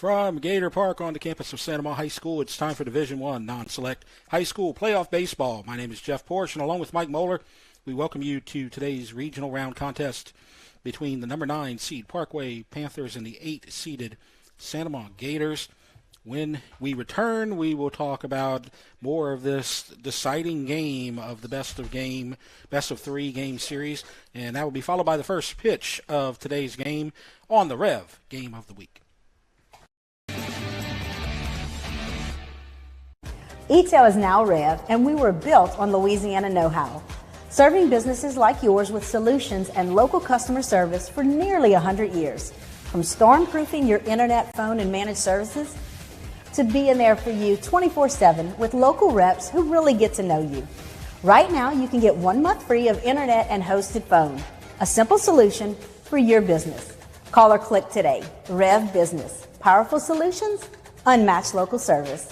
From Gator Park on the campus of Santa Maria High School, it's time for Division I non-select high school playoff baseball. My name is Jeff Porsche, and along with Mike Moeller, we welcome you to today's regional round contest between the number 9 seed Parkway Panthers and the 8-seeded Santa Maria Gators. When we return, we will talk about more of this deciding game of the best of 3 game series, and that will be followed by the first pitch of today's game on the Rev Game of the Week. ETEL is now Rev, and we were built on Louisiana know-how, serving businesses like yours with solutions and local customer service for nearly 100 years. From storm-proofing your internet, phone, and managed services to being there for you 24/7 with local reps who really get to know you. Right now, you can get 1 month free of internet and hosted phone. A simple solution for your business. Call or click today. Rev Business. Powerful solutions, unmatched local service.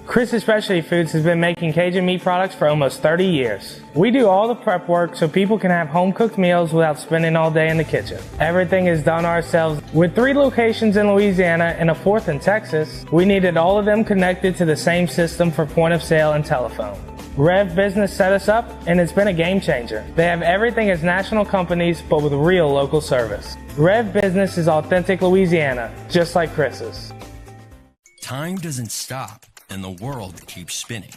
Chris's Specialty Foods has been making Cajun meat products for almost 30 years. We do all the prep work so people can have home-cooked meals without spending all day in the kitchen. Everything is done ourselves. With 3 locations in Louisiana and a 4th in Texas, we needed all of them connected to the same system for point of sale and telephone. Rev Business set us up, and it's been a game changer. They have everything as national companies, but with real local service. Rev Business is authentic Louisiana, just like Chris's. Time doesn't stop, and the world keeps spinning.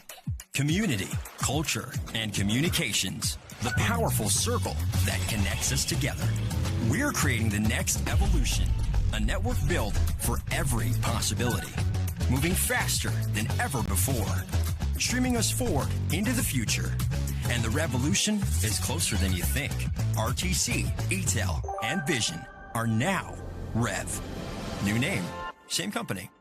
Community, culture, and communications, the powerful circle that connects us together. We're creating the next evolution, a network built for every possibility, moving faster than ever before, streaming us forward into the future. And the revolution is closer than you think. RTC, ETEL, and Vision are now Rev. New name, same company.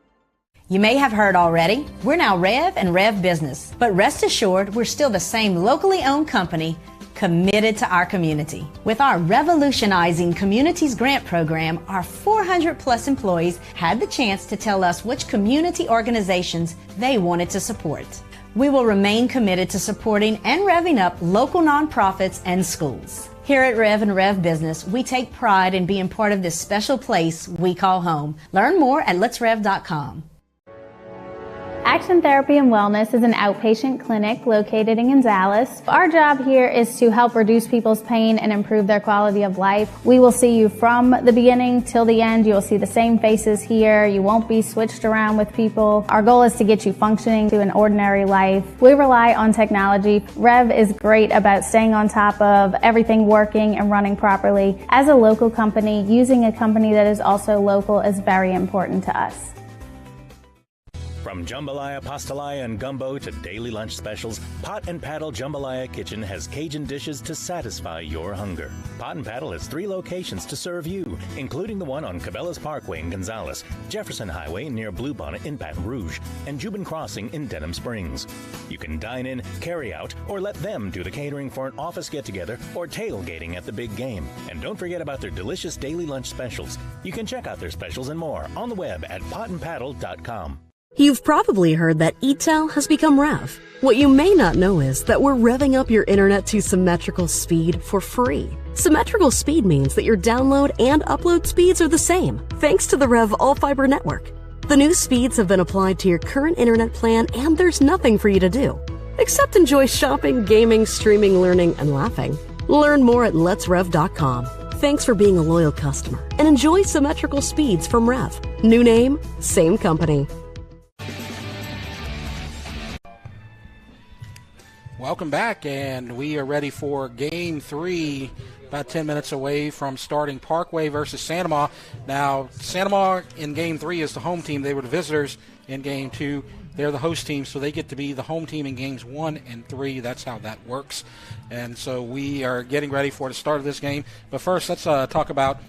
You may have heard already, we're now Rev and Rev Business. But rest assured, we're still the same locally owned company committed to our community. With our revolutionizing Communities Grant Program, our 400 plus employees had the chance to tell us which community organizations they wanted to support. We will remain committed to supporting and revving up local nonprofits and schools. Here at Rev and Rev Business, we take pride in being part of this special place we call home. Learn more at letsrev.com. Action Therapy and Wellness is an outpatient clinic located in Gonzales. Our job here is to help reduce people's pain and improve their quality of life. We will see you from the beginning till the end. You will see the same faces here. You won't be switched around with people. Our goal is to get you functioning to an ordinary life. We rely on technology. Rev is great about staying on top of everything working and running properly. As a local company, using a company that is also local is very important to us. From jambalaya, pastalaya, and gumbo to daily lunch specials, Pot and Paddle Jambalaya Kitchen has Cajun dishes to satisfy your hunger. Pot and Paddle has 3 locations to serve you, including the one on Cabela's Parkway in Gonzales, Jefferson Highway near Bluebonnet in Baton Rouge, and Jubin Crossing in Denham Springs. You can dine in, carry out, or let them do the catering for an office get-together or tailgating at the big game. And don't forget about their delicious daily lunch specials. You can check out their specials and more on the web at potandpaddle.com. You've probably heard that ETEL has become Rev. What you may not know is that we're revving up your internet to symmetrical speed for free. Symmetrical speed means that your download and upload speeds are the same, thanks to the Rev All-Fiber network. The new speeds have been applied to your current internet plan, and there's nothing for you to do, except enjoy shopping, gaming, streaming, learning, and laughing. Learn more at letsrev.com. Thanks for being a loyal customer, and enjoy symmetrical speeds from Rev. New name, same company. Welcome back, and we are ready for Game 3, about 10 minutes away from starting. Parkway versus Santa Maria. Now, Santa Maria in Game 3 is the home team. They were the visitors in Game 2. They're the host team, so they get to be the home team in Games 1 and 3. That's how that works. And so we are getting ready for the start of this game. But first, let's talk about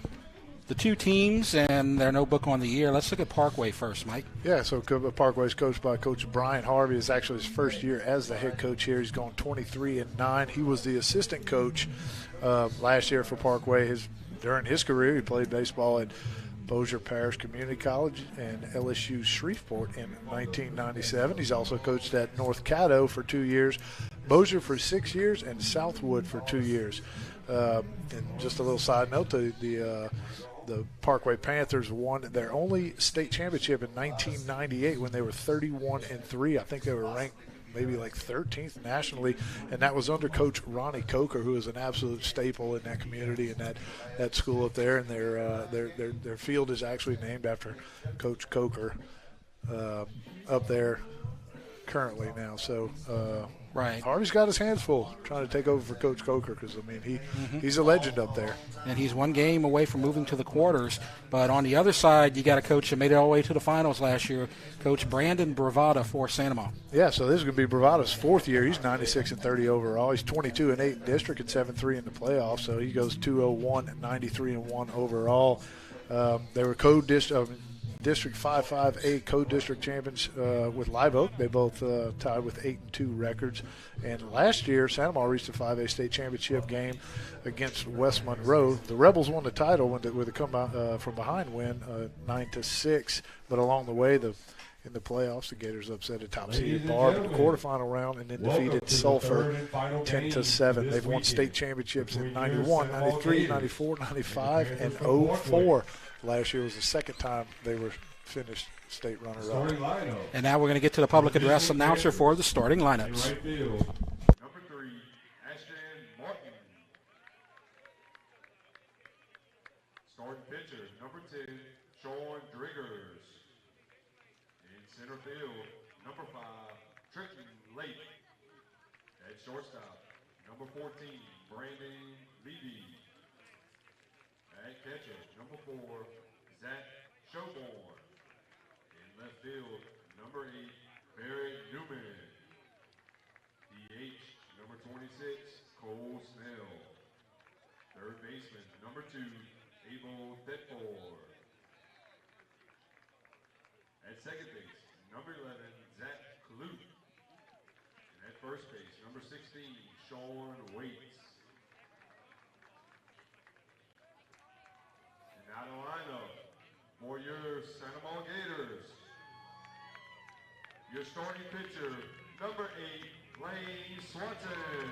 the 2 teams and their notebook on the year. Let's look at Parkway first, Mike. Yeah, so Parkway is coached by Coach Brian Harvey. It's actually his first year as the head coach here. He's gone 23-9. He was the assistant coach last year for Parkway. During his career, he played baseball at Bossier Parish Community College and LSU Shreveport in 1997. He's also coached at North Caddo for 2 years, Bossier for 6 years, and Southwood for 2 years. And just a little side note, the the Parkway Panthers won their only state championship in 1998 when they were 31-3. I think they were ranked maybe like 13th nationally, and that was under Coach Ronnie Coker, who is an absolute staple in that community and that school up there. And their field is actually named after Coach Coker up there currently now. So right, Harvey's got his hands full trying to take over for Coach Coker because, I mean, he's a legend up there. And he's one game away from moving to the quarters. But on the other side, you got a coach that made it all the way to the finals last year, Coach Brandon Bravada for Santa Monica. Yeah, so this is going to be Bravada's fourth year. He's 96-30 overall. He's 22-8 in district and 7-3 in the playoffs. So he goes 201 and 93-1 overall. They were District 5-5A co-district champions with Live Oak. They both tied with 8-2 records. And last year, Santa Monica reached the 5A state championship game against West Monroe. The Rebels won the title with a come from behind win, 9-6. But along the way, in the playoffs, the Gators upset a top-seeded Barb in the quarterfinal round and then defeated Sulphur 10-7. They've won state championships in 91, 93, 94, 95, and 04. Last year was the second time they were finished state runner-up. And now we're going to get to the public address announcer for the starting lineups. Number 3, Ashton Martin. Starting pitcher, number 10, Sean Driggers. In center field, number 5, Trenton Lake. At shortstop, number 14, Brandon Levy. At catcher, number 4, Zach Showborn. In left field, number 8, Barrett Newman. DH, number 26, Cole Snell. Third baseman, number 2, Abel Thetford. At second base, number 11, Zach Klute. And at first base, number 16, Sean Waits. Now the lineup for your Santa Monica Gators. Your starting pitcher, number 8, Lane Swanson.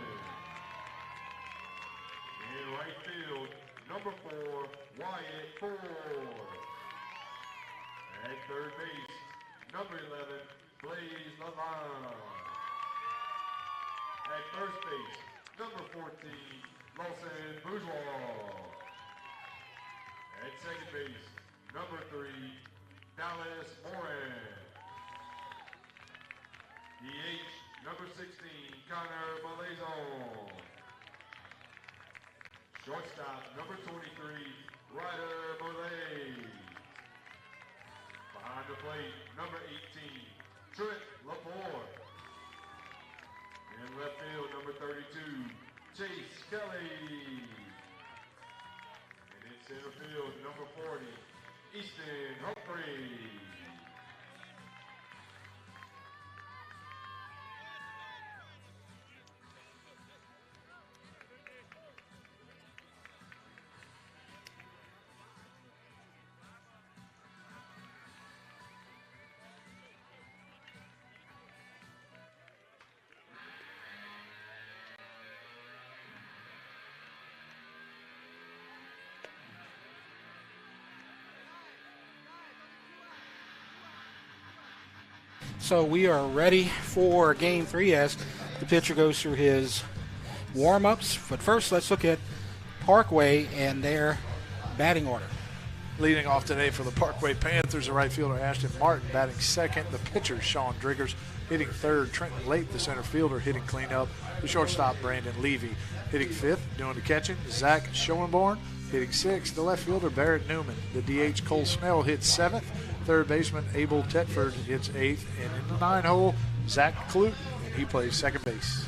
In right field, number 4, Wyatt Ford. At third base, number 11, Blaze Lavon. At first base, number 14, Lawson Bourgeois. At second base, number 3, Dallas Moran. DH, number 16, Connor Malazon. Shortstop, number 23, Ryder Molay. Behind the plate, number 18, Trent Laporte. In left field, number 32, Chase Kelly. Center field, number 40, Easton Humphrey. So we are ready for Game 3 as the pitcher goes through his warm-ups. But first, let's look at Parkway and their batting order. Leading off today for the Parkway Panthers, the right fielder Ashton Martin batting second. The pitcher, Sean Driggers, hitting third. Trenton Lake, the center fielder, hitting cleanup. The shortstop, Brandon Levy, hitting fifth. Doing the catching, Zach Schoenborn, hitting sixth. The left fielder, Barrett Newman. The DH, Cole Snell, hits seventh. Third baseman, Abel Thetford, hits eighth. And in the 9-hole, Zach Klute, and he plays second base.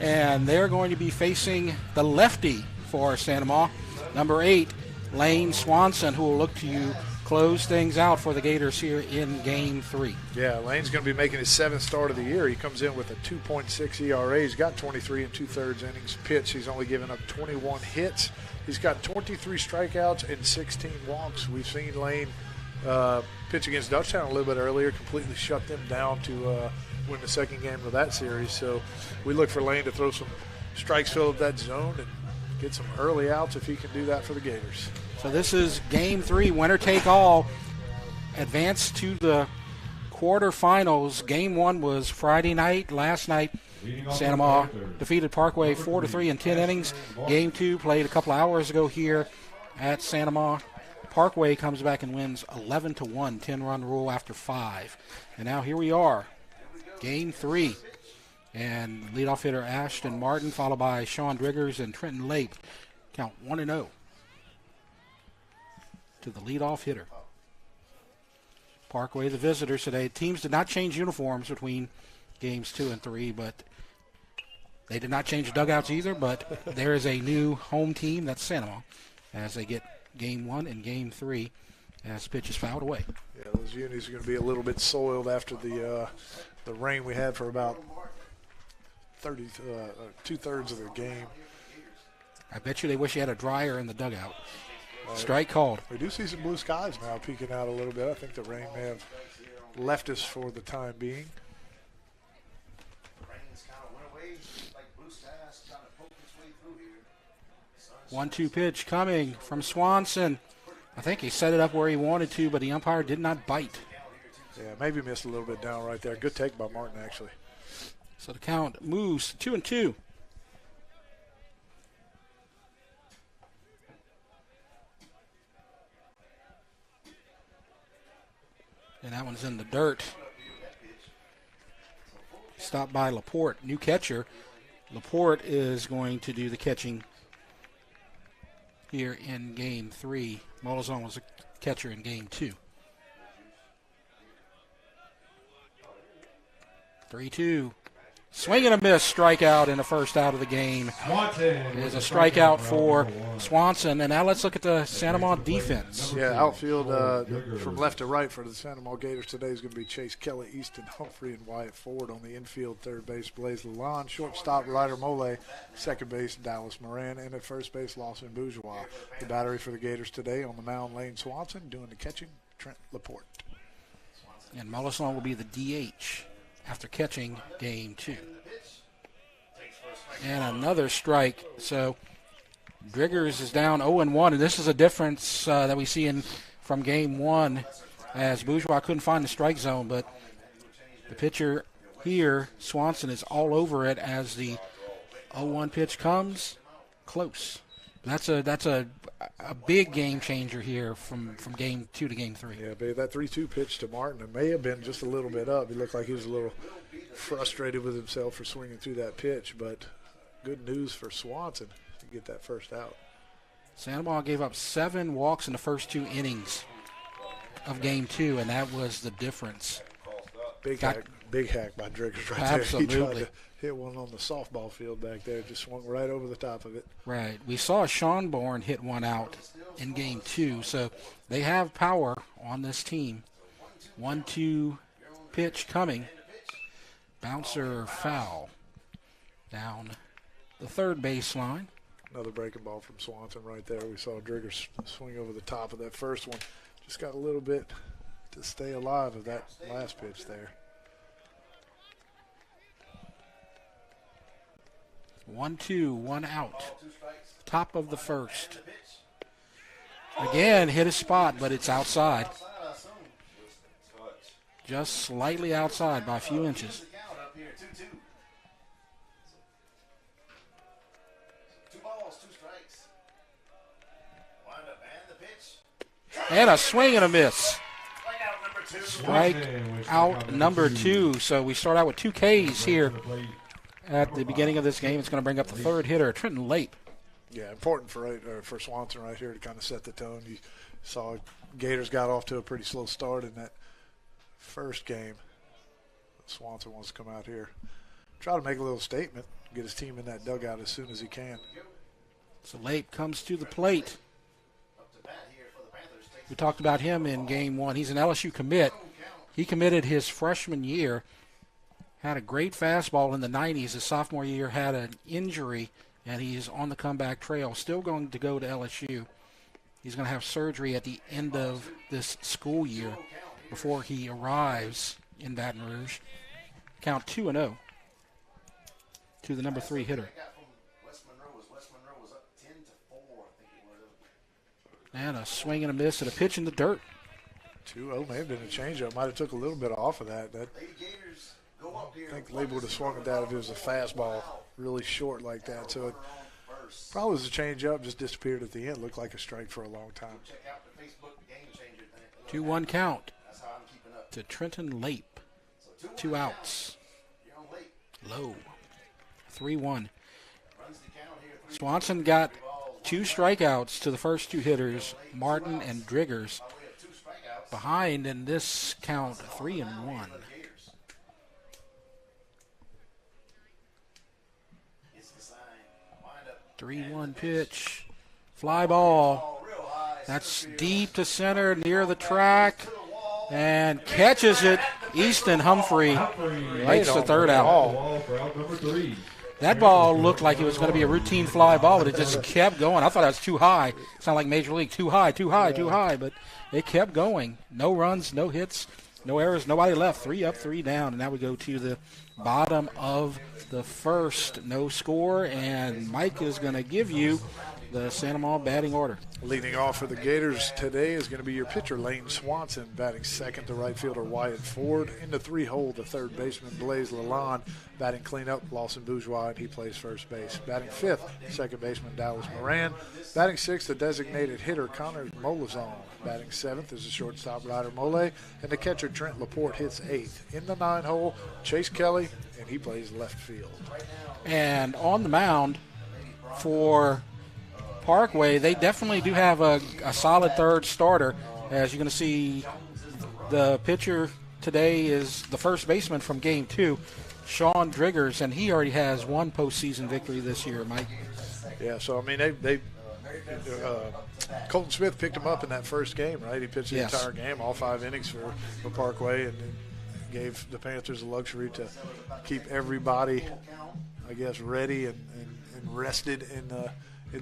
And they're going to be facing the lefty for Santa Monica, number 8, Lane Swanson, who will look to close things out for the Gators here in Game 3. Yeah, Lane's going to be making his 7th start of the year. He comes in with a 2.6 ERA. He's got 23 2/3 innings pitched. He's only given up 21 hits. He's got 23 strikeouts and 16 walks. We've seen Lane pitch against Dutchtown a little bit earlier, completely shut them down to win the second game of that series. So we look for Lane to throw some strikes, fill up that zone, and get some early outs if he can do that for the Gators. So this is game 3, winner take all. Advance to the quarterfinals. Game 1 was Friday night. Last night, Santa Ma defeated Parkway 4-3 in 10 innings. Game 2 played a couple hours ago here at Santa Ma. Parkway comes back and wins 11-1, 10-run rule after 5. And now here we are, game 3. And leadoff hitter Ashton Martin, followed by Sean Driggers and Trenton Lake. Count 1-0 to the leadoff hitter. Parkway, the visitors today. Teams did not change uniforms between games 2 and 3, but they did not change dugouts either. But there is a new home team, that's Santa Ma, as they get game 1 and game 3 as pitch is fouled away. Yeah, those unis are going to be a little bit soiled after the rain we had for about 2/3 of the game. I bet you they wish you had a dryer in the dugout. Strike called. We do see some blue skies now peeking out a little bit. I think the rain may have left us for the time being. 1-2 pitch coming from Swanson. I think he set it up where he wanted to, but the umpire did not bite. Yeah, maybe missed a little bit down right there. Good take by Martin, actually. So the count moves 2-2. And that one's in the dirt. Stopped by Laporte, new catcher. Laporte is going to do the catching here in game 3. Molizon was a catcher in game 2. 3-2. Swing and a miss, strikeout in the first out of the game. It is a strikeout for Swanson. And now let's look at the Santa Ma defense. Yeah, outfield from left to right for the Santa Ma Gators today is going to be Chase Kelly, Easton Humphrey, and Wyatt Ford. On the infield, third base, Blaze Lalonde. Shortstop, Ryder Mole. Second base, Dallas Moran. And at first base, Lawson Bourgeois. The battery for the Gators today on the mound, Lane Swanson. Doing the catching, Trent Laporte. And Molizon will be the DH after catching game 2. And another strike. So Driggers is down 0-1, and this is a difference that we see from game 1 as Bourgeois couldn't find the strike zone, but the pitcher here, Swanson, is all over it as the 0-1 pitch comes close. That's a big game changer here from game 2 to game 3. Yeah, babe, that 3-2 pitch to Martin, it may have been just a little bit up. He looked like he was a little frustrated with himself for swinging through that pitch, but good news for Swanson to get that first out. Santa Ma gave up 7 walks in the first 2 innings of game 2, and that was the difference. Big hack by Driggers right Absolutely. there. He tried to hit one on the softball field back there, just swung right over the top of it. Right. We saw Sean Bourne hit one out in game 2, so they have power on this team. 1-2 pitch coming. Bouncer foul down the third baseline. Another breaking ball from Swanson right there. We saw Driggers swing over the top of that first one. Just got a little bit to stay alive of that last pitch there. 1-2, 1 out. Top of the first. Again, hit a spot, but it's outside. Just slightly outside by a few inches. And a swing and a miss. Strike out number 2. So we start out with 2 Ks here at the beginning of this game. It's going to bring up the third hitter, Trenton Late. Yeah, important for Swanson right here to kind of set the tone. You saw Gators got off to a pretty slow start in that first game. Swanson wants to come out here, try to make a little statement, get his team in that dugout as soon as he can. So Late comes to the plate. We talked about him in game 1. He's an LSU commit. He committed his freshman year, had a great fastball in the 90s. His sophomore year had an injury, and he's on the comeback trail, still going to go to LSU. He's going to have surgery at the end of this school year before he arrives in Baton Rouge. Count 2-0 to the number 3 hitter. And a swing and a miss and a pitch in the dirt. 2-0 may have been a changeup. Might have took a little bit off of that. I think Label would have swung at that if it was a fastball really short like that. So it probably was a changeup, just disappeared at the end. Looked like a strike for a long time. 2-1 count to Trenton Lape. 2 outs. Low. 3-1. Swanson got 2 strikeouts to the first 2 hitters, Martin and Driggers. Behind in this count, 3-1. 3-1 pitch. Fly ball. That's deep to center, near the track, and catches it. Easton Humphrey makes the third out. That ball looked like it was going to be a routine fly ball, but it just kept going. I thought that was too high. Sounded like Major League. Too high, too high, too high. But it kept going. No runs, no hits, no errors, nobody left. 3 up, 3 down. And now we go to the bottom of the first. No score. And Mike is going to give you the Santa Maria batting order. Leading off for the Gators today is going to be your pitcher, Lane Swanson. Batting second, the right fielder, Wyatt Ford. In the 3-hole, the third baseman, Blaise Lalonde. Batting cleanup, Lawson Bourgeois, and he plays first base. Batting fifth, second baseman, Dallas Moran. Batting sixth, the designated hitter, Connor Molazon. Batting seventh is the shortstop, Ryder Mole. And the catcher, Trent Laporte, hits eighth. In the 9-hole, Chase Kelly, and he plays left field. And on the mound for Parkway, they definitely do have a solid third starter. As you're going to see, the pitcher today is the first baseman from Game 2, Sean Driggers, and he already has 1 postseason victory this year, Mike. Yeah, so, I mean, Colton Smith picked him up in that first game, right? He pitched the entire game, all 5 innings for Parkway, and gave the Panthers the luxury to keep everybody, I guess, ready and rested in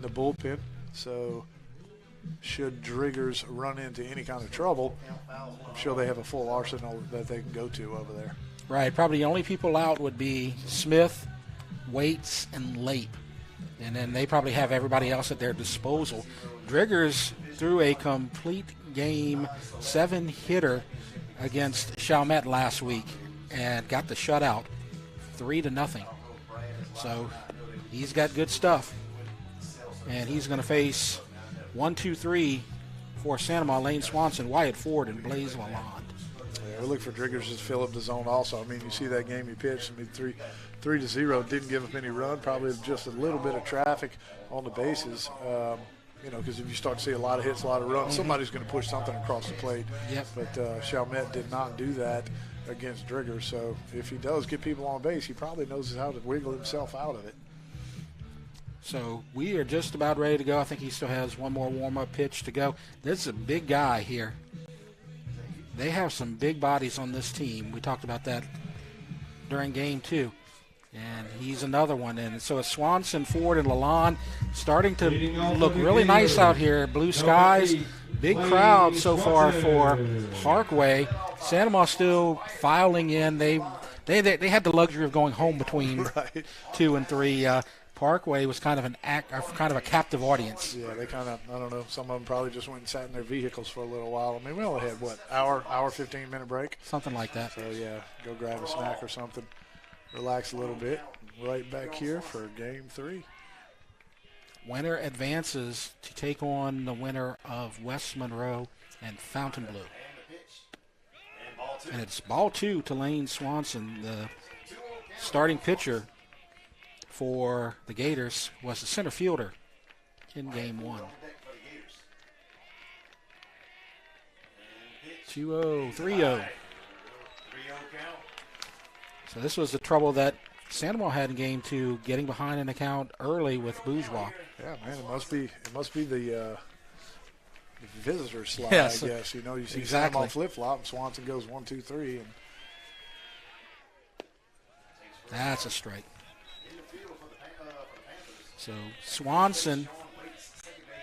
the bullpen. So should Driggers run into any kind of trouble, I'm sure they have a full arsenal that they can go to over there. Right. Probably the only people out would be Smith, Waits, and Lape. And then they probably have everybody else at their disposal. Driggers threw a complete game 7-hitter against Chalmette last week and got the shutout 3-0. So he's got good stuff. And he's going to face 1, 2, 3 for Santa Maria, Lane Swanson, Wyatt Ford, and Blaise Lalonde. Yeah, we look for Driggers to fill up the zone also. I mean, you see that game he pitched, I mean, 3-0, didn't give up any run, probably just a little bit of traffic on the bases. Because if you start to see a lot of hits, a lot of runs, somebody's going to push something across the plate. Yep. But Chalmette did not do that against Driggers. So if he does get people on base, he probably knows how to wiggle himself out of it. So we are just about ready to go. I think he still has one more warm-up pitch to go. This is a big guy here. They have some big bodies on this team. We talked about that during Game 2. And he's another one. And so it's Swanson, Ford, and Lalonde starting to look really nice out here. Blue skies, big crowd so far for Parkway. Santa Maria still filing in. They had the luxury of going home between 2 and 3. Parkway was kind of a captive audience. Yeah, they kind of, I don't know, some of them probably just went and sat in their vehicles for a little while. I mean, we only had, hour 15-minute break? Something like that. So, yeah, go grab a snack or something, relax a little bit. Right back here for Game 3. Winner advances to take on the winner of West Monroe and Fontainebleau. And it's ball 2 to Lane Swanson. The starting pitcher for the Gators was the center fielder in Game 1. 2-0, 3-0. So this was the trouble that Santa Maria had in Game 2, getting behind an account early with Bourgeois. Yeah, man, it must be the visitor slide, yes, I guess. You see exactly. Santa Maria flip-flop, and Swanson goes 1, 2, 3. And that's a strike. So Swanson,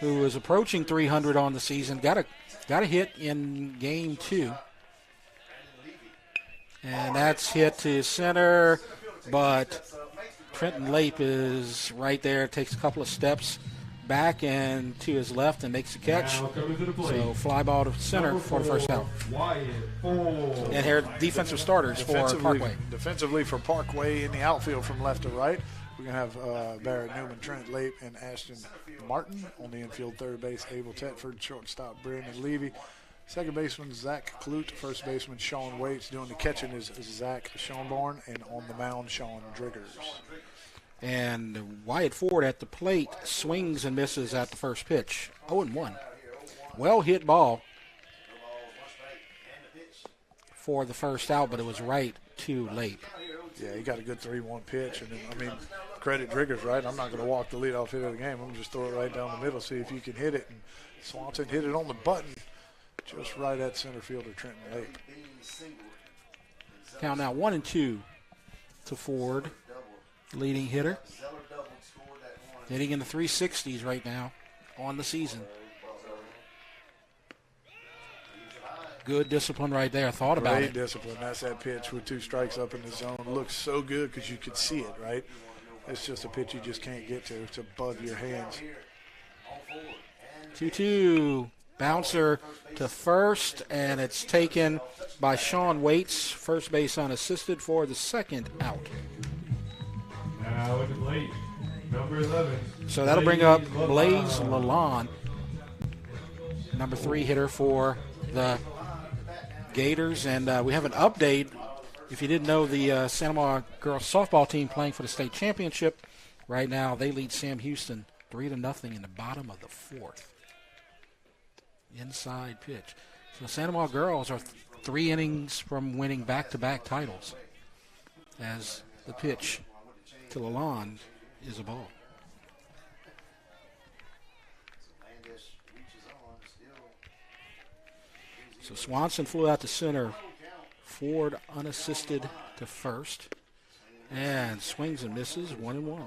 who is approaching 300 on the season, got a hit in Game 2. And that's hit to center, but Trenton Lape is right there, takes a couple of steps back and to his left and makes a catch. So fly ball to center for the first out. And here are defensive starters for Parkway. Defensively for Parkway in the outfield from left to right. We're going to have Barrett Newman, Trent Lape, and Ashton Martin. On the infield, third base, Abel Tetford, shortstop, Brandon Levy. Second baseman, Zach Clute. First baseman, Sean Waits. Doing the catching is Zach Schonborn. And on the mound, Sean Driggers. And Wyatt Ford at the plate swings and misses at the first pitch. 0-1. Well hit ball for the first out, but it was right too late. Yeah, he got a good 3-1 pitch. And then, I mean, credit Driggers, right? I'm not going to walk the leadoff hit of the game. I'm going to just throw it right down the middle, see if you can hit it. And Swanson hit it on the button just right at center fielder Trenton Lake. Count now 1-2 to Ford, leading hitter. Hitting in the 360s right now on the season. Good discipline right there. Thought about it. Great discipline. That's that pitch with 2 strikes up in the zone. Looks so good because you could see it, right? It's just a pitch you just can't get to. It's above your hands. 2-2. Bouncer to first, and it's taken by Sean Waits. First base unassisted for the second out. Now at the plate, number 11. So that'll bring up Blaze Lalonde, number 3 hitter for the Gators. And we have an update. If you didn't know, the Santa Maria girls softball team playing for the state championship right now, they lead Sam Houston 3-0 in the bottom of the 4th. Inside pitch. So Santa Maria girls are 3 innings from winning back-to-back titles, as the pitch to Lalonde is a ball. So Swanson flew out to center. Ford unassisted to first. And swings and misses, 1-1.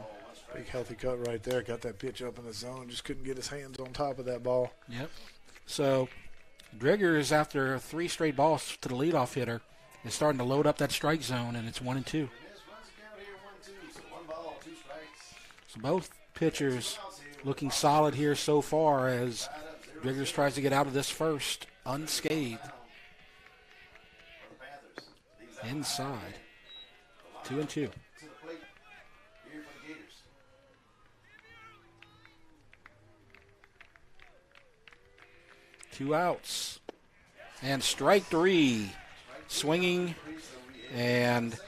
Big healthy cut right there. Got that pitch up in the zone. Just couldn't get his hands on top of that ball. Yep. So Driggers, after 3 straight balls to the leadoff hitter, is starting to load up that strike zone, and it's 1-2. So both pitchers looking solid here so far as Driggers tries to get out of this first unscathed. Inside. 2-2. Two outs. And strike 3. Swinging. And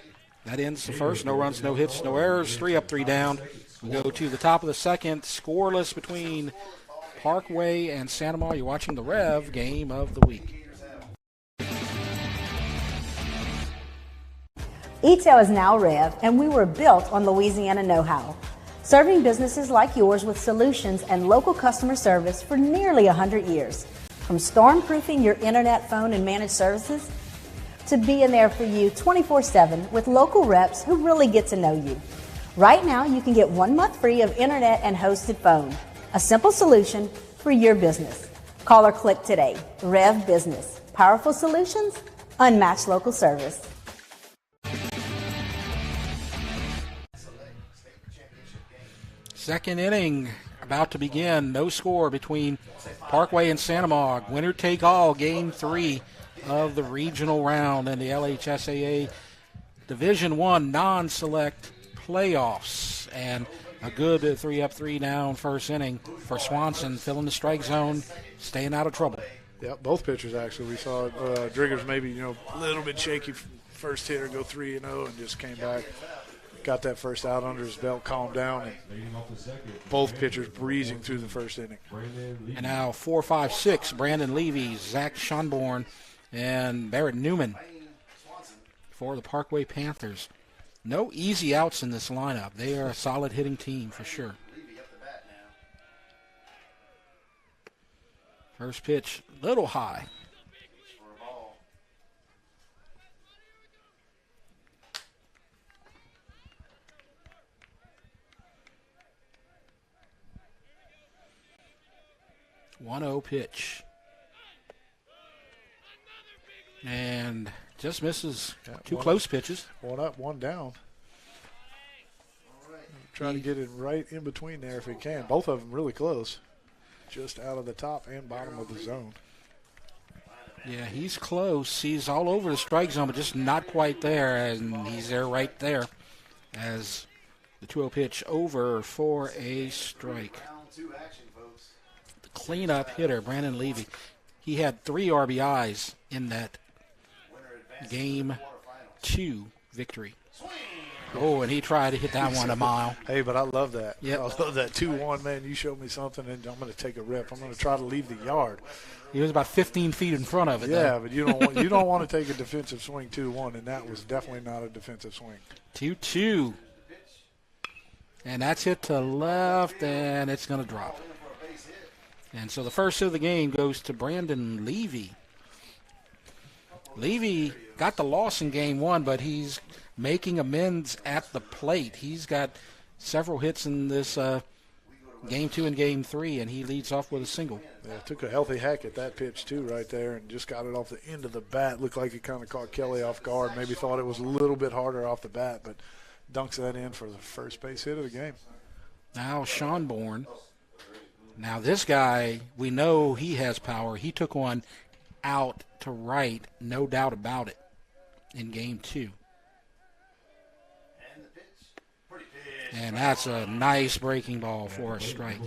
that ends the first. No runs, no hits, no errors. 3 up, 3 down. We go to the top of the second. Scoreless between Parkway and Santa Maria. You're watching the Rev game of the week. E-Tail is now Rev, and we were built on Louisiana know-how, serving businesses like yours with solutions and local customer service for nearly 100 years. From storm-proofing your internet, phone, and managed services to being there for you 24/7 with local reps who really get to know you. Right now, you can get 1 month free of internet and hosted phone. A simple solution for your business. Call or click today. Rev Business. Powerful solutions, unmatched local service. Second inning about to begin. No score between Parkway and Santa Maria. Winner take all, game 3 of the regional round in the LHSAA Division I non-select playoffs. And a good 3 up, 3 down first inning for Swanson, filling the strike zone, staying out of trouble. Yeah, both pitchers actually. We saw Driggers maybe a little bit shaky first hitter, go 3-0, and just came back. Got that first out under his belt, calmed down, and both pitchers breezing through the first inning. And now 4, 5, 6, Brandon Levy, Zach Schonborn, and Barrett Newman for the Parkway Panthers. No easy outs in this lineup. They are a solid hitting team for sure. First pitch, little high. One-0 pitch. And just misses. Two close pitches. 1 up, 1 down. Try to get it right in between there if he can. Both of them really close. Just out of the top and bottom of the zone. Yeah, he's close. He's all over the strike zone, but just not quite there, and he's there right there as the 2-0 pitch over for a strike. The cleanup hitter, Brandon Levy, he had 3 RBIs in that Game 2 victory. Oh, and he tried to hit that one a mile. Hey, but I love that. Yep. I love that 2-1, man. You showed me something, and I'm going to take a rip. I'm going to try to leave the yard. He was about 15 feet in front of it. Yeah, though. but you don't want to take a defensive swing 2-1, and that was definitely not a defensive swing. 2-2. And that's hit to left, and it's going to drop. And so the first hit of the game goes to Brandon Levy. Levy got the loss in Game 1, but he's making amends at the plate. He's got several hits in this Game 2 and Game 3, and he leads off with a single. Yeah, took a healthy hack at that pitch, too, right there, and just got it off the end of the bat. Looked like it kind of caught Kelly off guard. Maybe thought it was a little bit harder off the bat, but dunks that in for the first base hit of the game. Now Sean Bourne. Now this guy, we know he has power. He took one out to right, no doubt about it, in Game 2. And that's a nice breaking ball for a strike.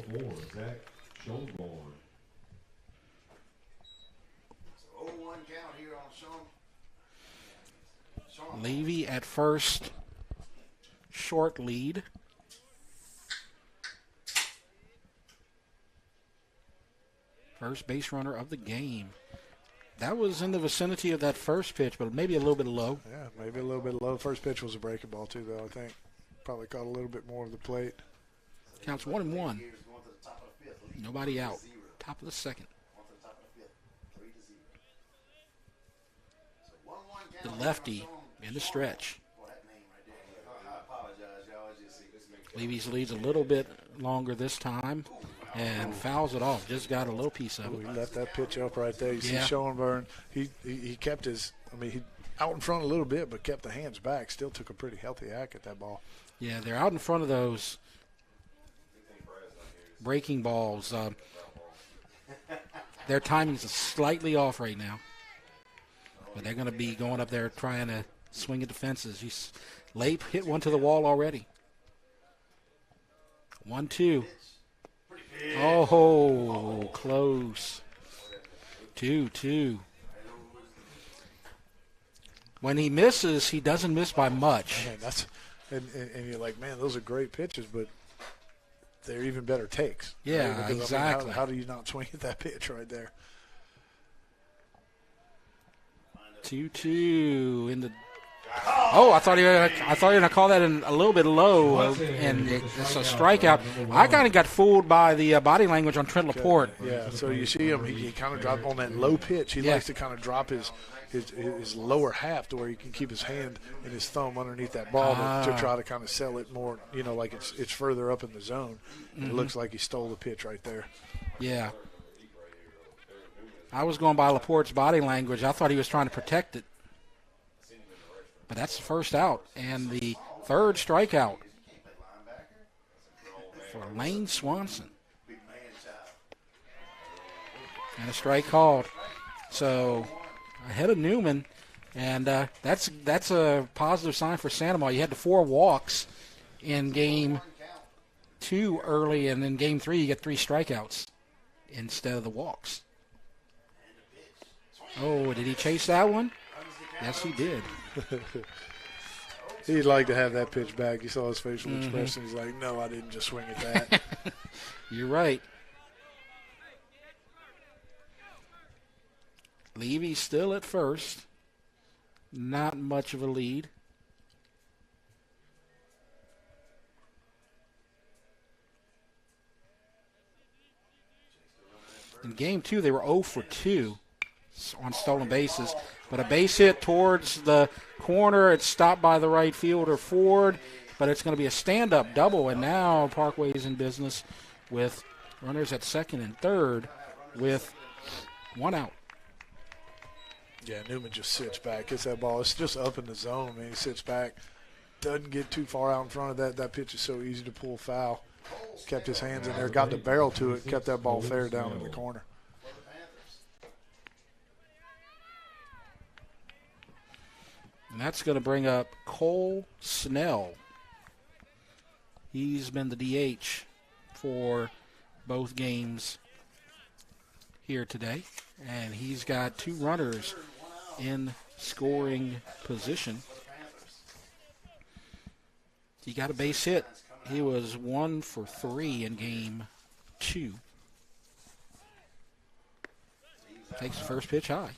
Levy at first, short lead. First base runner of the game. That was in the vicinity of that first pitch, but maybe a little bit low. Yeah, maybe a little bit low. First pitch was a breaking ball, too, though, I think. Probably caught a little bit more of the plate. Counts 1-1. Nobody out. Top of the second. The lefty in the stretch. Levy's leads a little bit longer this time and fouls it off. Just got a little piece of it. He left that pitch up right there. You see Schoenberg, he kept his, he out in front a little bit, but kept the hands back. Still took a pretty healthy hack at that ball. Yeah, they're out in front of those breaking balls. Their timing's slightly off right now. But they're going to be going up there trying to swing at the fences. Lape hit one to the wall already. 1-2. Oh, close. 2-2. When he misses, he doesn't miss by much. Man, and you're like, man, those are great pitches, but they're even better takes. Yeah, right? Because, exactly. How do you not swing at that pitch right there? 2-2 in the. Oh, I thought you were going to call that a little bit low, and it's a strikeout. I kind of got fooled by the body language on Trent Laporte. Yeah, so you see him, he kind of dropped on that low pitch. He likes to kind of drop his lower half to where he can keep his hand and his thumb underneath that ball to try to kind of sell it more, like it's further up in the zone. Mm-hmm. It looks like he stole the pitch right there. Yeah. I was going by Laporte's body language. I thought he was trying to protect it. But that's the first out. And the third strikeout for Lane Swanson. And a strike called. So ahead of Newman. And that's a positive sign for Santa. You had the 4 walks in Game 2 early, and in Game 3 you get 3 strikeouts instead of the walks. Oh, did he chase that one? Yes, he did. He'd like to have that pitch back. You saw his facial expression. He's like, no, I didn't just swing at that. You're right. Levy still at first. Not much of a lead. In Game 2, they were 0 for 2 on stolen bases. But a base hit towards the corner. It's stopped by the right fielder, Ford. But it's going to be a stand-up double. And now Parkway is in business with runners at second and third with 1 out. Yeah, Newman just sits back, gets that ball. It's just up in the zone, man. He sits back, doesn't get too far out in front of that. That pitch is so easy to pull foul. Kept his hands in there, got the barrel to it, kept that ball fair down in the corner. And that's going to bring up Cole Snell. He's been the DH for both games here today. And he's got 2 runners in scoring position. He got a base hit. He was 1 for 3 in game 2. Takes the first pitch high.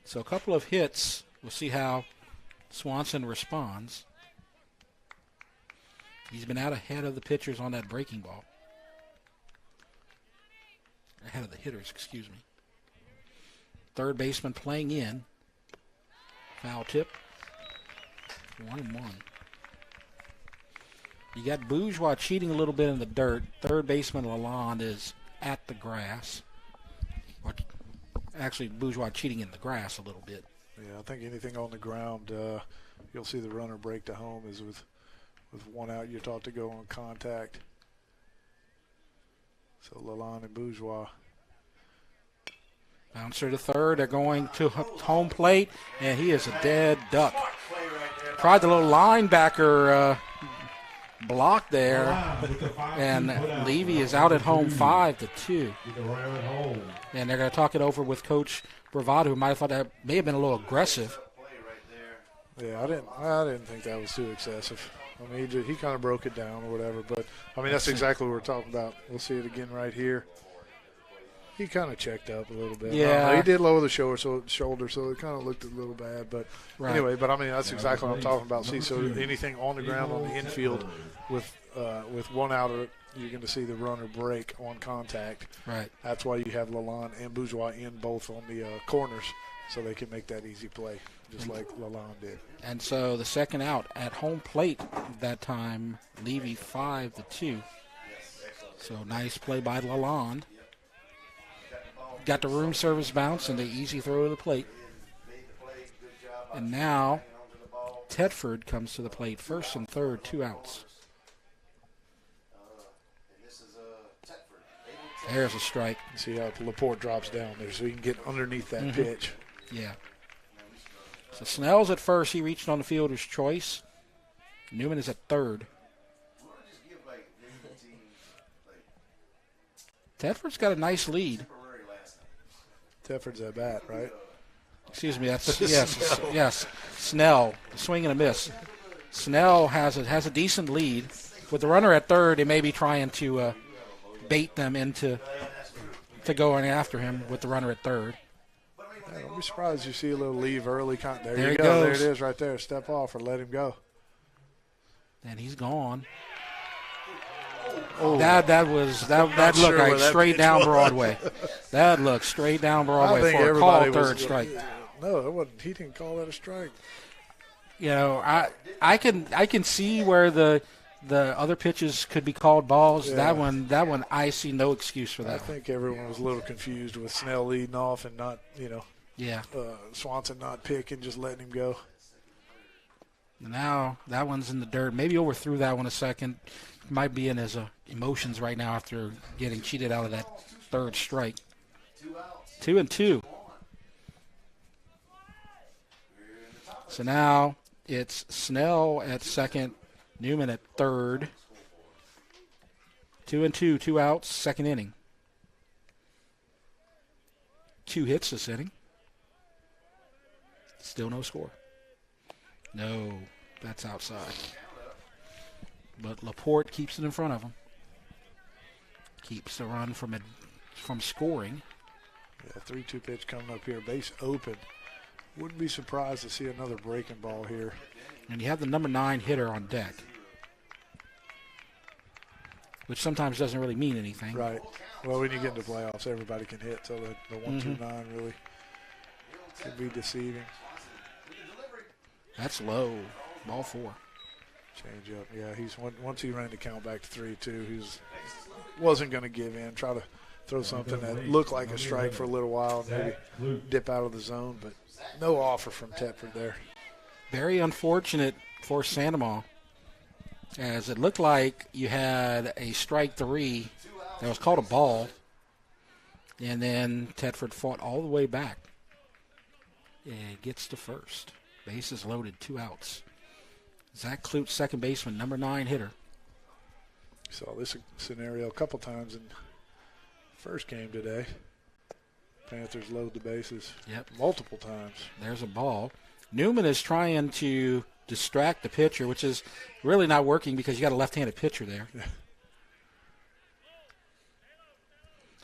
So a couple of hits. We'll see how Swanson responds. He's been out ahead of the pitchers on that breaking ball. Ahead of the hitters, excuse me. Third baseman playing in. Foul tip. 1-1. You got Bourgeois cheating a little bit in the dirt. Third baseman Lalonde is at the grass. Or actually, Bourgeois cheating in the grass a little bit. Yeah, I think anything on the ground, you'll see the runner break to home is with 1 out. You're taught to go on contact. So Lalonde and Bourgeois. Bouncer to third. They're going to home plate, and he is a dead duck. Tried the little linebacker block there, and Levy is out at home 5-2. And they're going to talk it over with Coach Bravado, who might have thought that may have been a little aggressive. Yeah, I didn't think that was too excessive. I mean, he kind of broke it down or whatever, but I mean that's exactly what we're talking about. We'll see it again right here. He kind of checked up a little bit. Yeah, he did lower the shoulder, so it kind of looked a little bad. But anyway, I mean that's exactly what I'm talking about. See, so anything on the ground on the infield with 1 out, you're going to see the runner break on contact. Right. That's why you have Lalonde and Bourgeois in both on the corners, so they can make that easy play, just like Lalonde did. And so the second out at home plate that time, Levy 5-2. So nice play by Lalonde. Got the room service bounce and the easy throw to the plate. And now Tedford comes to the plate. First and third, 2 outs. There's a strike. See how Laporte drops down there so he can get underneath that pitch. Yeah. So Snell's at first. He reached on the fielder's choice. Newman is at third. Tedford's got a nice lead. Tedford's at bat, right? Excuse me. That's yes. Snell, swing and a miss. Snell has a decent lead. With the runner at third, they may be trying to bait them into going after him with the runner at third. Yeah, don't be surprised you see a little leave early. There you he go. goes. There it is right there. Step off or let him go. And he's gone. Oh, that looked like straight down Broadway. That looked straight down Broadway for a called third strike. No, it wasn't. He didn't call that a strike. You know, I can see where the other pitches could be called balls. Yeah. That one I see no excuse for that. I think everyone was a little confused with Snell leading off and not, Swanson not picking, just letting him go. Now that one's in the dirt. Maybe overthrew that one a second. Might be in his emotions right now after getting cheated out of that third strike. 2-2. So now it's Snell at second, Newman at third. 2-2, 2 outs, second inning. 2 hits this inning. Still no score. No, that's outside. But Laporte keeps it in front of him. Keeps the run from scoring. Yeah, 3-2 pitch coming up here, base open. Wouldn't be surprised to see another breaking ball here. And you have the number 9 hitter on deck, which sometimes doesn't really mean anything. Right. Well, when you get into playoffs, everybody can hit, so the 1-2-9 really could be deceiving. That's low. Ball 4. Change up. Yeah, once he ran the count back to 3-2, he wasn't going to give in. Try to throw something that looked like a strike for a little while and maybe dip out of the zone, but no offer from Tedford there. Very unfortunate for Sandoval, as it looked like you had a strike 3 that was called a ball, and then Tedford fought all the way back. It gets to first. Bases loaded, 2 outs. Zach Klute, second baseman, number 9 hitter. Saw this scenario a couple times in the first game today. Panthers load the bases multiple times. There's a ball. Newman is trying to distract the pitcher, which is really not working because you got a left-handed pitcher there.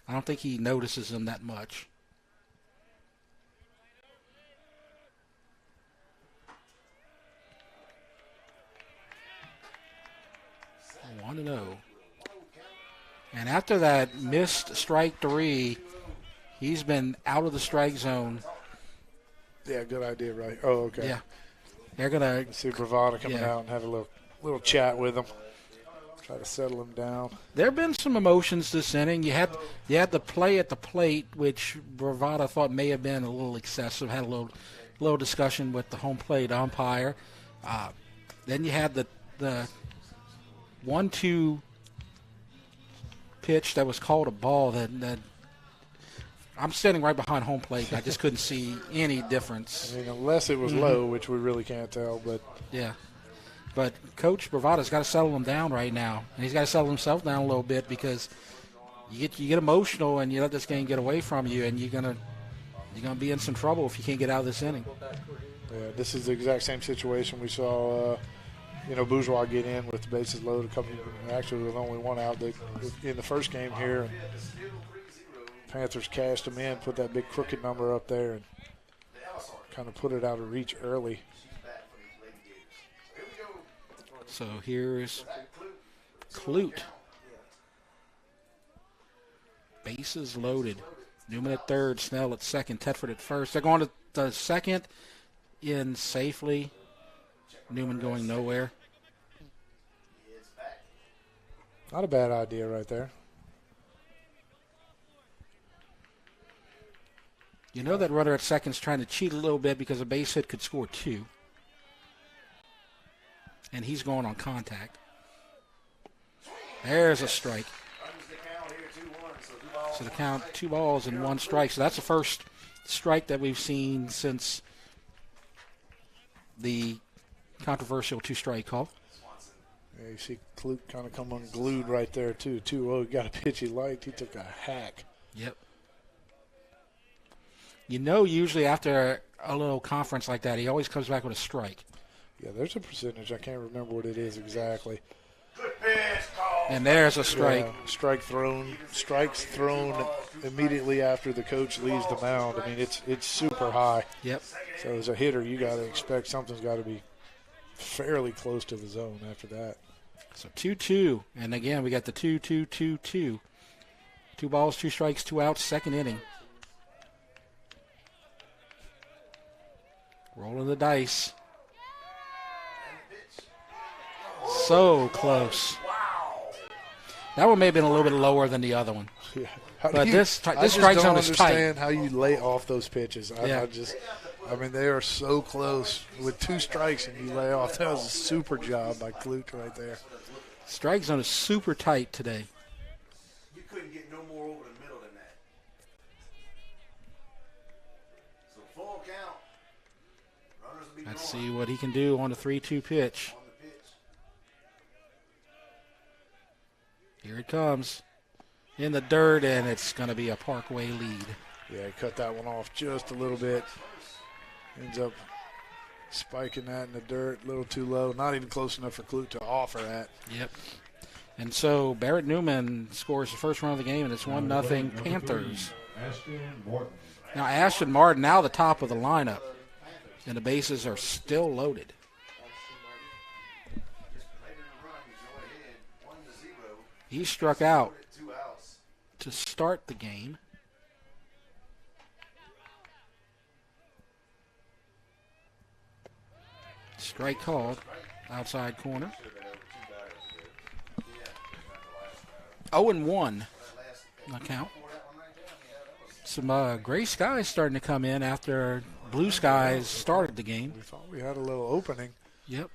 I don't think he notices him that much. One to 0. And after that missed strike 3, he's been out of the strike zone. Yeah, good idea, right? Oh, okay. Yeah. They're going to see Bravada coming out and have a little chat with him. Try to settle him down. There have been some emotions this inning. You had the play at the plate, which Bravada thought may have been a little excessive. Had a little discussion with the home plate umpire. Then you had the 1-2 pitch that was called a ball that I'm standing right behind home plate. I just couldn't see any difference. I mean, unless it was low, which we really can't tell. But yeah. But Coach Bravada's got to settle him down right now. And he's got to settle himself down a little bit because you get emotional and you let this game get away from you, and you're gonna be in some trouble if you can't get out of this inning. Yeah, this is the exact same situation we saw Bourgeois get in with the bases loaded. Actually, with only 1 out in the first game here. And Panthers cashed him in, put that big crooked number up there, and kind of put it out of reach early. So here's Klute. Bases loaded. Newman at third, Snell at second, Tedford at first. They're going to the second in safely. Newman going nowhere. Not a bad idea right there. You know that runner at second's trying to cheat a little bit because a base hit could score 2. And he's going on contact. There's a strike. So the count, 2 balls and 1 strike. So that's the first strike that we've seen since the controversial 2-strike call. Yeah, you see Klute kind of come unglued right there, too. 2-0, he got a pitch he liked. He took a hack. Yep. You know, usually after a little conference like that, he always comes back with a strike. Yeah, there's a percentage. I can't remember what it is exactly. And there's a strike. Yeah, strikes thrown immediately after the coach leaves the mound. I mean, it's super high. Yep. So as a hitter, you got to expect something's got to be fairly close to the zone after that. So 2-2. And again, we got the 2-2-2-2. 2 balls, 2 strikes, 2 outs, second inning. Rolling the dice. So close. That one may have been a little bit lower than the other one. Yeah. But this strike zone is tight. I understand how you lay off those pitches. I mean, they are so close. With 2 strikes and you lay off, that was a super job by Klute right there. Strike zone is super tight today. You couldn't get no more over the middle than that. So full count. Runners will be Let's see what he can do on the 3-2 pitch. Here it comes. In the dirt, and it's going to be a Parkway lead. Yeah, he cut that one off just a little bit. Ends up spiking that in the dirt, a little too low. Not even close enough for Klute to offer that. Yep. And so Barrett Newman scores the first run of the game, and it's 1-0 Panthers. Now Ashton Martin now the top of the lineup, and the bases are still loaded. He struck out to start the game. Strike called, outside corner. 0-1 the count. Some gray skies starting to come in after Blue Skies started the game. We thought we had a little opening. Yep.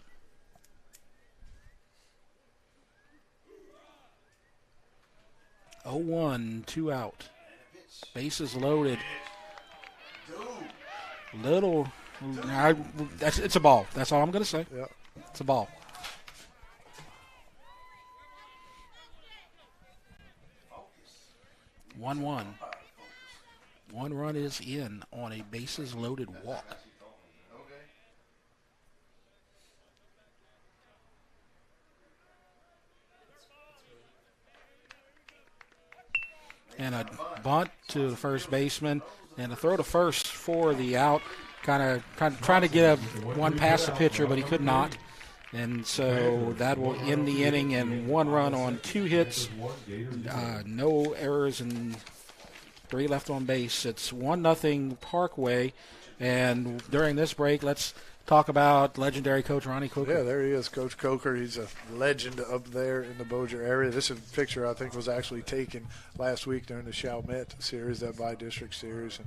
Oh, 1, 2 out. Bases loaded. It's a ball. That's all I'm going to say. Yep. It's a ball. One. One run is in on a bases loaded walk. And a bunt to the first baseman, and a throw to first for the out. Kind of trying to get one past the pitcher, but he could not. And so that will end the inning, and 1 run on 2 hits, no errors, and 3 left on base. It's 1-0 Parkway. And during this break, let's talk about legendary Coach Ronnie Coker. Yeah, there he is, Coach Coker. He's a legend up there in the Bossier area. This picture, I think, was actually taken last week during the Chalmette series, that by-district series. And,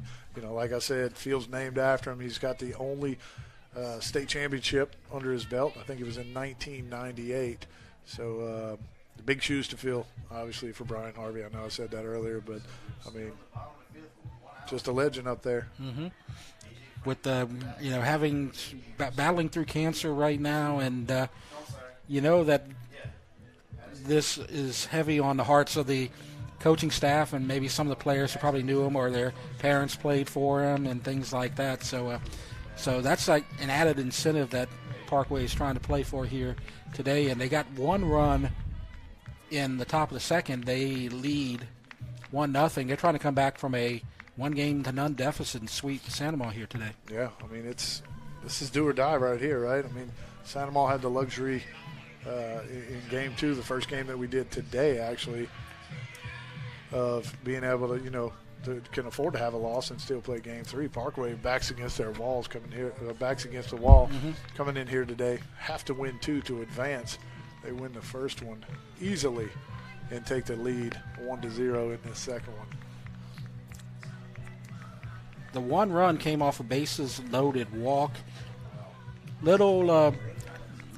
like I said, field's named after him. He's got the only state championship under his belt. I think it was in 1998. So big shoes to fill, obviously, for Brian Harvey. I know I said that earlier, but, just a legend up there. Mm-hmm. With battling through cancer right now, and that this is heavy on the hearts of the coaching staff and maybe some of the players who probably knew him or their parents played for him and things like that. So that's like an added incentive that Parkway is trying to play for here today. And they got 1 run in the top of the second. They lead 1-0. They're trying to come back from a 1-0 deficit and sweep Santa Maria here today. Yeah, this is do or die right here, right? Santa Maria had the luxury in Game 2, the first game that we did today, actually, of being able to, can afford to have a loss and still play Game 3. Parkway backs against their walls coming here, backs against the wall coming in here today. Have to win 2 to advance. They win the first one easily and take the lead 1-0 in this second one. The 1 run came off a bases loaded walk. Little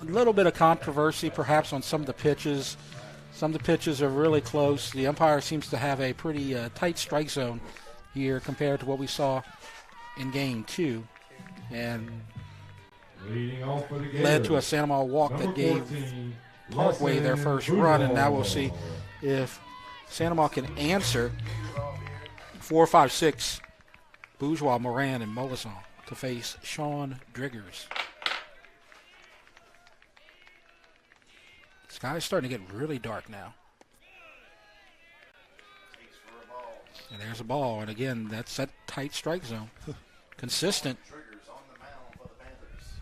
bit of controversy perhaps on some of the pitches. Some of the pitches are really close. The umpire seems to have a pretty tight strike zone here compared to what we saw in Game 2. And led to a Santa Maria walk that gave Parkway their first run. And now we'll see if Santa Maria can answer 4, 5, 6. Bourgeois, Moran, and Mollison to face Sean Driggers. Sky's starting to get really dark now. And there's a ball. And again, that's that tight strike zone. Consistent. Triggers on the mound for the Panthers.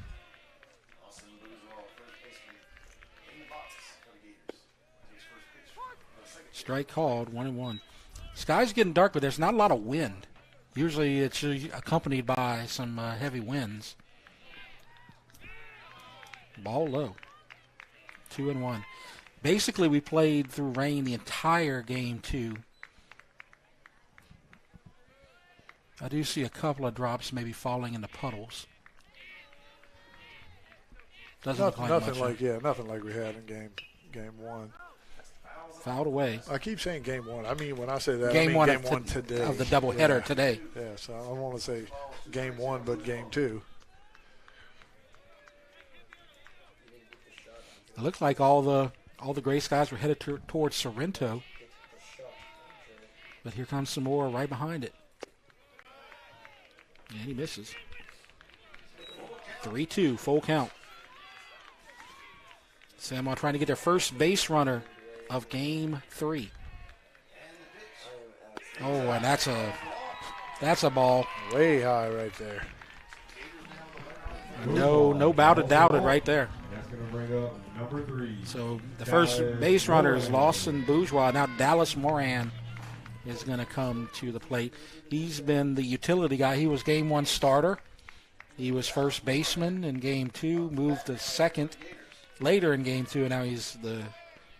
Austin Bourgeois, first baseman, in the box for the Gators. Takes first pitch. Strike called, 1-1. Sky's getting dark, but there's not a lot of wind. Usually it's accompanied by some heavy winds. Ball low. 2-1. Basically, we played through rain the entire Game 2. I do see a couple of drops maybe falling into puddles. Doesn't look like nothing much. Nothing like we had in game 1. Fouled away. I keep saying Game 1. When I say that, Game I mean one Game 1 today. Of the doubleheader today. Yeah, so I don't want to say Game 1, but Game 2. It looked like all the gray skies were headed towards Sorrento. But here comes some more right behind it. And he misses. 3-2, full count. Santa Maria trying to get their first base runner of Game 3. Oh, and that's a ball. Way high right there. No doubt it right there. That's going to bring up number 3. So the first base runner is Lawson Bourgeois. Now Dallas Moran is going to come to the plate. He's been the utility guy. He was Game 1 starter. He was first baseman in Game 2, moved to second later in Game 2, and now he's the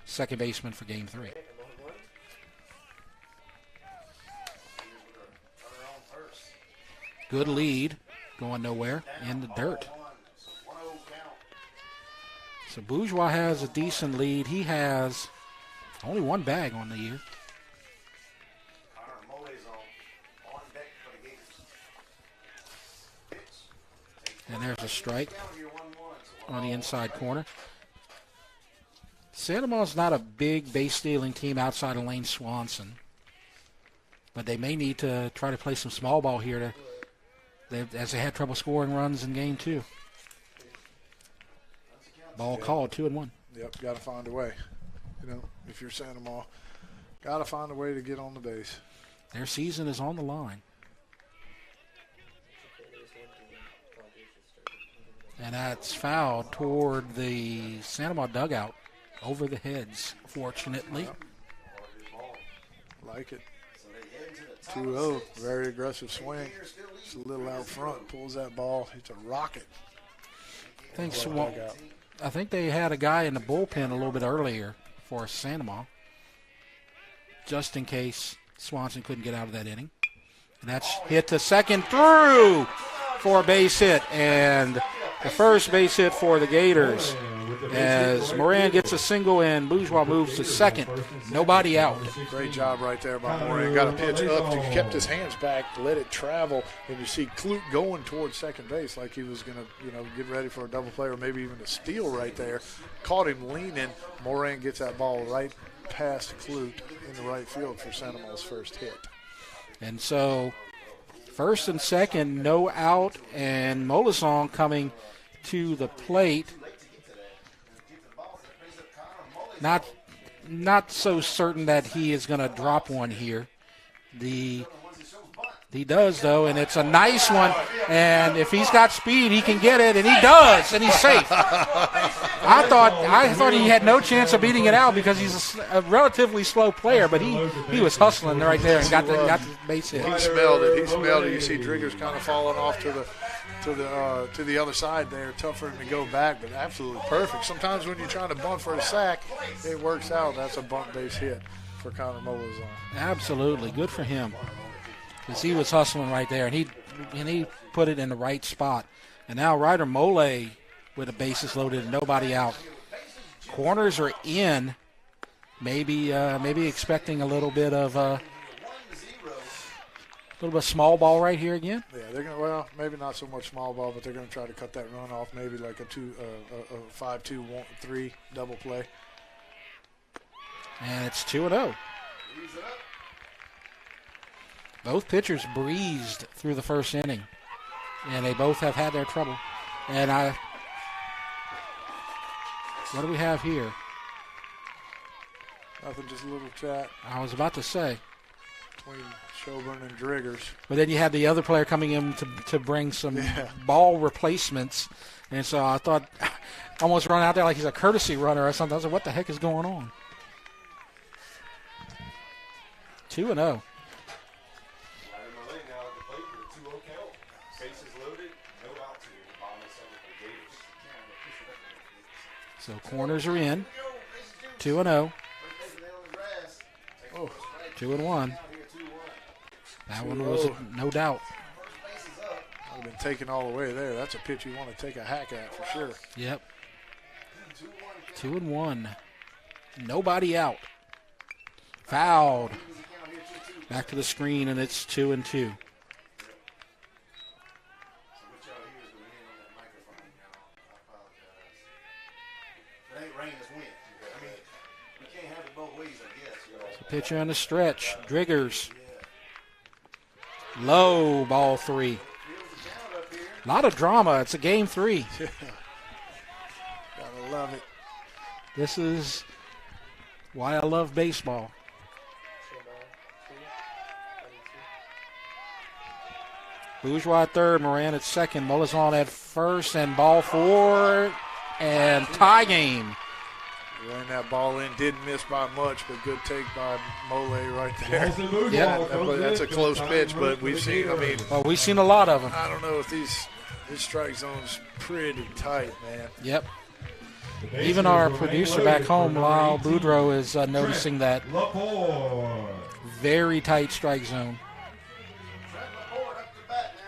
second baseman for Game 3. Good lead. going nowhere in the dirt. So Bourgeois has a decent lead. He has only one bag on the year. And there's a strike on the inside corner. Santa Ma's not a big base stealing team outside of Lane Swanson, but they may need to try to play some small ball here as they had trouble scoring runs in game 2. Ball called, 2-1. Yep, got to find a way. You know, if you're Santa Ma, got to find a way to get on the base. Their season is on the line. And that's fouled toward the Santa Ma dugout, over the heads, fortunately. Like it. 2-0, very aggressive swing. It's a little out front, pulls that ball. It's a rocket. I think they had a guy in the bullpen a little bit earlier for Santa Ma, just in case Swanson couldn't get out of that inning. And that's hit to second through for a base hit. And the first base hit for the Gators as Moran gets a single and Bourgeois moves to second. Nobody out. Great job right there by Moran. Got a pitch up. He kept his hands back, let it travel, and you see Clute going towards second base like he was going to, get ready for a double play or maybe even a steal right there. Caught him leaning. Moran gets that ball right past Clute in the right field for Santa Ma's first hit. And so first and second, no out, and Molisong coming to the plate. Not so certain that he is going to drop one here. He does, though, and it's a nice one. And if he's got speed, he can get it, and he does, and he's safe. I thought he had no chance of beating it out because he's a relatively slow player, but he was hustling right there and got the base hit. He smelled it. You see Driggers kind of falling off to the other side there. Tough for him to go back, but absolutely perfect. Sometimes when you're trying to bunt for a sack, it works out. That's a bunt base hit for Connor Molazon. Absolutely. Good for him. Because he was hustling right there, and he put it in the right spot. And now Ryder Mole with the bases loaded and nobody out. Corners are in. Maybe expecting a little bit of small ball right here again. Yeah, they're gonna. Maybe not so much small ball, but they're gonna try to cut that run off. Maybe like a 5-2-1-3 double play. And it's 2-0. Both pitchers breezed through the first inning, and they both have had their trouble. And what do we have here? Nothing, just a little chat. I was about to say. Between Shelburne and Driggers. But then you had the other player coming in to bring some ball replacements. And so I thought, almost run out there like he's a courtesy runner or something. I was like, what the heck is going on? 2-0. So corners are in. 2-0. 2-1. That one was no doubt. I've been taken all the way there. That's a pitch you want to take a hack at for sure. Yep. 2-1. Nobody out. Fouled. Back to the screen, and it's 2-2. Pitcher on the stretch. Driggers. Low, ball 3. A lot of drama. It's a game 3. Gotta love it. This is why I love baseball. Bourgeois at third, Moran at second, Molazon at first, and ball 4, and tie game. Ran that ball in, didn't miss by much, but good take by Mole right there. Yeah, that's a close pitch, but we've seen. We've seen a lot of them. I don't know if this strike zone's pretty tight, man. Yep. Even our producer back home, Lyle Boudreau, is noticing that very tight strike zone.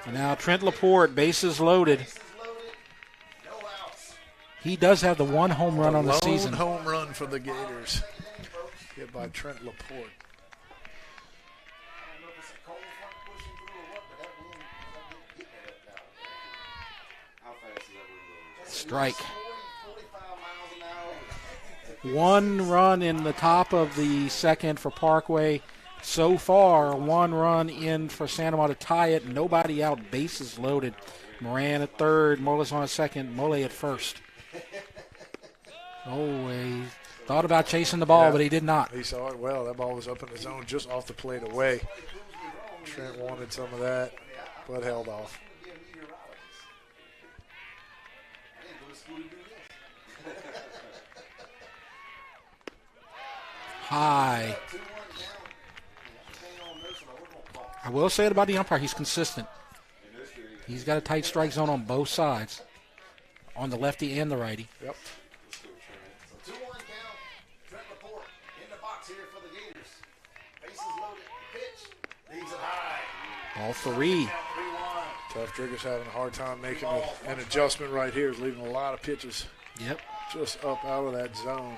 And now Trent Laporte, bases loaded. He does have the one home run on the season. Home run for the Gators. Hit by Trent Laporte. Strike. One run in the top of the second for Parkway. So far, one run in for Santa Maria to tie it. Nobody out. Bases loaded. Moran at third. Mola's on a second. Mole at first. Oh, he thought about chasing the ball, but he did not. He saw it well. That ball was up in the zone just off the plate away. Trent wanted some of that, but held off. High. I will say it about the umpire. He's consistent. He's got a tight strike zone on both sides, on the lefty and the righty. Yep. 2-1 count. Trent Laporte in the box here for the Gators. Bases loaded. Pitch. Leaves it high. Ball three. Tough Trigger's having a hard time making an adjustment right here. He's leaving a lot of pitches. Yep. Just up out of that zone.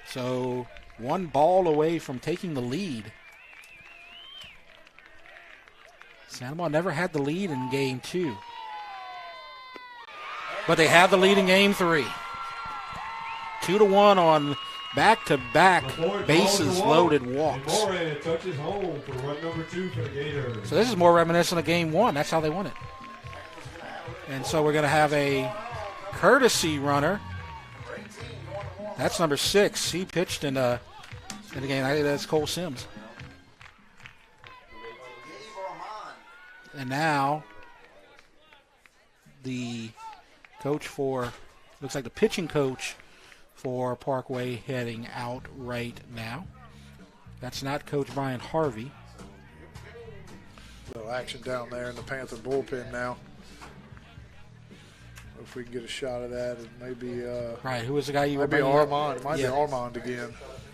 So one ball away from taking the lead. Santa Maria never had the lead in game 2. But they have the lead in game 3. 2-1 on back-to-back bases loaded walks. Touches home for run number 2 for the Gators. So this is more reminiscent of game 1. That's how they won it. And so we're going to have a courtesy runner. That's number 6. He pitched in the game. I think that's Cole Sims. And now the coach for, looks like the pitching coach for Parkway heading out right now. That's not Coach Brian Harvey. A little action down there in the Panther bullpen now. If we can get a shot of that, it may be right. Who was the guy you were bringing up? Armand. It might be Armand again.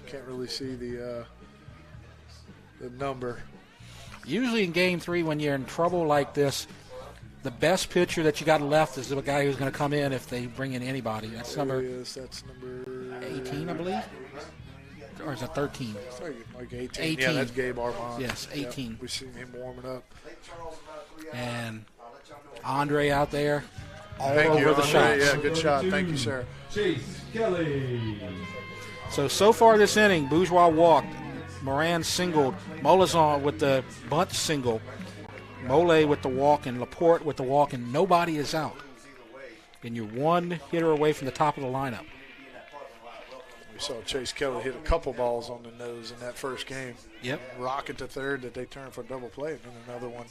Can't really see the number. Usually in game 3, when you're in trouble like this, the best pitcher that you got left is the guy who's going to come in if they bring in anybody. That's number 18, I believe. Or is it 13? Like 18. 18. Yeah, that's Gabe Armand. Yes, 18. Yep, we've seen him warming up. And Andre out there. All Thank over you, the Andre. shots. Yeah, good shot. Thank you, sir. Chase Kelly. So far this inning, Bourgeois walked. Moran singled. Molazon with the bunt single. Mole with the walk and Laporte with the walk, and nobody is out. And you're one hitter away from the top of the lineup. We saw Chase Kelly hit a couple balls on the nose in that first game. Yep. Rocket to third that they turned for a double play, and then another one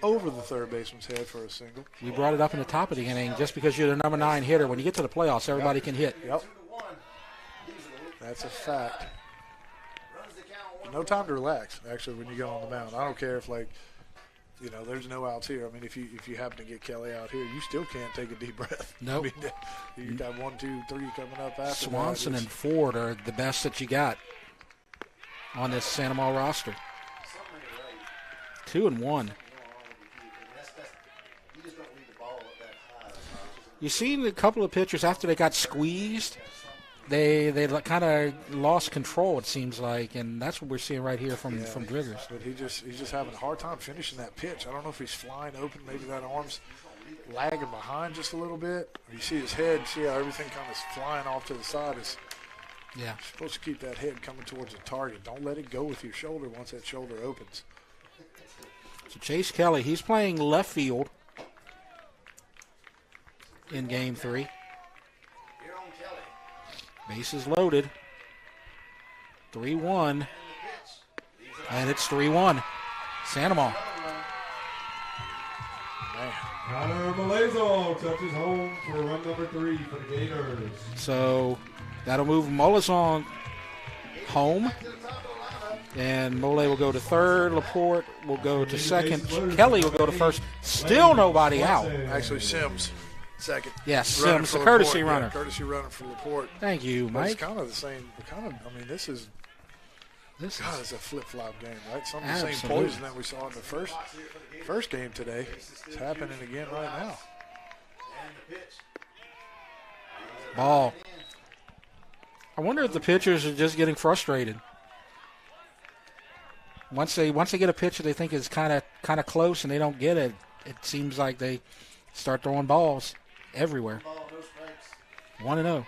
over the third baseman's head for a single. We brought it up in the top of the inning just because you're the number 9 hitter. When you get to the playoffs, everybody can hit. Yep. That's a fact. No time to relax, actually, when you go on the mound. I don't care if, there's no outs here. I mean, if you happen to get Kelly out here, you still can't take a deep breath. Nope. I mean, you got 1, 2, 3 coming up after Swanson and Ford are the best that you got on this Santa Maria roster. 2-1. You seen a couple of pitchers after they got squeezed, they kind of lost control, it seems like, and that's what we're seeing right here from Driggers. But he's just having a hard time finishing that pitch. I don't know if he's flying open. Maybe that arm's lagging behind just a little bit. You see his head. See how everything kind of is flying off to the side. You're supposed to keep that head coming towards the target. Don't let it go with your shoulder once that shoulder opens. So Chase Kelly, he's playing left field in game 3. Bases loaded. 3-1. And it's 3-1. Santa Maria. Connor Malazzo touches home for run number 3 for the Gators. So that'll move Molazon home. And Mole will go to third. Laporte will go to second. Kelly will go to first. Still nobody out. Actually, Sims. Second. Yes, Sims, the courtesy runner. Yeah, courtesy runner for Laporte. Thank you, Mike. It's kind of the same. I mean, this is This God, is it's a flip-flop game, right? Some of the same Absolutely. poison that we saw in the first game today is happening again right now. ball. I wonder if the pitchers are just getting frustrated. Once they get a pitch that they think is kind of close and they don't get it, it seems like they start throwing balls everywhere. 1-0.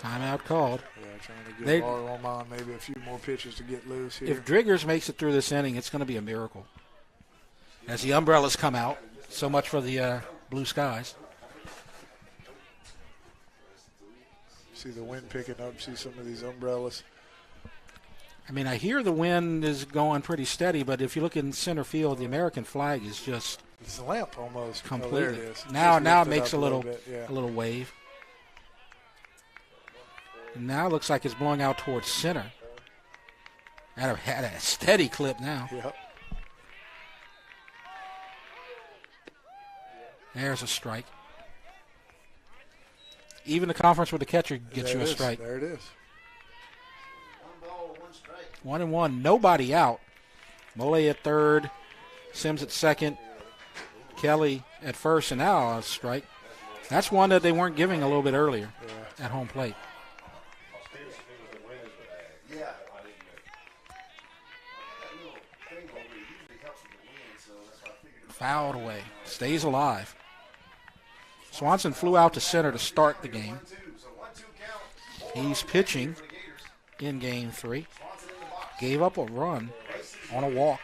Timeout called. Yeah, trying to get Armand maybe a few more pitches to get loose here. If Driggers makes it through this inning, it's going to be a miracle. As the umbrellas come out, so much for the blue skies. See the wind picking up. See some of these umbrellas. I mean, I hear the wind is going pretty steady, but if you look in center field, the American flag is just it's a lamp almost. Completely. Oh, there it is. Now it makes a little bit, a little wave. And now it looks like it's blowing out towards center. At a steady clip now. Yep. There's a strike. Even the conference with the catcher gets There you a it is. strike. There it is. 1-1. Nobody out. Mole at third. Sims at second. Kelly at first, and now a strike. That's one that they weren't giving a little bit earlier at home plate. Fouled away. Stays alive. Swanson flew out to center to start the game. He's pitching in game 3. Gave up a run on a walk.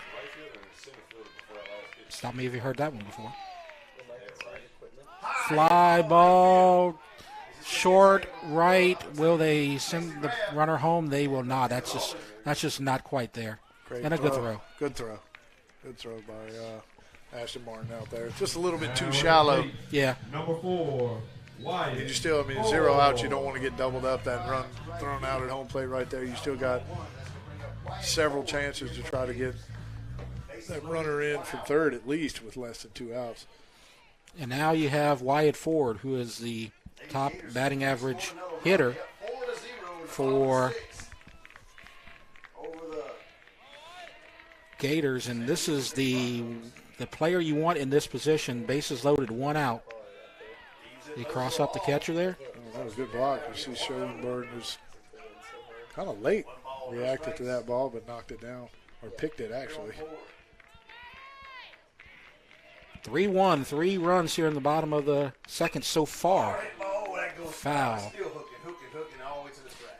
Stop me if you heard that one before. Fly ball, short, right. Will they send the runner home? They will not. That's just not quite there. Great and a good throw. Good throw. Good throw by Ashton Martin out there. Just a little bit too shallow. Yeah. Number 4, Wyatt. You still, zero out. You don't want to get doubled up. That run thrown out at home plate right there. You still got several chances to try to get that runner in from third at least with less than 2 outs. And now you have Wyatt Ford, who is the top batting average hitter for Gators, and this is the player you want in this position. Bases loaded, 1 out. You cross up the catcher there. Oh, that was a good block. You see Schoenberg was kind of late, reacted to that ball, but knocked it down, or picked it actually. 3-1, 3 runs here in the bottom of the second so far. Foul.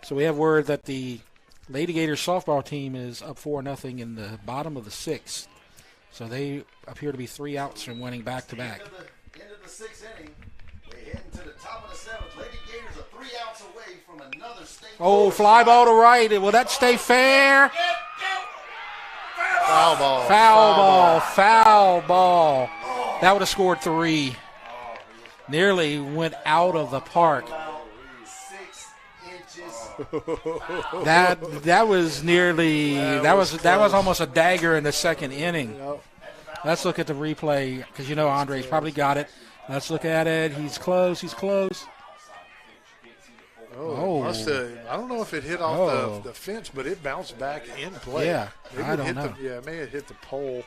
So we have word that the Lady Gators softball team is up 4-0 in the bottom of the 6th. So they appear to be 3 outs from winning back-to-back. End of the 6th inning. We're heading to the top of the 7th. Lady Gators are 3 outs away from another state. Oh, fly ball to right. Will that stay fair? Foul ball. Foul ball. That would have scored 3. Nearly went out of the park. 6 inches. That was nearly that was almost a dagger in the second inning. Yep. Let's look at the replay because Andre's probably got it. Let's look at it. He's close. Oh. Must have, I don't know if it hit off the fence, but it bounced back in play. Yeah, I don't know. It may have hit the pole,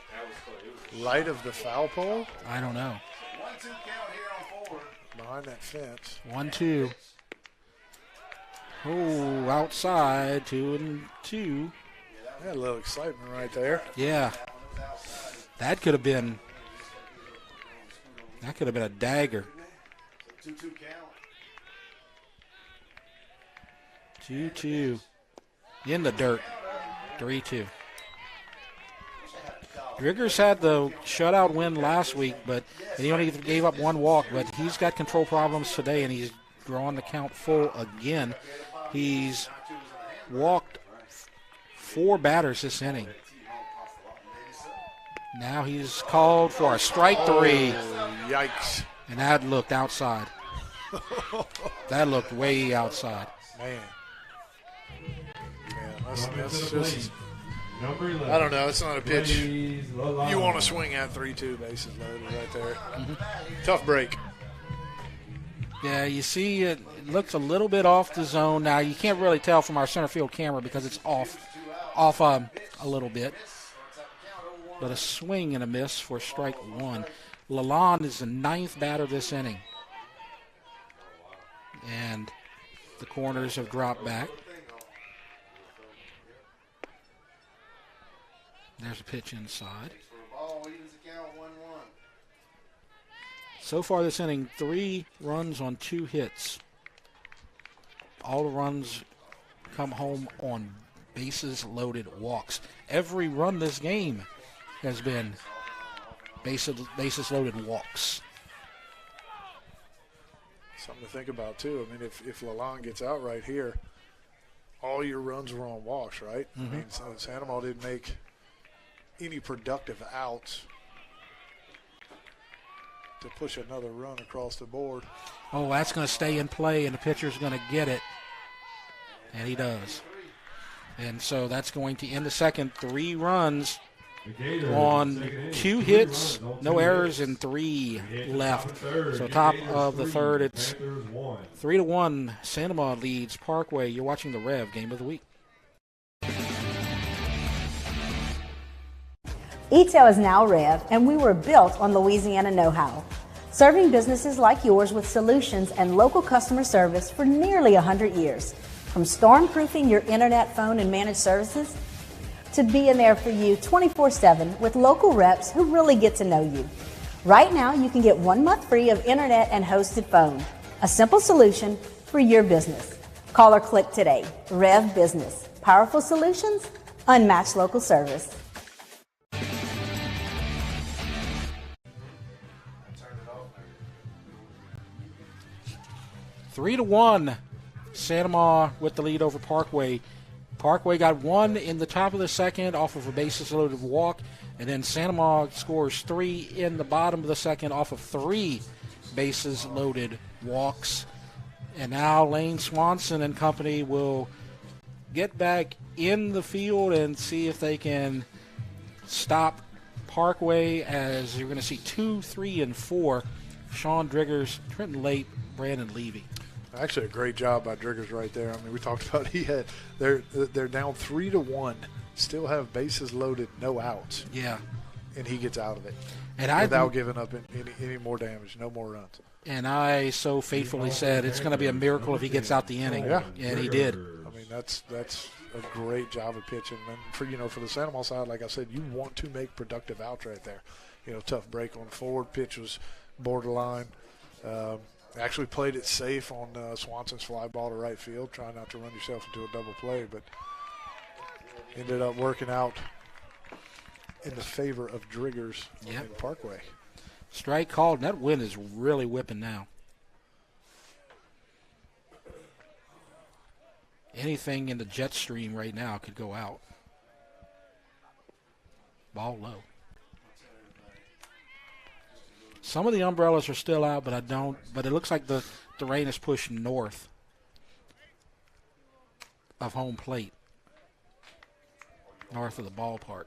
right of the foul pole. I don't know. 1-2 count here on 4. Behind that fence. 1-2. Oh, outside 2-2. Yeah, a little excitement right there. Yeah, that could have been a dagger. 2-2 count. 2-2. In the dirt. 3-2. Driggers had the shutout win last week, but he only gave up 1 walk. But he's got control problems today, and he's drawing the count full again. He's walked 4 batters this inning. Now he's called for a strike 3. Oh, yikes. And that looked outside. That looked way outside. Man. That's just, Number 11. I don't know. It's not a pitch Ladies, you want to swing at. 3-2 bases loaded right there. Tough break. Yeah, you see it. It looks a little bit off the zone. Now, you can't really tell from our center field camera because it's off a little bit. But a swing and a miss for strike one. Lalonde is the 9th batter this inning. And the corners have dropped back. There's a pitch inside. So far this inning, 3 runs on 2 hits. All the runs come home on bases loaded walks. Every run this game has been bases loaded walks. Something to think about, too. I mean, if Lalonde gets out right here, all your runs were on walks, right? Mm-hmm. I mean, so Sandoval didn't make any productive outs to push another run across the board. Oh, that's going to stay in play, and the pitcher's going to get it. And he does. And so that's going to end the second. 3 runs on 2 hits, no errors, and 3 left. So top of the third, it's 3-1. Sandoval leads Parkway. You're watching the Rev Game of the Week. E-Tail is now Rev, and we were built on Louisiana know-how, serving businesses like yours with solutions and local customer service for nearly 100 years. From storm-proofing your internet, phone, and managed services to being there for you 24/7 with local reps who really get to know you. Right now, you can get 1 month free of internet and hosted phone. A simple solution for your business. Call or click today. Rev Business. Powerful solutions, unmatched local service. 3-1. Sandoval with the lead over Parkway. Parkway got 1 in the top of the second off of a bases-loaded walk, and then Sandoval scores 3 in the bottom of the second off of 3 bases-loaded walks. And now Lane Swanson and company will get back in the field and see if they can stop Parkway, as you're going to see 2, 3, and 4. Sean Driggers, Trenton Late, Brandon Levy. Actually, a great job by Driggers right there. I mean, we talked about they're down 3-1, still have bases loaded, no outs. Yeah, and he gets out of it, and without giving up any more damage, no more runs. And I so faithfully said it's going to be a miracle if he gets out the inning. Yeah, and he did. I mean, that's a great job of pitching. And for the Sandoval side, like I said, you want to make productive outs right there. Tough break on the forward pitch was borderline. Actually played it safe on Swanson's fly ball to right field, trying not to run yourself into a double play, but ended up working out in the favor of Driggers in Parkway. Strike called, and that wind is really whipping now. Anything in the jet stream right now could go out. Ball low. Some of the umbrellas are still out, but it looks like the rain is pushed north of home plate, north of the ballpark.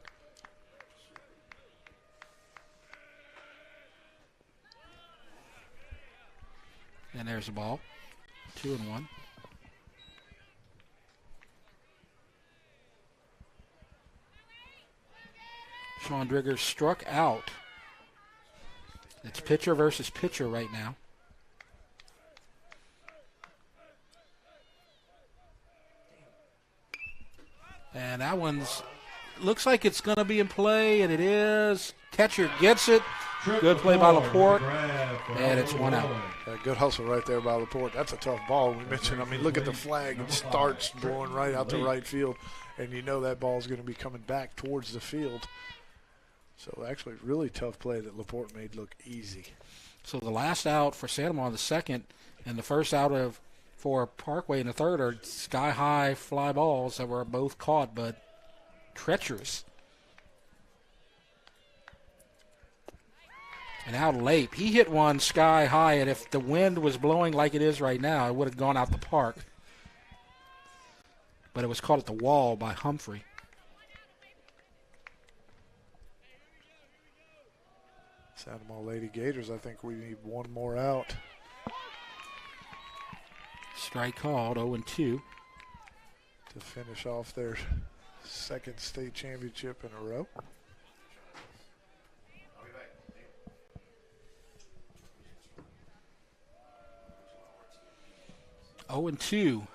And there's the ball. 2-1. Sean Driggers struck out. It's pitcher versus pitcher right now. And that one's looks like it's going to be in play, and it is. Catcher gets it. Good play by Laporte, and it's 1 out. Good hustle right there by Laporte. That's a tough ball. We mentioned, look at the flag. It starts blowing right out to right field, and that ball is going to be coming back towards the field. So actually really tough play that Laporte made look easy. So the last out for Sandoval in the second, and the first out for Parkway in the third are sky-high fly balls that were both caught, but treacherous. And now Lape, he hit one sky-high, and if the wind was blowing like it is right now, it would have gone out the park. But it was caught at the wall by Humphrey. Sandoval Lady Gators, I think we need 1 more out. Strike called, 0-2. To finish off their second state championship in a row. 0-2.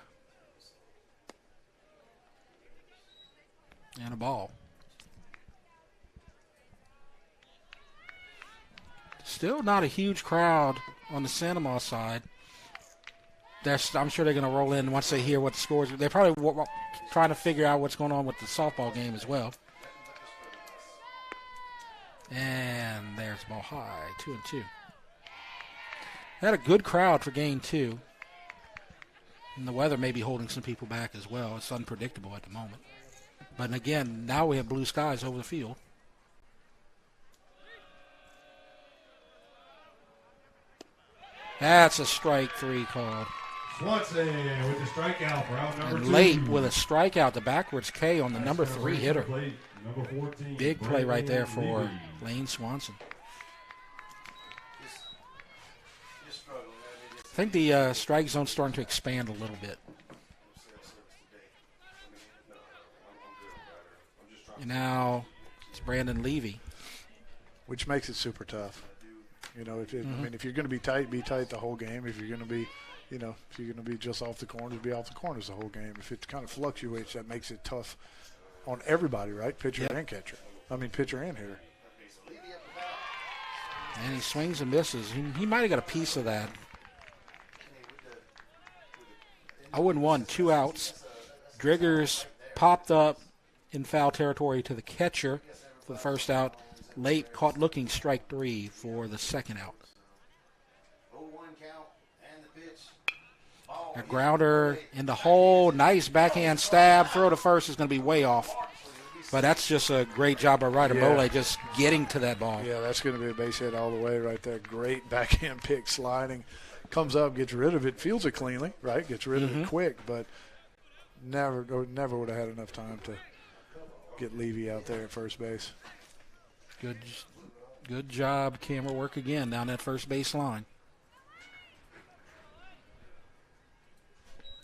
And a ball. Still not a huge crowd on the Santa Maria side. I'm sure they're going to roll in once they hear what the scores are. They're probably trying to figure out what's going on with the softball game as well. And there's the ball high, 2-2. Had a good crowd for game 2. And the weather may be holding some people back as well. It's unpredictable at the moment. But again, now we have blue skies over the field. That's a strike 3 called. Swanson with the strikeout for out number 2. And late with a strikeout, the backwards K on the number 3 hitter. Number 14, Big play right there for Lane Swanson. I think the strike zone's starting to expand a little bit. And now it's Brandon Levy. Which makes it super tough. You know, I mean, if you're going to be tight the whole game. If you're going to be, if you're going to be just off the corners, be off the corners the whole game. If it kind of fluctuates, that makes it tough on everybody, right? Pitcher and catcher. I mean, pitcher and hitter. And he swings and misses. He might have got a piece of that. 0-1, 2 outs. Driggers popped up in foul territory to the catcher for the first out. Late caught looking, strike 3 for the second out. A grounder in the hole. Nice backhand stab. Throw to first is going to be way off. But that's just a great job by Ryder Mole just getting to that ball. Yeah, that's going to be a base hit all the way right there. Great backhand pick, sliding. Comes up, gets rid of it, fields it cleanly, right? Gets rid of it quick, but never would have had enough time to get Levy out there at first base. Good job, camera work again down that first base line.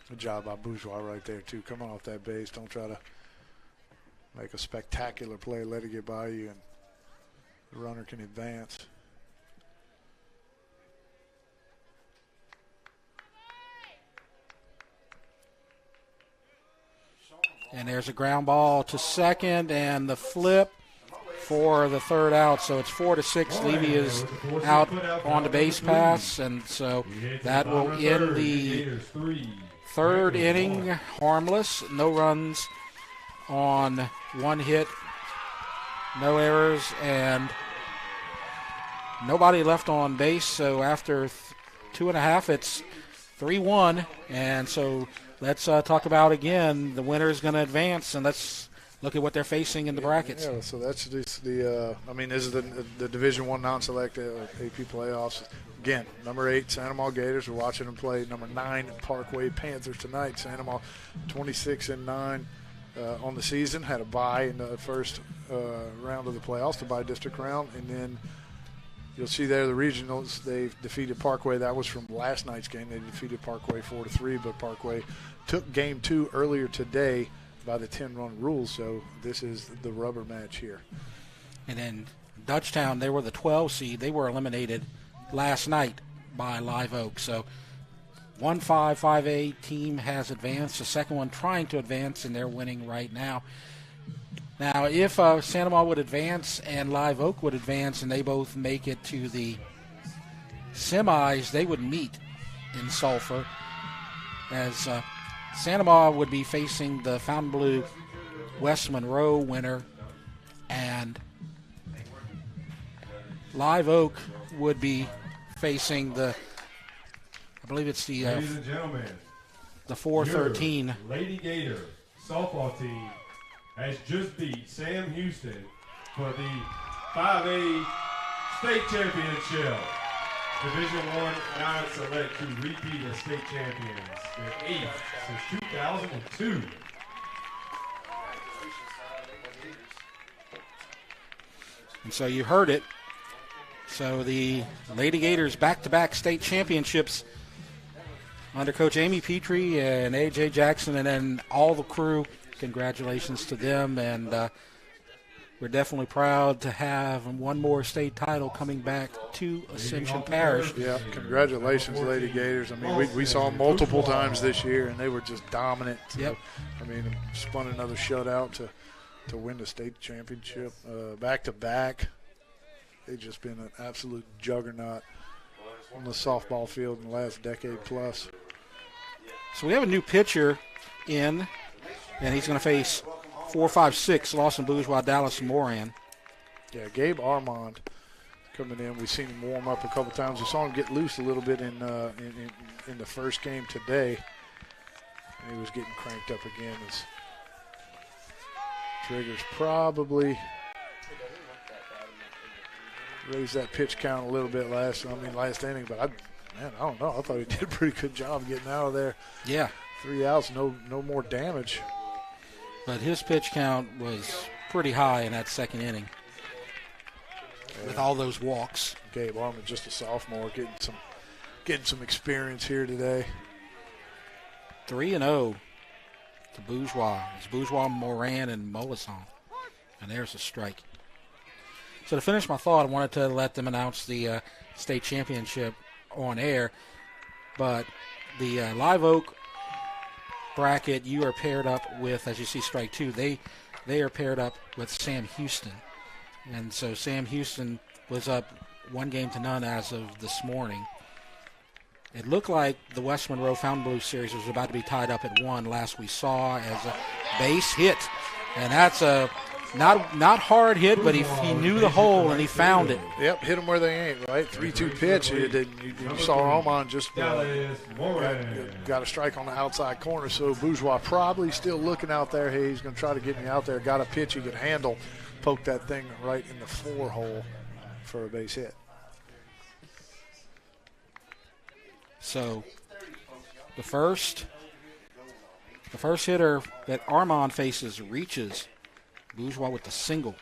Good job by Bourgeois right there, too. Coming off that base. Don't try to make a spectacular play. Let it get by you, and the runner can advance. And there's a ground ball to second, and the flip for the third out. So it's 4-6. Levy is out on the base pass, and so that will end the third inning harmless. No runs on one hit, no errors, and nobody left on base. So after 2.5, it's 3-1, and so let's talk about, again, the winner is going to advance, and let's look at what they're facing in the brackets. Yeah, so that's just this is the Division I non-select AP playoffs. Again, number 8, Santa Maria Gators. We're watching them play number 9, Parkway Panthers tonight. Santa Maria 26-9 on the season. Had a bye in the first round of the playoffs, the bye-district round, and then you'll see there the regionals, they defeated Parkway. That was from last night's game. They defeated Parkway 4-3, but Parkway took game 2 earlier today by the 10-run rule, so this is the rubber match here. And then Dutchtown, they were the 12 seed. They were eliminated last night by Live Oak. So 1-5-5A team has advanced. The second one trying to advance, and they're winning right now. Now, if Santa Maria would advance and Live Oak would advance and they both make it to the semis, they would meet in Sulphur, as Santa Maria would be facing the Fontainebleau West Monroe winner, and Live Oak would be facing the, I believe it's the Ladies and gentlemen, the 4-13 Lady Gator softball team has just beat Sam Houston for the 5A state championship. Division I non-select to repeat as state champions. They're 8th since 2002. And so you heard it. So the Lady Gators back-to-back state championships under Coach Amy Petrie and A.J. Jackson, and then all the crew. Congratulations to them, and we're definitely proud to have one more state title coming back to Ascension Parish. Yeah, congratulations, Lady Gators. I mean, we saw them multiple times this year, and they were just dominant. Yep. I mean, spun another shutout to win the state championship back-to-back. They've just been an absolute juggernaut on the softball field in the last decade plus. So we have a new pitcher in, and he's going to face 4-5-6 Lawson Bourgeois, Dallas Moran. Yeah, Gabe Armand coming in. We've seen him warm up a couple times. We saw him get loose a little bit in the first game today. And he was getting cranked up again. His triggers probably raised that pitch count a little bit last inning. But I don't know. I thought he did a pretty good job getting out of there. Yeah. 3 outs, no more damage. But his pitch count was pretty high in that second inning with all those walks. Gabe Armand, just a sophomore, getting some experience here today. 3-0 to Bourgeois. It's Bourgeois, Moran, and Molisson. And there's a strike. So to finish my thought, I wanted to let them announce the state championship on air. But the Live Oak bracket, you are paired up with, as you see, strike two. They are paired up with Sam Houston. And so Sam Houston was up 1-0 as of this morning. It looked like the West Monroe Fontainebleau series was about to be tied up at 1 last we saw as a base hit. And that's a not hard hit, but he knew the hole and he found it. Yep, hit them where they ain't, right? 3-2 pitch. You saw Armand just got a strike on the outside corner, so Bourgeois probably still looking out there. Hey, he's going to try to get me out there. Got a pitch he could handle. Poked that thing right in the 4 hole for a base hit. So the first hitter that Armand faces reaches. Bourgeois with the single.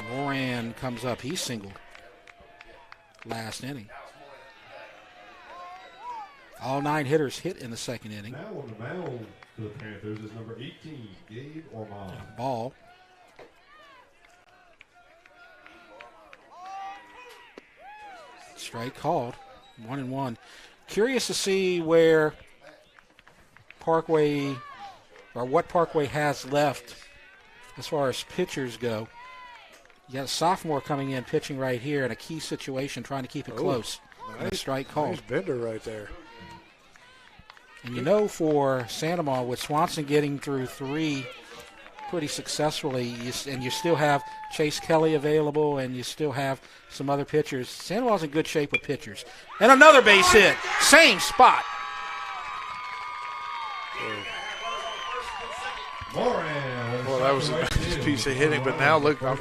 Moran comes up. He's singled last inning. All 9 hitters hit in the second inning. Now on the mound for the Panthers is number 18, Gabe Armand. Ball. Strike called. 1-1. Curious to see where Parkway, or what Parkway has left as far as pitchers go. You got a sophomore coming in, pitching right here in a key situation, trying to keep it close. Nice, and a strike called. Nice bender right there. And you know, for Sandoval, with Swanson getting through 3 pretty successfully, and you still have Chase Kelly available, and you still have some other pitchers, Sandoval's in good shape with pitchers. And another base hit, same spot. Well, that was a nice piece of hitting, but now look, I'm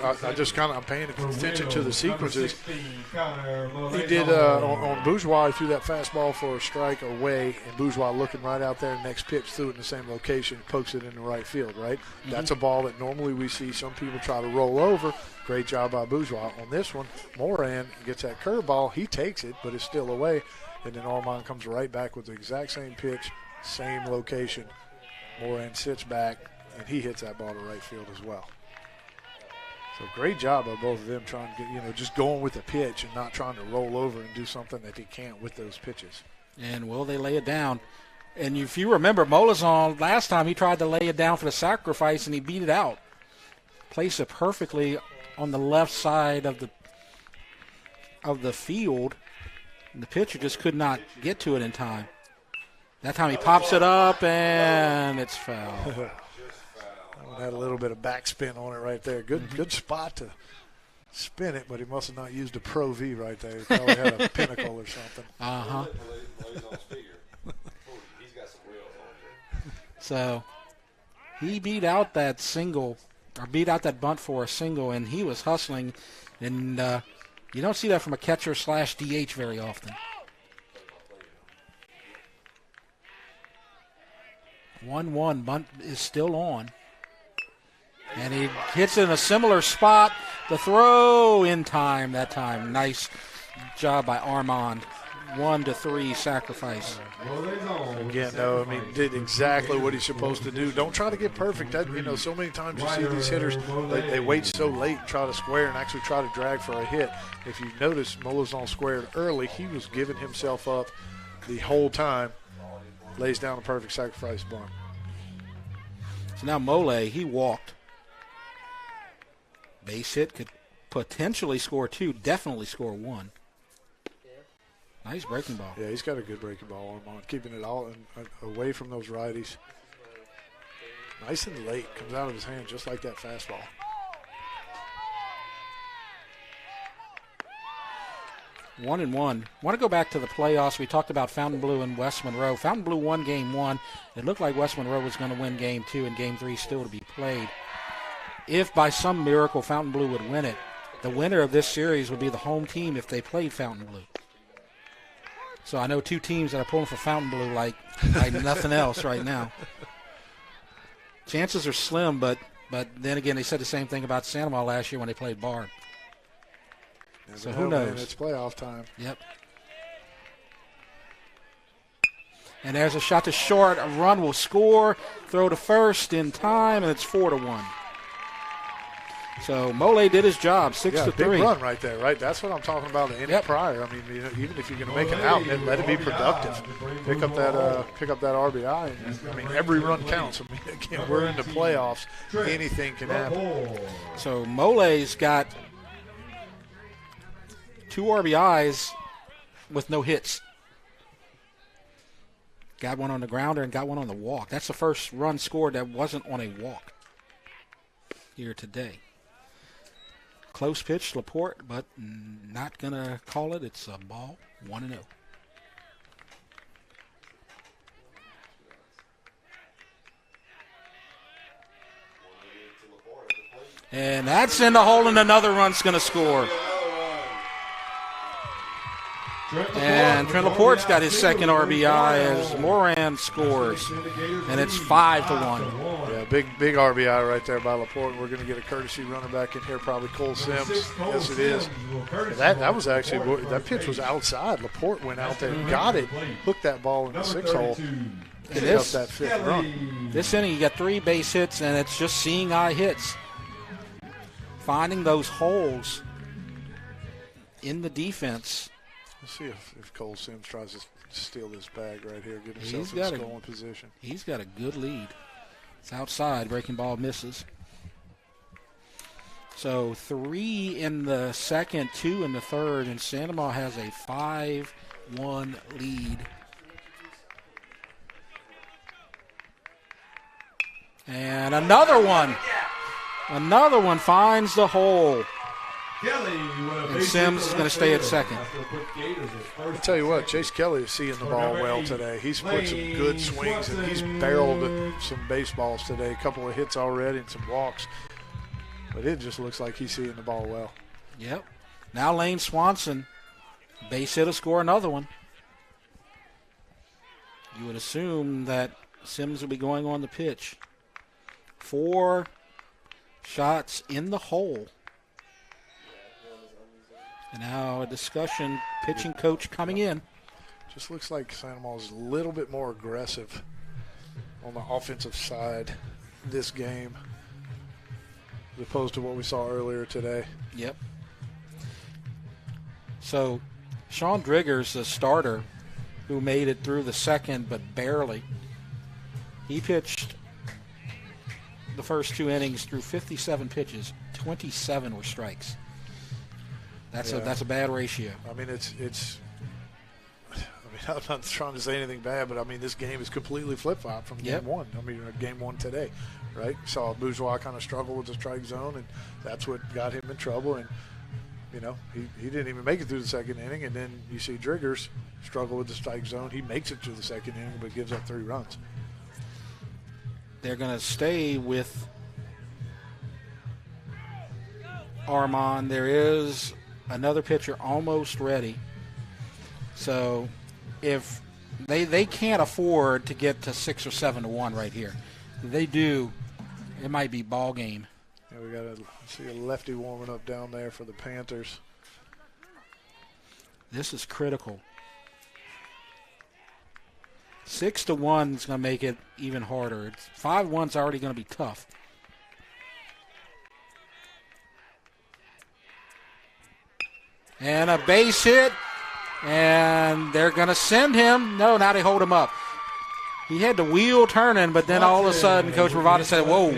paying attention to the sequences. He did on Bourgeois, he threw that fastball for a strike away, and Bourgeois looking right out there. Next pitch, threw it in the same location, pokes it in the right field. Right, That's a ball that normally we see some people try to roll over. Great job by Bourgeois on this one. Moran gets that curveball, he takes it, but it's still away, and then Armand comes right back with the exact same pitch, same location. Moran sits back, and he hits that ball to right field as well. So great job by both of them trying to get, just going with the pitch and not trying to roll over and do something that they can't with those pitches. And will they lay it down? And if you remember, Molisson, last time he tried to lay it down for the sacrifice, and he beat it out. Placed it perfectly on the left side of the field, and the pitcher just could not get to it in time. That time he pops it up, and it's foul. Had a little bit of backspin on it right there. Good spot to spin it, but he must have not used a Pro V right there. He probably had a Pinnacle or something. So he beat out that single, or beat out that bunt for a single, and he was hustling. And you don't see that from a catcher / DH very often. 1-1, bunt is still on. And he hits it in a similar spot. The throw in time that time. Nice job by Armand. 1-3 sacrifice. Again, though, I mean, did exactly what he's supposed to do. Don't try to get perfect. So many times you see these hitters, they wait so late and try to square and actually try to drag for a hit. If you notice, Molazon squared early. He was giving himself up the whole time. Lays down a perfect sacrifice bunt. So now Mole, he walked. Base hit, could potentially score 2, definitely score 1. Nice breaking ball. Yeah, he's got a good breaking ball on, keeping it all away from those righties. Nice and late, comes out of his hand just like that fastball. One and one. Want to go back to the playoffs. We talked about Fontainebleau and West Monroe. Fontainebleau won game 1. It looked like West Monroe was going to win game 2 and game 3 still to be played. If by some miracle Fontainebleau would win it, the winner of this series would be the home team if they played Fontainebleau. So I know 2 teams that are pulling for Fontainebleau like nothing else right now. Chances are slim, but then again, they said the same thing about Santa Maria last year when they played Bard. So who knows? Man, it's playoff time. Yep. And there's a shot to short. A run will score. Throw to first in time, and it's 4-1. So Mole did his job, 6-3. Big run right there, right? That's what I'm talking about the inning prior. I mean, even if you're going to make an out, let it be productive. Pick up that RBI. And, I mean, every run counts. I mean, again, we're in the playoffs. Anything can happen. So Mole's got 2 RBIs with no hits. Got one on the grounder and got one on the walk. That's the first run scored that wasn't on a walk here today. Close pitch, Laporte, but not going to call it. It's a ball, 1-0. And that's in the hole, and another run's going to score. And Trent Laporte's got his second RBI as Moran scores, and it's 5-1. Yeah, big RBI right there by Laporte. We're going to get a courtesy runner back in here, probably Cole Sims. Yes, it is. That was actually, that pitch was outside. Laporte went out there, got it, hooked that ball in the 6 hole, and up that 5th run. This inning, you got 3 base hits, and it's just seeing eye hits. Finding those holes in the defense. Let's see if Cole Sims tries to steal this bag right here, get himself in scoring position. He's got a good lead. It's outside. Breaking ball misses. So 3 in the second, 2 in the third, and Santa Maria has a 5-1 lead. And another one. Another one finds the hole. And Sims is going to stay at second. I'll tell you what, Chase Kelly is seeing the ball well today. He's put some good swings, and he's barreled some baseballs today. A couple of hits already and some walks. But it just looks like he's seeing the ball well. Yep. Now Lane Swanson, base hit to score another one. You would assume that Sims will be going on the pitch. 4 shots in the hole. And now a discussion, pitching coach coming in. Just looks like Santa Maria is a little bit more aggressive on the offensive side this game as opposed to what we saw earlier today. Yep. So Sean Driggers, the starter, who made it through the second but barely, he pitched the first 2 innings through 57 pitches. 27 were strikes. That's a bad ratio. I mean, I'm not trying to say anything bad, but I mean, this game is completely flip-flop from game 1. I mean, game 1 today, right? Saw Bourgeois kind of struggle with the strike zone, and that's what got him in trouble. And, you know, he didn't even make it through the second inning. And then you see Driggers struggle with the strike zone. He makes it through the second inning, but gives up 3 runs. They're going to stay with Armand. There is another pitcher almost ready. So if they can't afford to get to 6 or 7-1 right here. If they do, it might be ball game. Yeah, we got to see a lefty warming up down there for the Panthers. This is critical. 6-1 is going to make it even harder. 5-1's already going to be tough. And a base hit, and they're going to send him. No, now they hold him up. He had the wheel turning, but then all of a sudden, Coach Bravada said, whoa.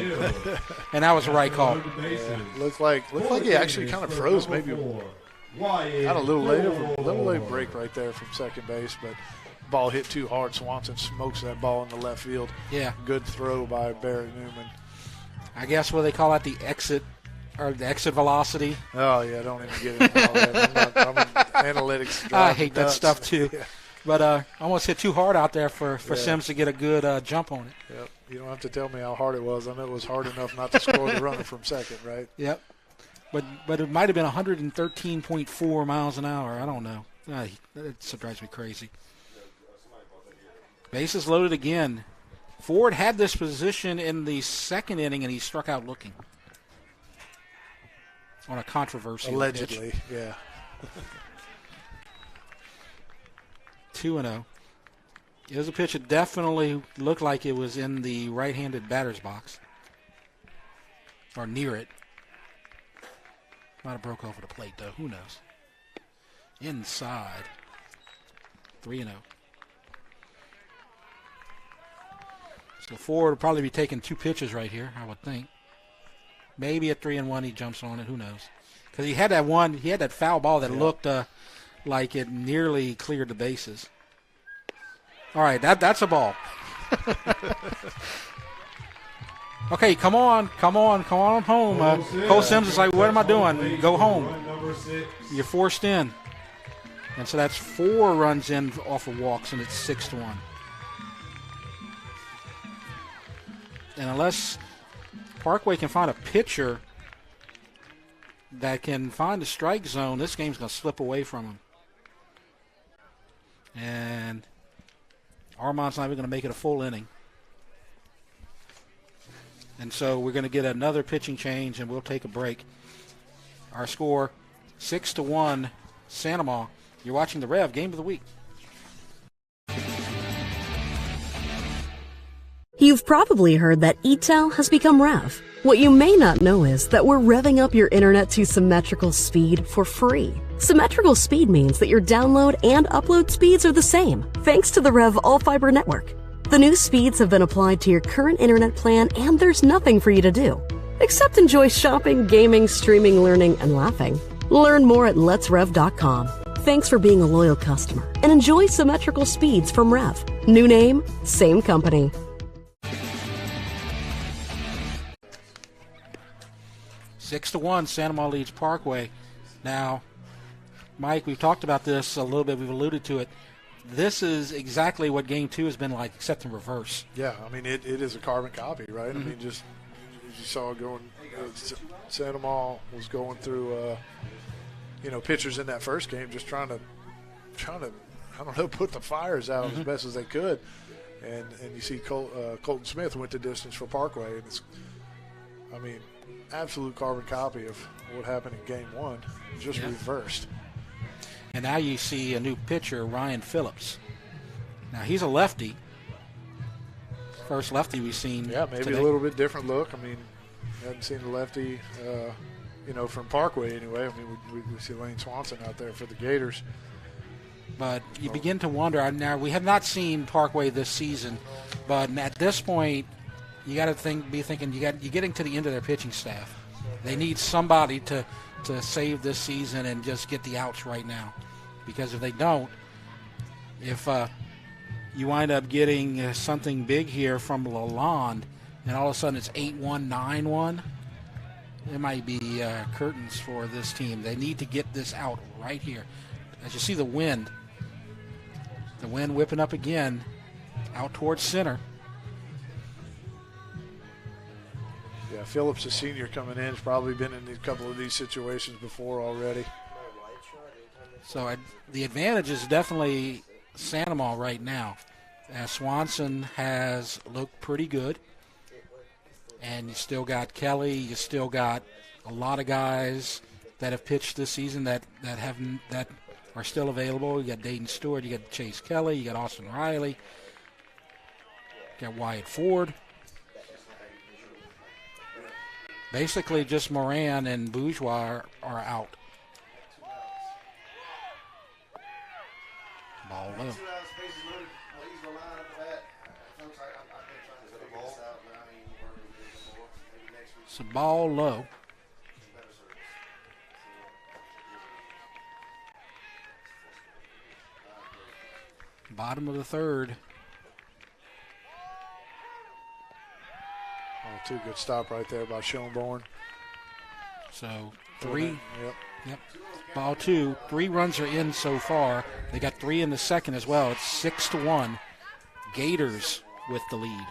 And that was the right call. Yeah, looked like he actually kind of froze. Maybe had a little late break right there from second base, but ball hit too hard. Swanson smokes that ball in the left field. Yeah. Good throw by Barry Newman. I guess what they call that, the exit velocity. Oh, yeah, don't even get into all that. I'm in analytics. I hate that stuff too. Yeah. But I almost hit too hard out there for Sims to get a good jump on it. Yep. You don't have to tell me how hard it was. I know it was hard enough not to score the runner from second, right? Yep. But it might have been 113.4 miles an hour. I don't know. It drives me crazy. Bases loaded again. Ford had this position in the second inning, and he struck out looking on a controversial allegedly, pitch. Yeah. 2-0. It was a pitch that definitely looked like it was in the right-handed batter's box, or near it. Might have broke over the plate, though. Who knows? Inside. 3-0. So Ford will probably be taking 2 pitches right here, I would think. Maybe at 3-1 he jumps on it. Who knows? Because he had that foul ball that looked like it nearly cleared the bases. All right, that's a ball. Okay, come on home. Cole Sims is like, what am I doing? Go home. You're forced in. And so that's 4 runs in off of walks, and it's 6-1. And unless Parkway can find a pitcher that can find the strike zone, this game's going to slip away from him. And Armand's not even going to make it a full inning. And so we're going to get another pitching change, and we'll take a break. Our score, 6-1, Sanoma. You're watching the Rev Game of the Week. You've probably heard that ETEL has become Rev. What you may not know is that we're revving up your internet to symmetrical speed for free. Symmetrical speed means that your download and upload speeds are the same, thanks to the Rev All-Fiber network. The new speeds have been applied to your current internet plan, and there's nothing for you to do, except enjoy shopping, gaming, streaming, learning, and laughing. Learn more at letsrev.com. Thanks for being a loyal customer, and enjoy symmetrical speeds from Rev. New name, same company. 6-1, Sanoma leads Parkway. Now, Mike, we've talked about this a little bit. We've alluded to it. This is exactly what Game 2 has been like, except in reverse. Yeah, I mean, it is a carbon copy, right? Mm-hmm. I mean, just as you saw going, Sanoma was going through, pitchers in that first game, just trying to, I don't know, put the fires out as best as they could. And you see Colton Smith went the distance for Parkway, and it's, I mean, absolute carbon copy of what happened in Game 1, just reversed. And now you see a new pitcher, Ryan Phillips. Now, he's a lefty. First lefty we've seen. Yeah, maybe today. A little bit different look. I mean, haven't seen a lefty, from Parkway anyway. I mean, we see Lane Swanson out there for the Gators. But you begin to wonder. Now, we have not seen Parkway this season, but at this point, you got to be thinking you're getting to the end of their pitching staff. They need somebody to save this season and just get the outs right now, because if they don't, if you wind up getting something big here from Lalonde, and all of a sudden it's 8-1, 9-1, it might be curtains for this team. They need to get this out right here. As you see the wind whipping up again out towards center. Yeah, Phillips, a senior coming in, has probably been in a couple of these situations before already. So the advantage is definitely Sanoma right now, as Swanson has looked pretty good. And you still got Kelly. You still got a lot of guys that have pitched this season that are still available. You got Dayton Stewart. You got Chase Kelly. You got Austin Riley. Got Wyatt Ford. Basically, just Moran and Bourgeois are out. Ball low. It's a ball low. Bottom of the third. Oh, two good stop right there by Schoenborn. So 3. Yep. Ball 2. 3 runs are in so far. They got 3 in the second as well. It's 6-1. Gators with the lead.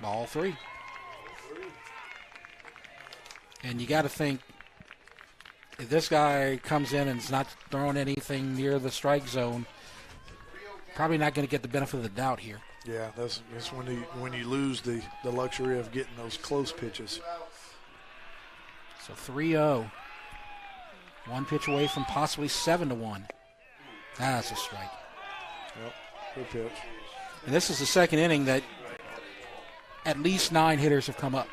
Ball 3. And you got to think, if this guy comes in and is not throwing anything near the strike zone, probably not going to get the benefit of the doubt here. Yeah, that's when you lose the luxury of getting those close pitches. So 3-0. 1 pitch away from possibly 7-1. That's a strike. Yep, good pitch. And this is the second inning that at least 9 hitters have come up.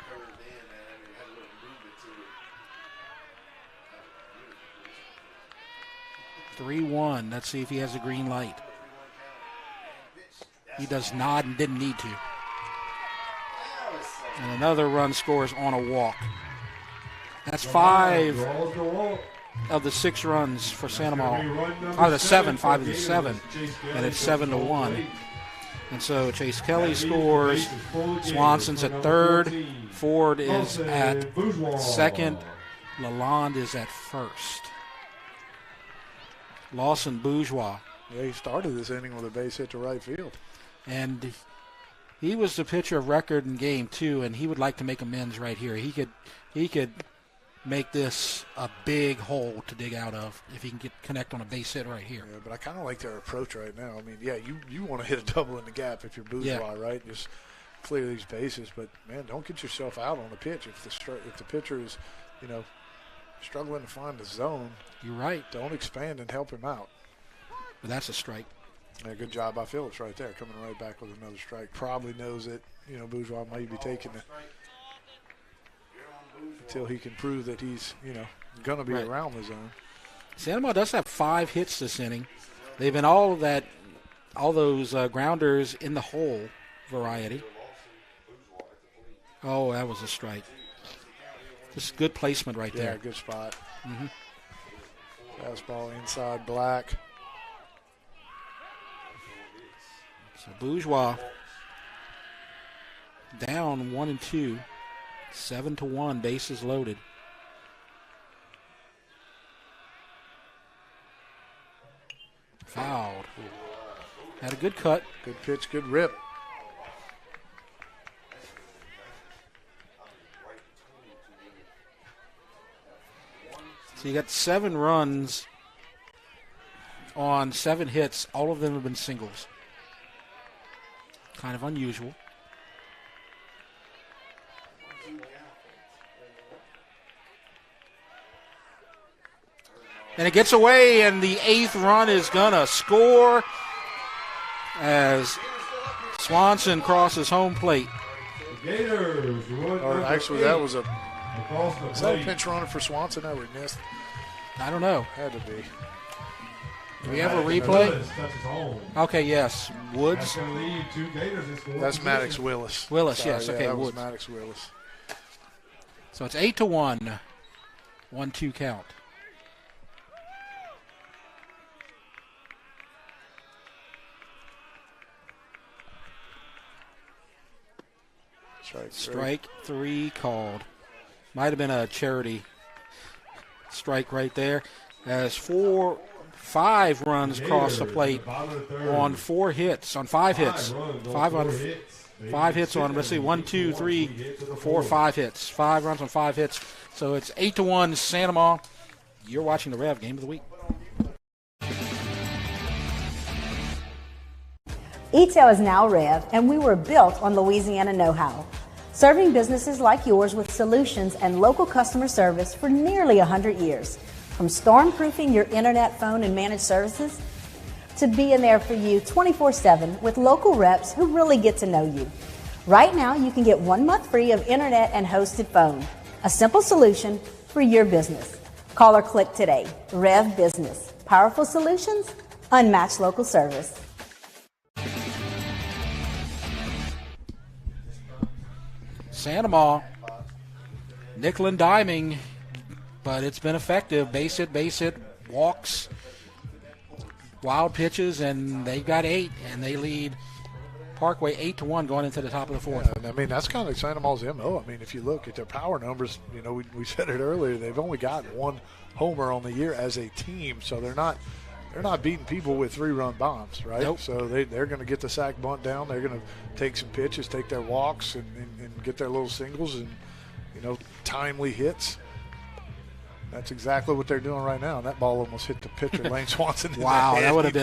3-1. Let's see if he has a green light. He does not and didn't need to. And another run scores on a walk. That's 5 of the 6 runs for Santa Monica. 5 of the 7. And it's 7-1. And so Chase Kelly scores. Swanson's at third. Ford is at second. Lalonde is at first. Lawson Bourgeois. Yeah, he started this inning with a base hit to right field. And he was the pitcher of record in game 2, and he would like to make amends right here. He could make this a big hole to dig out of if he can connect on a base hit right here. Yeah, but I kind of like their approach right now. I mean, yeah, you want to hit a double in the gap if you're Bourgeois, right? Just clear these bases. But, man, don't get yourself out on the pitch. If the pitcher is, struggling to find the zone. You're right. Don't expand and help him out. But that's a strike. Yeah, good job by Phillips right there, coming right back with another strike. Probably knows that, Bourgeois might be taking it until he can prove that he's, going to be around the zone. Santa Monica does have 5 hits this inning. They've been all those grounders in the hole variety. Oh, that was a strike. Just good placement right there. Yeah, good spot. Mm-hmm. Fastball inside Black. So Bourgeois down 1-2, 7-1, bases loaded. Fouled. Had a good cut. Good pitch, good rip. So you got 7 runs on 7 hits. All of them have been singles. Kind of unusual. And it gets away, and the 8th run is going to score as Swanson crosses home plate. Gators. Or actually, that was a pinch runner for Swanson that we missed. I don't know. Had to be. Do we have a replay? Okay, yes. Woods. That's Maddox Willis. Willis, Sorry, yes. yeah, Okay, that Woods. was Maddox Willis. So it's 8-1. 1-2 count. Strike 3 called. Might have been a charity strike right there. As 5 runs cross the plate on 4 hits, on 5 hits. 5 hits on, let's see, 1, 2, 3, 4, 5 hits. 5 runs on 5 hits. So it's 8-1 Santa Monica. You're watching the Rev Game of the Week. E-Tail is now Rev, and we were built on Louisiana know-how, serving businesses like yours with solutions and local customer service for nearly 100 years. From storm-proofing your internet, phone, and managed services to being there for you 24/7 with local reps who really get to know you. Right now, you can get 1 month free of internet and hosted phone. A simple solution for your business. Call or click today. Rev Business. Powerful solutions, unmatched local service. Sandoval, nickel and diming, but it's been effective. Base it, walks, wild pitches, and they've got 8, and they lead Parkway 8-1 going into the top of the 4th. Yeah, and I mean, that's kind of Sandoval's MO. I mean, if you look at their power numbers, you know, we said it earlier, they've only got 1 homer on the year as a team, so they're not beating people with 3-run bombs, right? Nope. So they're going to get the sack bunt down. They're going to take some pitches, take their walks, and get their little singles and, you know, timely hits. That's exactly what they're doing right now. And that ball almost hit the pitcher, Lane Swanson. Wow, that would have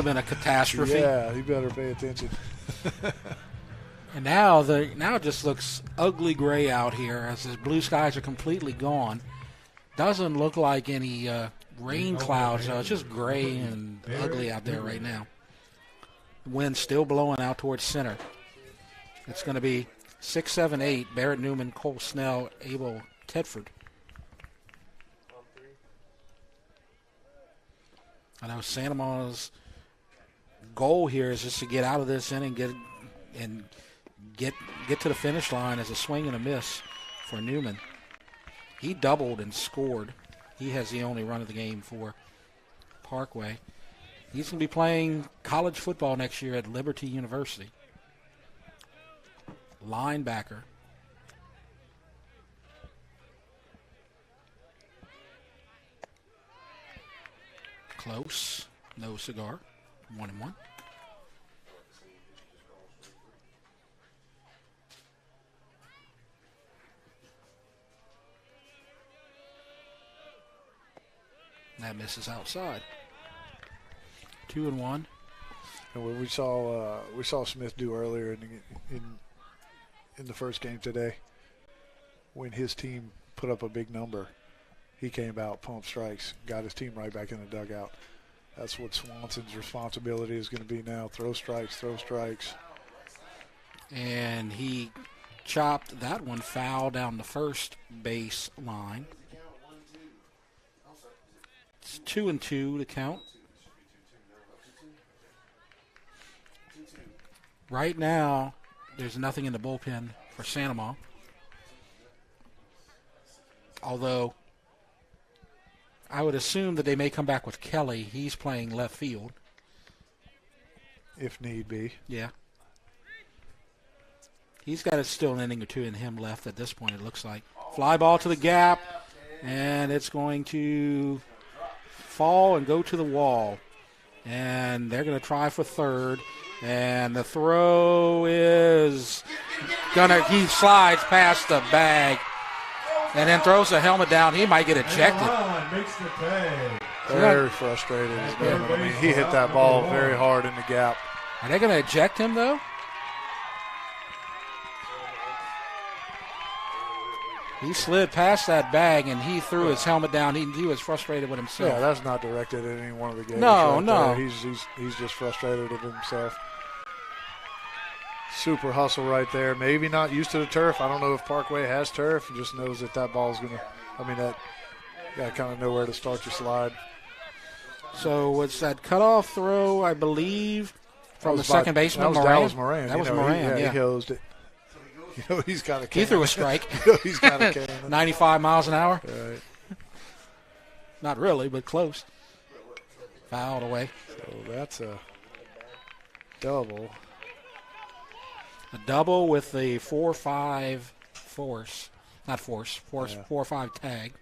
been a catastrophe. Yeah, he better pay attention. And now it just looks ugly gray out here as the blue skies are completely gone. Doesn't look like any rain clouds, so it's just gray and ugly out there right now. The wind's still blowing out towards center. It's going to be 6, 7, 8. Barrett Newman, Cole Snell, Abel Tedford. I know Sandoval's goal here is just to get out of this inning, get to the finish line as a swing and a miss for Newman. He doubled and scored. He has the only run of the game for Parkway. He's going to be playing college football next year at Liberty University. Linebacker. Close. No cigar. 1-1. That misses outside. 2-1. And what we saw Smith do earlier in the first game today, when his team put up a big number, he came out, pumped strikes, got his team right back in the dugout. That's what Swanson's responsibility is going to be now. Throw strikes. And he chopped that one foul down the first base line. It's 2-2 to count. Right now, there's nothing in the bullpen for Sandoval. Although, I would assume that they may come back with Kelly. He's playing left field. If need be. Yeah. He's got still an inning or two in him left at this point, it looks like. Fly ball to the gap, and it's going to fall and go to the wall. And they're going to try for third. And the throw is he slides past the bag and then throws the helmet down. He might get ejected. Very frustrated. I mean, he hit that ball very hard in the gap. Are they going to eject him, though? He slid past that bag, and he threw his helmet down. He was frustrated with himself. Yeah, that's not directed at any one of the Gators. No. He's just frustrated with himself. Super hustle right there. Maybe not used to the turf. I don't know if Parkway has turf. He just knows that ball's going to – I mean, that you got to kind of know where to start your slide. So it's that cutoff throw, I believe, from the second baseman, Moran. That was Moran. That was Moran, He hosed it. You know, he's got a cannon. He threw a strike. He's got a cannon. 95 miles an hour. Right. Not really, but close. Fouled away. So that's a double. A double with the 4-5 force. Not force. 4-5 tag.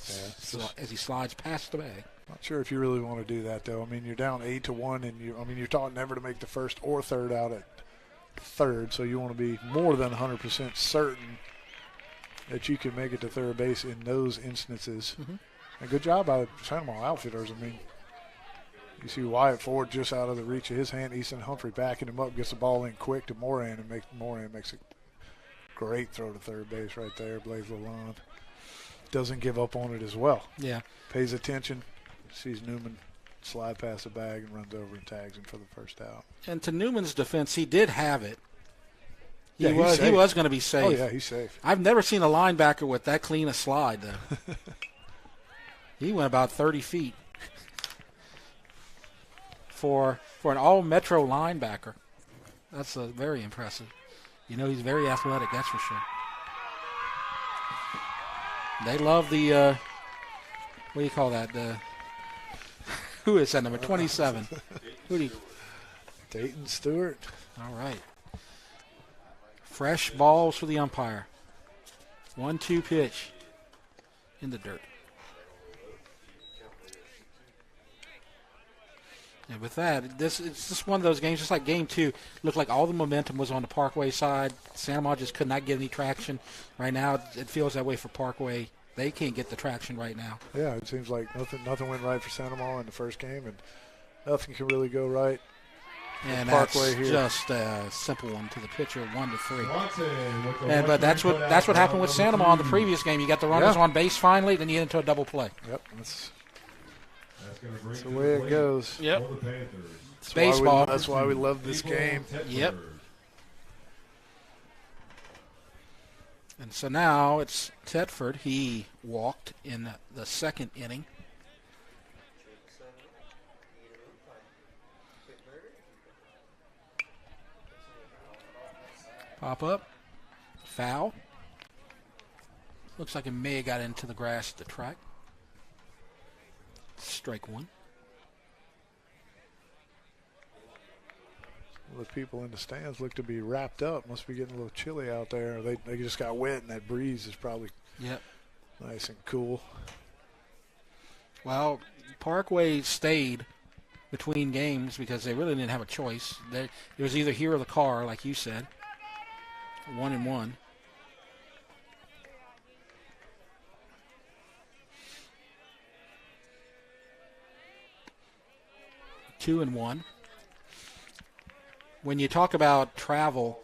Yeah, so as he slides past the bag. Not sure if you really want to do that, though. I mean, you're down 8-1, and you're taught never to make the first or third out at third, so you want to be more than 100% certain that you can make it to third base in those instances. Mm-hmm. And good job by the Sandoval outfitters. I mean, You see Wyatt Ford just out of the reach of his hand. Easton Humphrey backing him up, gets the ball in quick to Moran, and Moran makes a great throw to third base right there. Blaze Lalonde doesn't give up on it as well. Yeah. Pays attention, sees Newman slide past the bag and runs over and tags him for the first out. And to Newman's defense, he did have it. He Yeah, he was going to be safe. Oh, yeah, he's safe. I've never seen a linebacker with that clean a slide, though. He went about 30 feet for an all-metro linebacker. That's very impressive. You know, he's very athletic, that's for sure. They love the, what do you call that? Who is that number, 27? Who do you? Dayton Stewart. All right. Fresh balls for the umpire. 1-2 pitch in the dirt. And with that, it's just one of those games, just like game 2. Looked like all the momentum was on the Parkway side. Santa Maria just could not get any traction. Right now, it feels that way for Parkway. They can't get the traction right now. Yeah, it seems like nothing went right for Santa Maria in the first game, and nothing can really go right. And Parkway that's here. just a simple one to the pitcher, 1-3. But that's what happened with Santa Maria in the previous game. You got the runners on base finally, then you get into a double play. Yep, that's the way it goes. Yep. That's Baseball. That's why we love this game. Yep. And so now it's Thetford. He walked in the second inning. Pop up. Foul. Looks like it may have got into the grass at the track. Strike one. Well, the people in the stands look to be wrapped up. Must be getting a little chilly out there. They just got wet, and that breeze is probably nice and cool. Well, Parkway stayed between games because they really didn't have a choice. It was either here or the car, like you said. 1-1. Two and one. When you talk about travel,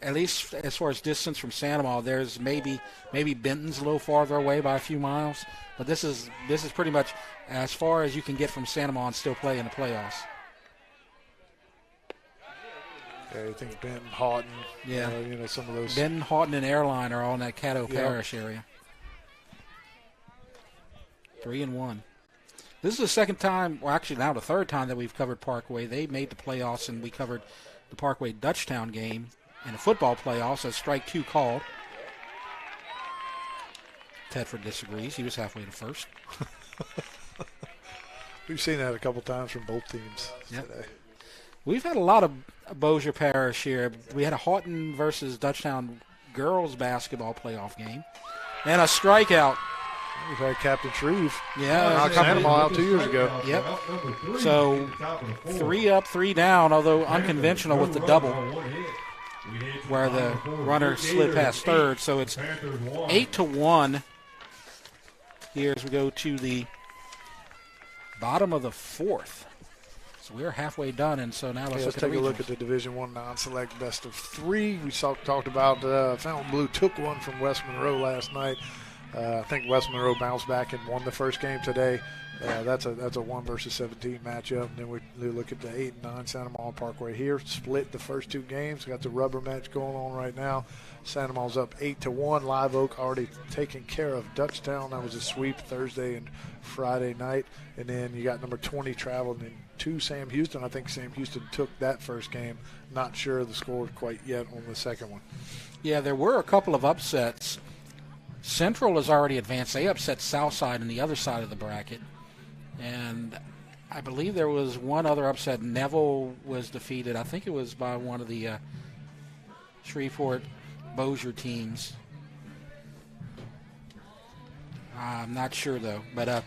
at least as far as distance from Santa Maria, there's maybe Benton's a little farther away by a few miles, but this is pretty much as far as you can get from Santa Maria and still play in the playoffs. Yeah, you think Benton, Houghton, some of those. Benton, Houghton, and Airline are all in that Caddo Parish area. 3-1. This is the second time, or actually now the third time that we've covered Parkway. They made the playoffs, and we covered the Parkway Dutchtown game in the football playoffs as strike 2 called. Tedford disagrees. He was halfway to first. We've seen that a couple times from both teams today. We've had a lot of Bossier Parish here. We had a Houghton versus Dutchtown girls basketball playoff game. And a strikeout. We've had Captain Shreve. Yeah. Knocked Santa Maria out 2 years ago. Yep. So 3 up, 3 down, although unconventional with the double where the runner slid past third. So it's 8-1 here as we go to the bottom of the fourth. So we're halfway done, and so now let's take a look at the Division I non-select best of 3. We talked about Fountain Blue took one from West Monroe last night. I think West Monroe bounced back and won the first game today. That's a 1 versus 17 matchup. And then we look at the 8 and 9 Santa Maria Parkway here. Split the first 2 games. Got the rubber match going on right now. Santa Maria's up 8-1. Live Oak already taking care of Dutchtown. That was a sweep Thursday and Friday night. And then you got number 20 traveling into Sam Houston. I think Sam Houston took that first game. Not sure of the score quite yet on the second one. Yeah, there were a couple of upsets. Central has already advanced. They upset Southside on the other side of the bracket. And I believe there was one other upset. Neville was defeated. I think it was by one of the Shreveport-Bossier teams. I'm not sure, though. But there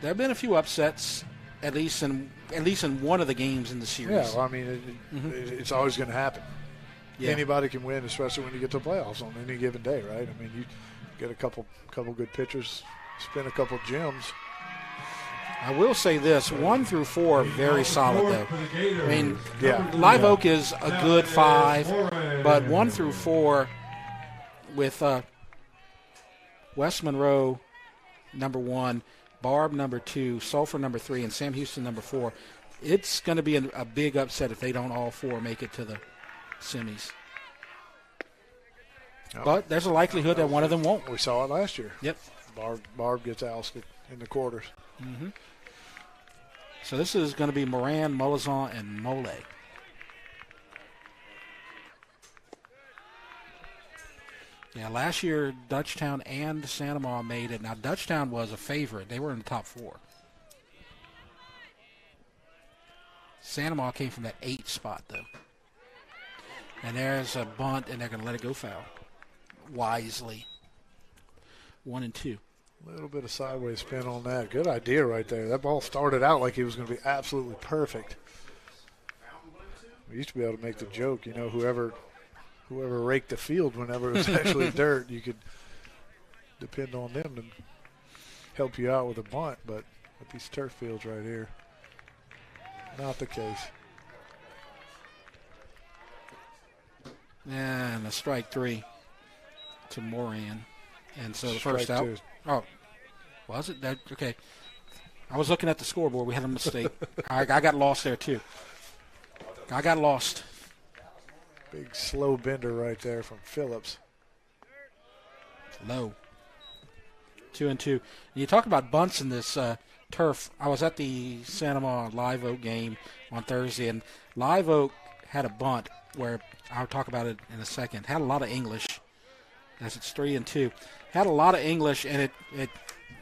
have been a few upsets, at least in one of the games in the series. Yeah, well, I mean, it's always going to happen. Yeah. Anybody can win, especially when you get to the playoffs on any given day, right? I mean, you get a couple good pitchers, spin a couple gems. I will say this, 1 through 4 are very solid, though. I mean, Live Oak is a good 5, but 1 through 4 with West Monroe, number 1, Barb, number 2, Sulphur, number 3, and Sam Houston, number 4. It's going to be a big upset if they don't all 4 make it to the semis. Oh. But there's a likelihood that one of them won't. We saw it last year. Yep. Barb gets ousted in the quarters. Mm-hmm. So this is going to be Moran, Molizon, and Mole. Yeah, last year Dutchtown and Santa Ma made it. Now Dutchtown was a favorite. They were in the top 4. Santa Ma came from that 8 spot, though. And there's a bunt, and they're going to let it go foul. Wisely. 1 and 2. A little bit of sideways spin on that. Good idea right there. That ball started out like it was going to be absolutely perfect. We used to be able to make the joke, you know, whoever raked the field whenever it was actually dirt, you could depend on them to help you out with a bunt. But with these turf fields right here, not the case. And a strike 3 to Moran. And so the Strike first out. 2. Oh, was it? That okay. I was looking at the scoreboard. We had a mistake. I got lost there, too. I got lost. Big slow bender right there from Phillips. Low. 2 and 2. You talk about bunts in this turf. I was at the Santa Ma Live Oak game on Thursday, and Live Oak had a bunt where I'll talk about it in a second. Had a lot of English, as it's 3 and 2. Had a lot of English, and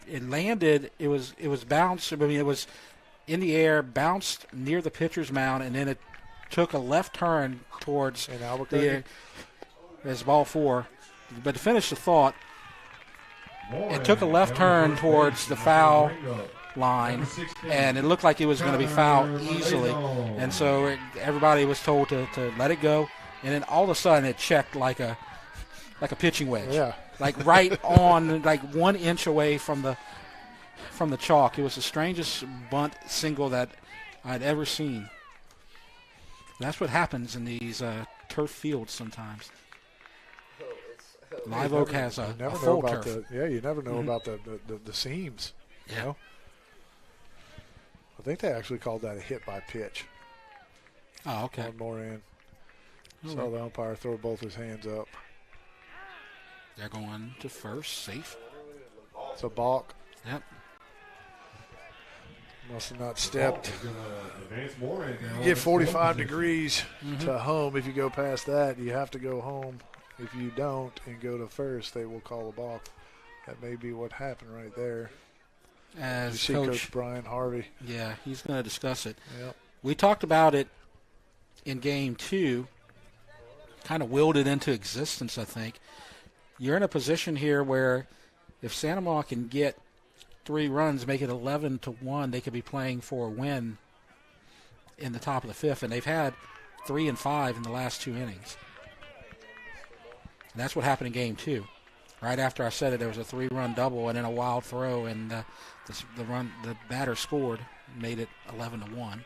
it landed. It was bounced. I mean, it was in the air, bounced near the pitcher's mound, and then it took a left turn towards the as ball 4. But to finish the thought, it took a left turn towards the foul line, and it looked like it was going to be foul easily. And so everybody was told to let it go. And then all of a sudden it checked like a pitching wedge. Yeah. Like right on, like 1 inch away from the chalk. It was the strangest bunt single that I'd ever seen. That's what happens in these turf fields sometimes. Live Oak has a full turf. You never know about the seams. Yeah. You know? I think they actually called that a hit by pitch. Oh, okay. On Moran. Saw the umpire throw both his hands up. They're going to first, safe. It's a balk. Yep. Must have not stepped. You get 45 degrees to home. If you go past that, you have to go home. If you don't and go to first, they will call a balk. That may be what happened right there. As you see Coach Brian Harvey. Yeah, he's going to discuss it. Yep. We talked about it in Game 2. Kind of willed it into existence, I think. You're in a position here where if Santa Ma can get 3 runs, make it 11-1, they could be playing for a win in the top of the 5th, and they've had 3 and 5 in the last 2 innings. And that's what happened in Game 2. Right after I said it, there was a 3-run double and then a wild throw, and the batter scored, made it 11-1.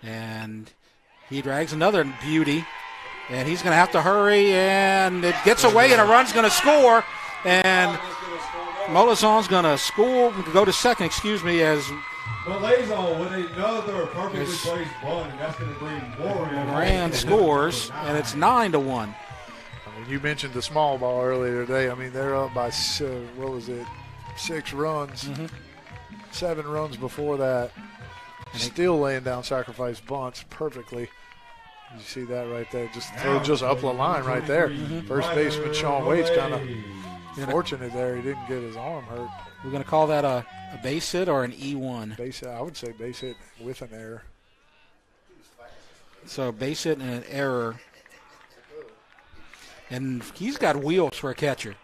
And he drags another beauty, and he's going to have to hurry, and it gets away, and a run's going to score, and Molizon's going to go to second, as Molizon with another perfectly placed bunt, and that's going to bring Moran scores, and it's 9-1. I mean, you mentioned the small ball earlier today. I mean, they're up by 6 runs, 7 runs before that. Still laying down sacrifice bunts perfectly. You see that right there. Just up the line right there. First baseman Sean Waite's kind of fortunate there. He didn't get his arm hurt. We're going to call that a base hit or an E1? Base hit. I would say base hit with an error. So base hit and an error. And he's got wheels for a catcher.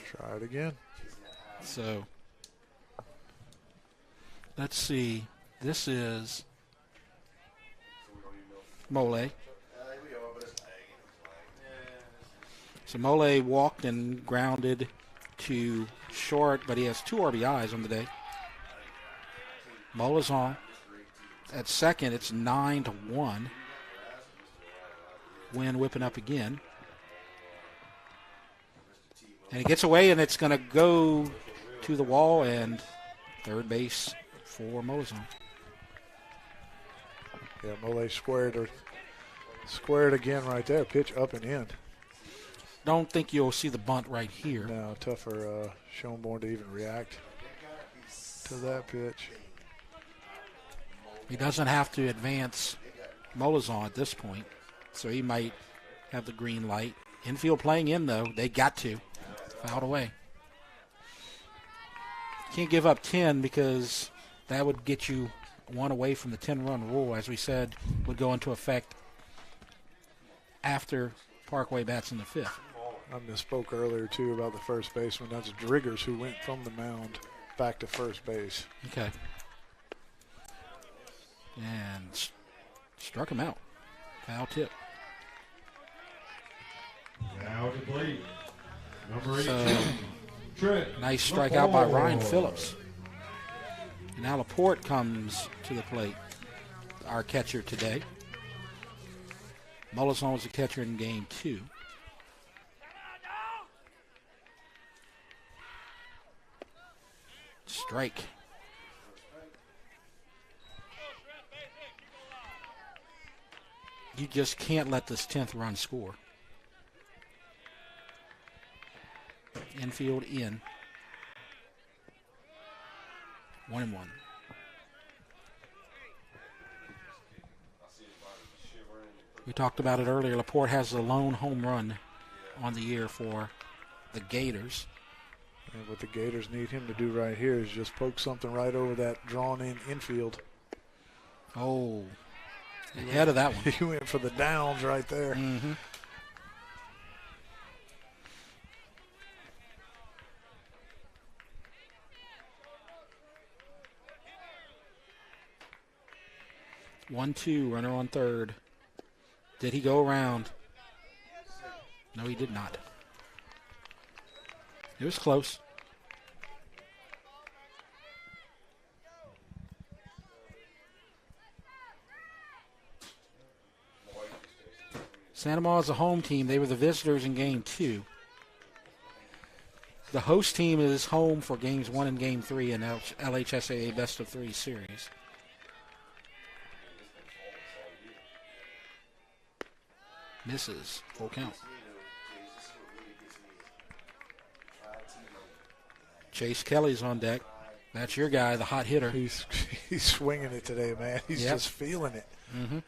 Try it again. So, let's see. This is Mole. So Mole walked and grounded to short, but he has 2 RBIs on the day. Mola's on. At second, it's 9-1. Wynn whipping up again. And he gets away, and it's going to go to the wall, and third base for Molizone. Yeah, Mole squared again right there. Pitch up and in. Don't think you'll see the bunt right here. No, tough for Schoenborn to even react to that pitch. He doesn't have to advance Molizone at this point, so he might have the green light. Infield playing in, though. They got to. Fouled away. Can't give up 10 because that would get you 1 away from the 10-run rule, as we said, would go into effect after Parkway bats in the 5th. I misspoke earlier, too, about the first baseman. That's Driggers who went from the mound back to first base. Okay. And struck him out. Foul tip. Now to plate. Number 8. So, Trent nice strikeout by Ryan Laporte. Phillips. And now Laporte comes to the plate, our catcher today. Molizone was the catcher in game 2. Strike. You just can't let this 10th run score. Infield in. 1-1. We talked about it earlier. Laporte has the lone home run on the year for the Gators. And what the Gators need him to do right here is just poke something right over that drawn-in infield. Oh, ahead of that one. He went for the downs right there. Mm-hmm. One, two, runner on third. Did he go around? No, he did not. It was close. Santa Maria is a home team. They were the visitors in game 2. The host team is home for games 1 and game 3 in LHSAA Best of 3 series. Misses. Full count. Chase Kelly's on deck. That's your guy, the hot hitter. He's swinging it today, man. He's just feeling it. Mm-hmm.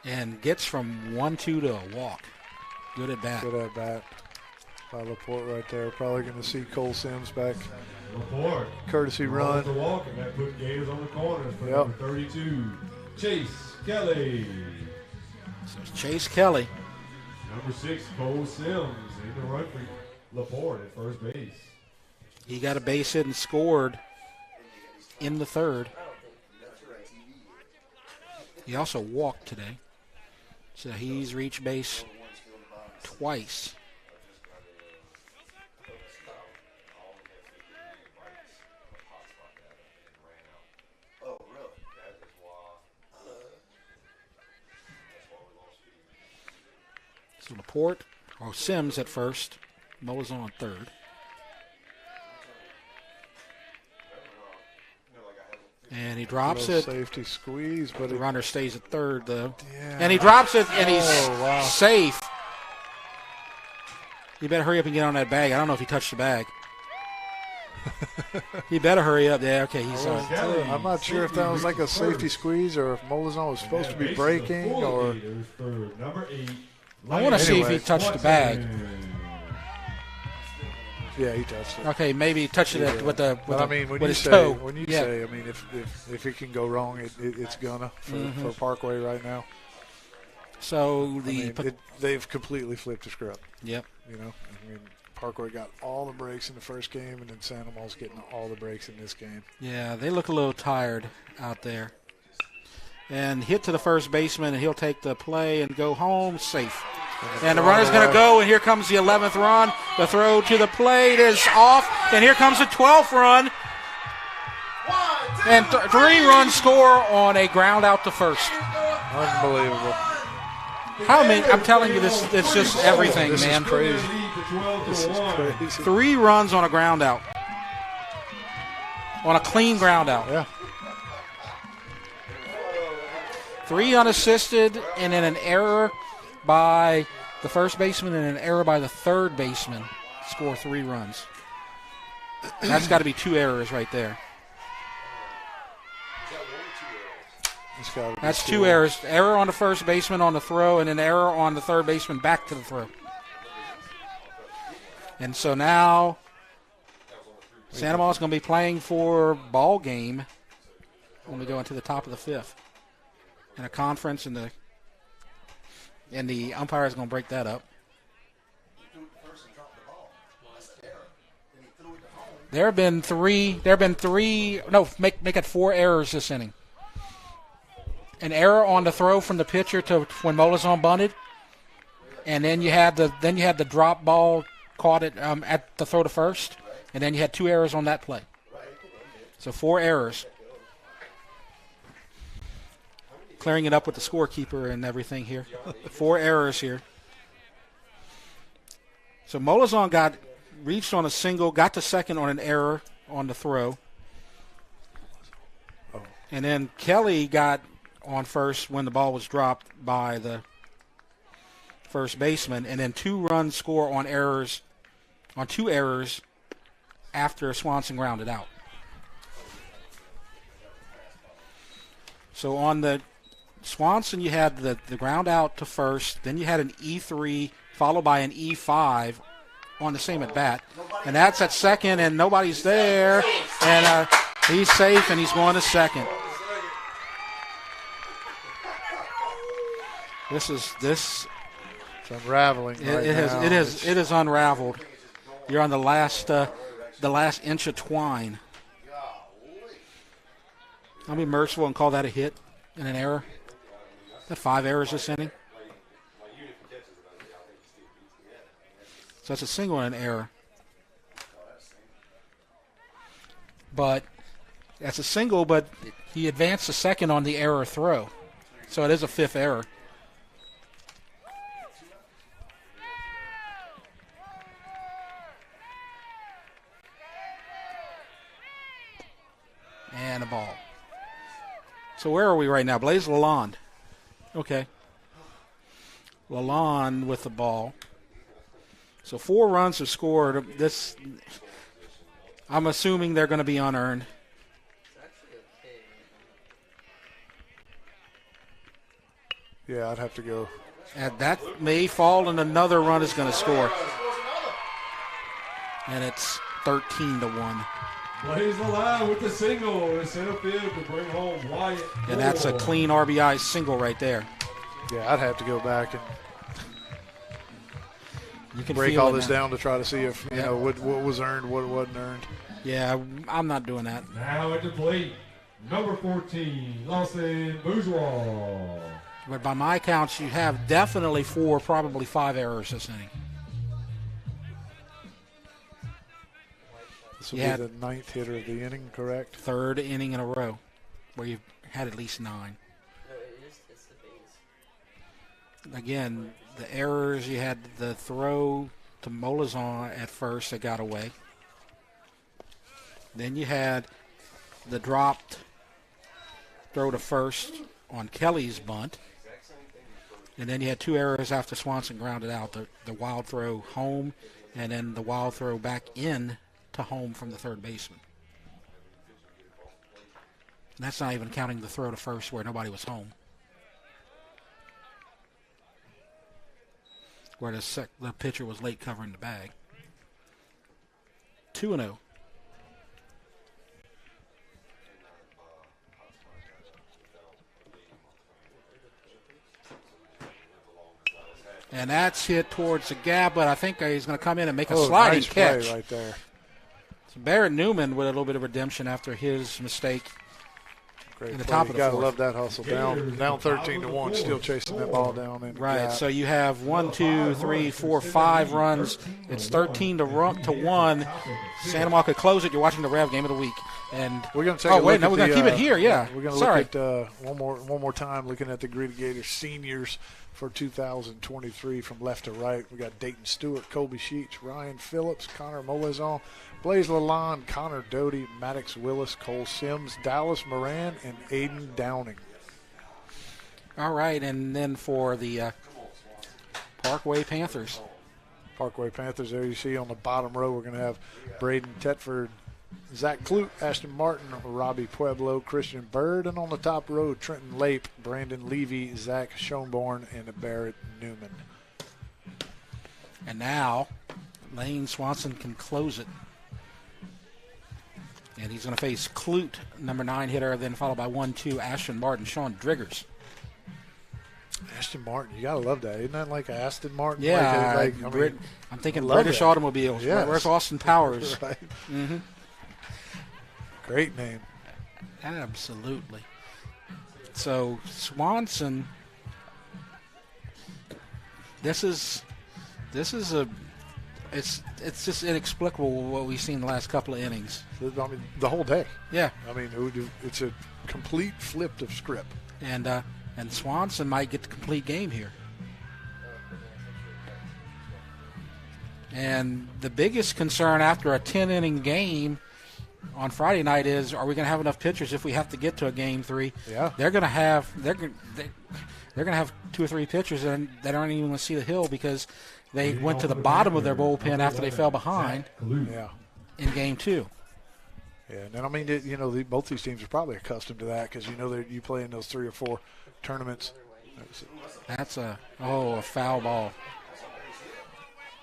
And gets from 1-2 to a walk. Good at bat. Good at bat by Laporte right there. Probably going to see Cole Sims back. Laporte. Courtesy run. The walk, and that put Gators on the corners for Yep. number 32, Chase Kelly. So it's Chase Kelly. Number 6, Cole Sims in the run for Laporte at first base. He got a base hit and scored in the 3rd. He also walked today. So he's reached base twice. So Laporte, or Sims at first. Molizone on third. And he drops it. Safety squeeze, but The it, runner stays at third, though. Yeah. And he drops it, and he's wow. safe. You better hurry up and get on that bag. I don't know if he touched the bag. He better hurry up there. Okay, he's on. I'm not sure if that was like a safety squeeze or if Molizone was supposed to be breaking or. Number 8. I want to see if he touched the bag. Yeah, he touched it. Okay, maybe he touched it with the But I mean, when you his say, toe. when you Yeah. say, I mean, if it can go wrong, it's gonna for Parkway right now. So I mean, they've completely flipped the script. Yep. You know, I mean, Parkway got all the breaks in the first game, and then Santa Ma's getting all the breaks in this game. Yeah, they look a little tired out there. and hit to the first baseman, and he'll take the play and go home safe. And the runner's going to go, and here comes the 11th run. The throw to the plate is off, and here comes the 12th run. And 3-run score on a ground out to first. Unbelievable. How many? I'm telling you, this it's just everything, This man. is crazy. This is crazy. 3 runs on a ground out. On a clean ground out. Yeah. 3 unassisted, and then an error by the first baseman and an error by the third baseman. Score 3 runs. That's got to be 2 errors right there. That's 2 errors. Error on the first baseman on the throw, and an error on the third baseman back to the throw. And so now Santa Monica is going to be playing for ball game when we go into the top of the 5th. In a conference, and the umpire is going to break that up. There have been three. No, make it 4 errors this inning. An error on the throw from the pitcher to when Molazon bunted, and then you had the drop ball caught at the throw to first, and then you had 2 errors on that play. So 4 errors. Clearing it up with the scorekeeper and everything here. 4 errors here. So Molazon reached on a single, got to second on an error on the throw. And then Kelly got on first when the ball was dropped by the first baseman, and then 2 runs score on 2 errors after Swanson grounded out. So on the Swanson, you had the ground out to first, then you had an E3 followed by an E5 on the same at bat, and that's at second, and nobody's there, and he's safe, and he's going to second. It's unraveling. It is unraveled. You're on the last inch of twine. I'll be merciful and call that a hit and an error. That 5 errors this inning. So that's a single and an error. But that's a single, but he advanced to second on the error throw. So it is a 5th error. And a ball. So where are we right now? Blaise Lalonde. Okay. Lalonde with the ball. So 4 runs are scored. I'm assuming they're going to be unearned. Yeah, I'd have to go. And that may fall, and another run is going to score. And it's 13-1. Blaise Lalonde with the single in center field to bring home Wyatt. And that's a clean RBI single right there. Yeah, I'd have to go back and you can break all this down to try to see if what was earned, what wasn't earned. Yeah, I'm not doing that. Now at the plate, number 14, Lawson Bourgeois. But by my counts, you have definitely 4, probably 5 errors this inning. This will be the 9th hitter of the inning, correct? 3rd inning in a row where you've had at least 9. Again, the errors, you had the throw to Molazon at first that got away. Then you had the dropped throw to first on Kelly's bunt. And then you had 2 errors after Swanson grounded out. The wild throw home, and then the wild throw back in to home from the third baseman. And that's not even counting the throw to first where nobody was home. Where the pitcher was late covering the bag. 2-0. And that's hit towards the gap, but I think he's going to come in and make a sliding nice catch. Play right there. So Barrett Newman with a little bit of redemption after his mistake. Great in the play. top of the You got to fourth. love that hustle. Down 13-1, still chasing that ball down. And Right, so you have 1, 2, 3, 4, 5 runs. It's 13-1. Santa Monica could close it. You're watching the Rev Game of the Week. And we're going to take a look wait, no, at we're going to keep it here. Yeah, we're going to sorry. look at one more time, looking at the Greedy Gators seniors for 2023 from left to right. We got Dayton Stewart, Colby Sheets, Ryan Phillips, Connor Molezon, Blaze Lalonde, Connor Doty, Maddox Willis, Cole Sims, Dallas Moran, and Aiden Downing. All right, and then for the Parkway Panthers. Parkway Panthers, there you see on the bottom row, we're going to have Braden Tetford, Zach Clute, Ashton Martin, Robbie Pueblo, Christian Bird, and on the top row, Trenton Lape, Brandon Levy, Zach Schoenborn, and Barrett Newman. And now Lane Swanson can close it. And he's going to face Clute, number 9 hitter, then followed by 1-2, Ashton Martin, Sean Driggers. Ashton Martin, you got to love that. Isn't that like Aston Martin? Yeah, I'm thinking British automobiles. Yes. Where's Austin Powers? Right. Mm-hmm. Great name. Absolutely. So Swanson, this is it's just inexplicable what we've seen the last couple of innings. I mean, the whole day. Yeah. I mean, it's a complete flip of script. And Swanson might get the complete game here. And the biggest concern after a 10-inning game on Friday night is, are we going to have enough pitchers if we have to get to a game 3? Yeah. They're going to have 2 or 3 pitchers that aren't even going to see the hill because they went to the bottom of their bullpen after they fell behind in game 2. Yeah, and I mean, both these teams are probably accustomed to that because you play in those 3 or 4 tournaments. That's a foul ball.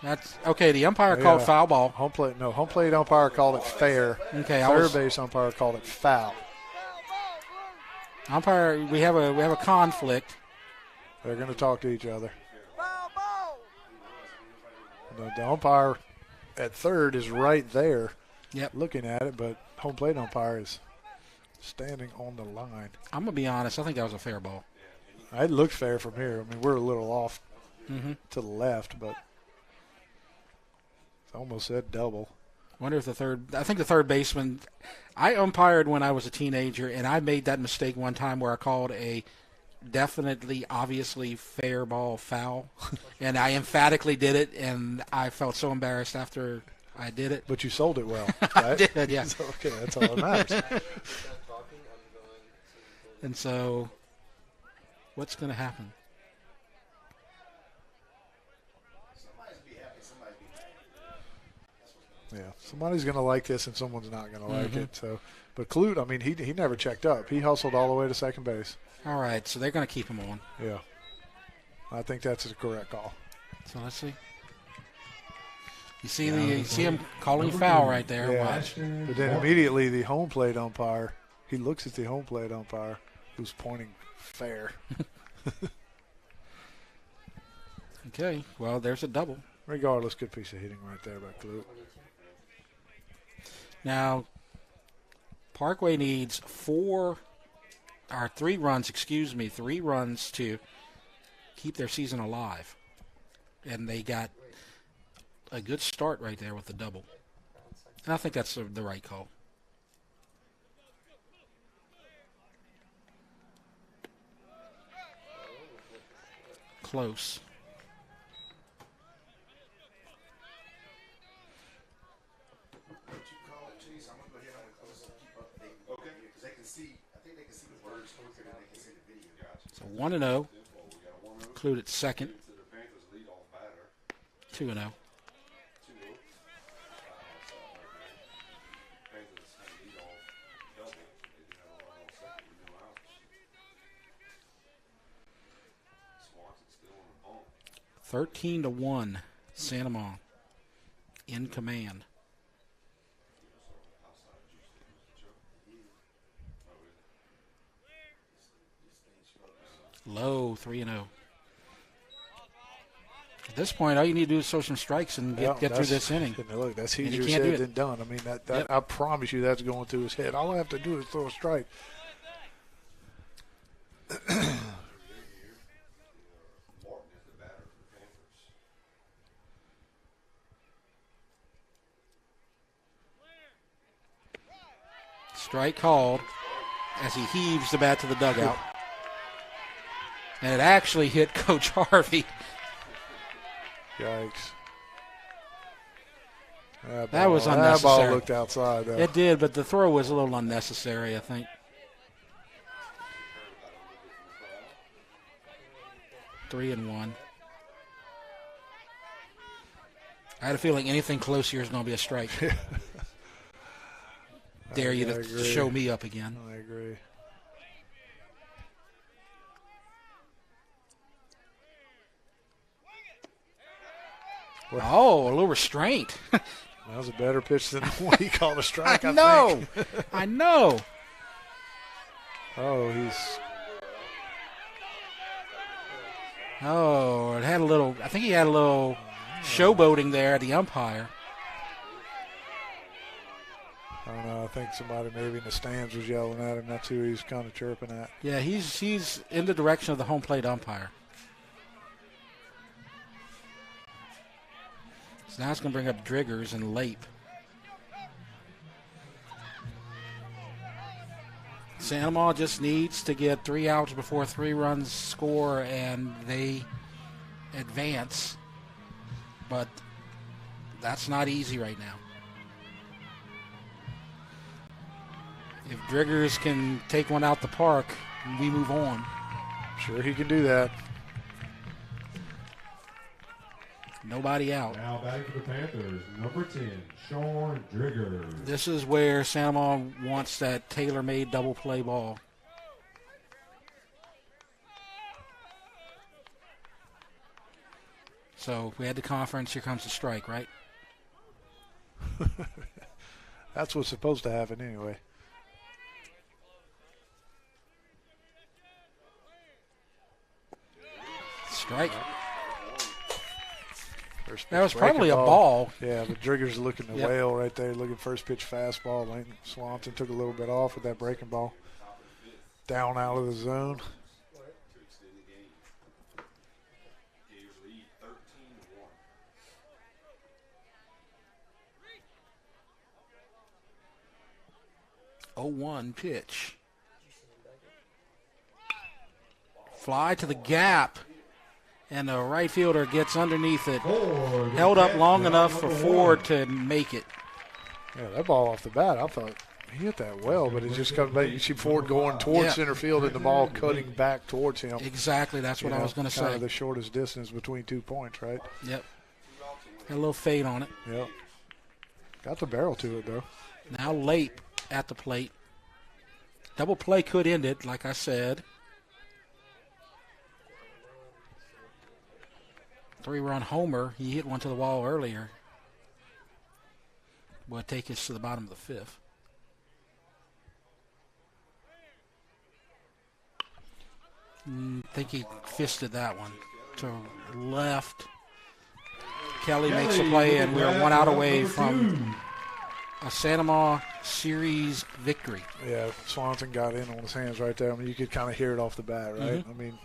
That's okay. The umpire called foul ball. Home plate umpire called it fair. Okay, third base umpire called it foul. Umpire, we have a conflict. They're going to talk to each other. The umpire at third is right there, looking at it, but home plate umpire is standing on the line. I'm gonna be honest. I think that was a fair ball. It looked fair from here. I mean, we're a little off to the left, but it's almost said double. Wonder if I think the third baseman. I umpired when I was a teenager, and I made that mistake one time where I called a definitely, obviously fair ball foul, and I emphatically did it, and I felt so embarrassed after I did it. But you sold it well, right? I did, yeah. Okay, that's all that matters. And so, what's going to happen? Yeah, somebody's going to like this and someone's not going to like it. So, but Clute, I mean, he never checked up. He hustled all the way to second base. All right, so they're going to keep him on. Yeah, I think that's a correct call. So let's see. You see him calling foul right there. Yeah. Watch. But then immediately the home plate umpire, he looks at the home plate umpire who's pointing fair. Okay, well, there's a double. Regardless, good piece of hitting right there by Clute. Now, Parkway needs 3 runs to keep their season alive. And they got a good start right there with the double. And I think that's the right call. Close. So 1-0. Clute at second. 2-0. (13-1), Santa Monica in command. Low, 3-0. At this point, all you need to do is throw some strikes and get through this inning. Look, that's easier said than done. I mean, I promise you that's going through his head. All I have to do is throw a strike. Strike called as he heaves the bat to the dugout. And it actually hit Coach Harvey. Yikes. That was unnecessary. That ball looked outside, though. It did, but the throw was a little unnecessary, I think. 3-1. I had a feeling anything close here is going to be a strike. Dare you to show me up again. I agree. Oh, a little restraint. That was a better pitch than the one he called a strike, I know. think. I know. Oh, it had a little, I think he had a little showboating there at the umpire. I don't know. I think somebody maybe in the stands was yelling at him. That's who he's kind of chirping at. Yeah, he's in the direction of the home plate umpire. So now it's going to bring up Driggers and Lape. Santa Maria just needs to get 3 outs before 3 runs score and they advance. But that's not easy right now. If Driggers can take one out the park, we move on. Sure he can do that. Nobody out. Now batting for the Panthers, number 10, Sean Driggers. This is where Santa Maria wants that tailor-made double play ball. So if we had the conference, here comes the strike, right? That's what's supposed to happen anyway. Strike. That was probably a ball. Yeah, but Driggers looking the whale right there, looking first pitch fastball. Lane Swanson took a little bit off with that breaking ball. Down out of the zone. Oh, 1 pitch. Fly to the gap. And the right fielder gets underneath it. Held up long enough for Ford to make it. Yeah, that ball off the bat, I thought he hit that well, but it just comes back. You see Ford going towards center field and the ball cutting back towards him. Exactly, that's what I was going to say. Kind of the shortest distance between 2 points, right? Yep. Got a little fade on it. Yep. Got the barrel to it, though. Now Lape at the plate. Double play could end it, like I said. 3-run homer. He hit one to the wall earlier. Will take us to the bottom of the 5th. I think he fisted that one to left. Kelly makes the play, and we're 1 out away from a Santa Maria series victory. Yeah, Swanson got in on his hands right there. I mean, you could kind of hear it off the bat, right? Mm-hmm. I mean,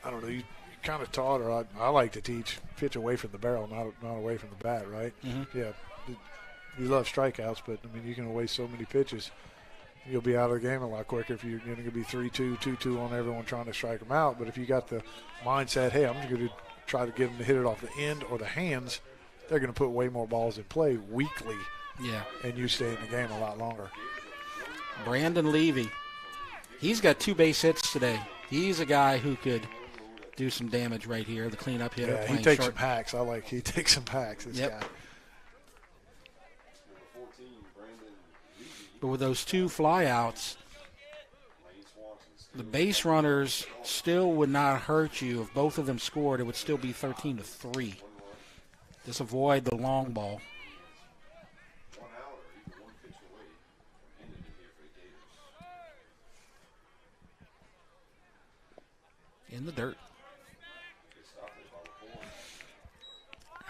I don't know. You kind of taught her. I like to teach pitch away from the barrel, not away from the bat, right? Mm-hmm. Yeah, you love strikeouts, but I mean you can waste so many pitches. You'll be out of the game a lot quicker if you're going to be 3-2, 2-2 on everyone trying to strike them out. But if you got the mindset, hey, I'm going to try to get them to hit it off the end or the hands, they're going to put way more balls in play weekly. Yeah, and you stay in the game a lot longer. Brandon Levy, he's got 2 base hits today. He's a guy who could do some damage right here, the cleanup hitter. Yeah, he takes some hacks. He takes some hacks, this guy. But with those 2 flyouts, the base runners still would not hurt you. If both of them scored, it would still be 13-3. Just avoid the long ball. In the dirt.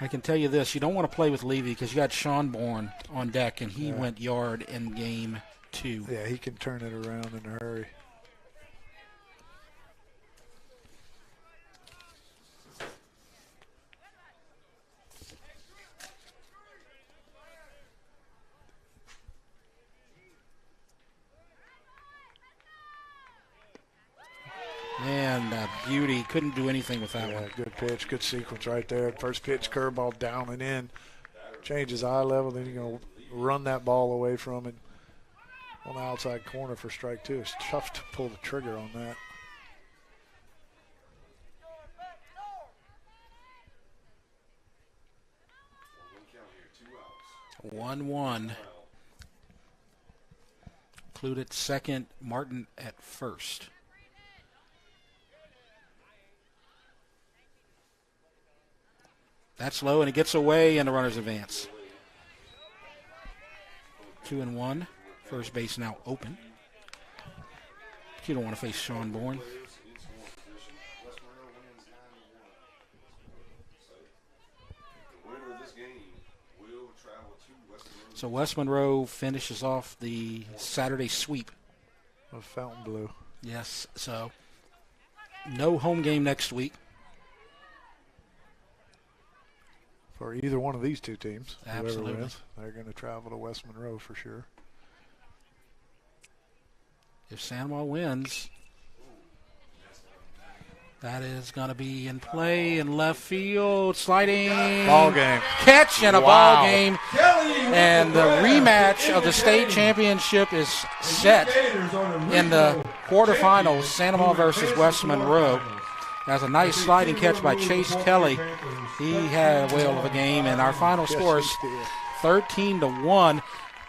I can tell you this, you don't want to play with Levy because you got Sean Bourne on deck, and he went yard in game 2. Yeah, he can turn it around in a hurry. beauty. Couldn't do anything with that one. Good pitch, good sequence right there. First pitch, curveball down and in. Changes eye level, then you're going to run that ball away from it on the outside corner for strike two. It's tough to pull the trigger on that. One. Included second, Martin at first. That's low, and it gets away, and the runners advance. 2-1. First base now open. You don't want to face Sean Bourne. So West Monroe finishes off the Saturday sweep of Fontainebleau. Yes, so no home game next week for either one of these two teams. Absolutely. Wins, they're going to travel to West Monroe for sure. If Sandoval wins, that is going to be in play in left field. Sliding. Ball game. Catch and a ball game. And the rematch of the state championship is set in the quarterfinals, Sandoval versus West Monroe. That's a nice sliding catch by Chase Kelly. He had a whale of a game, and our final score is 13-1.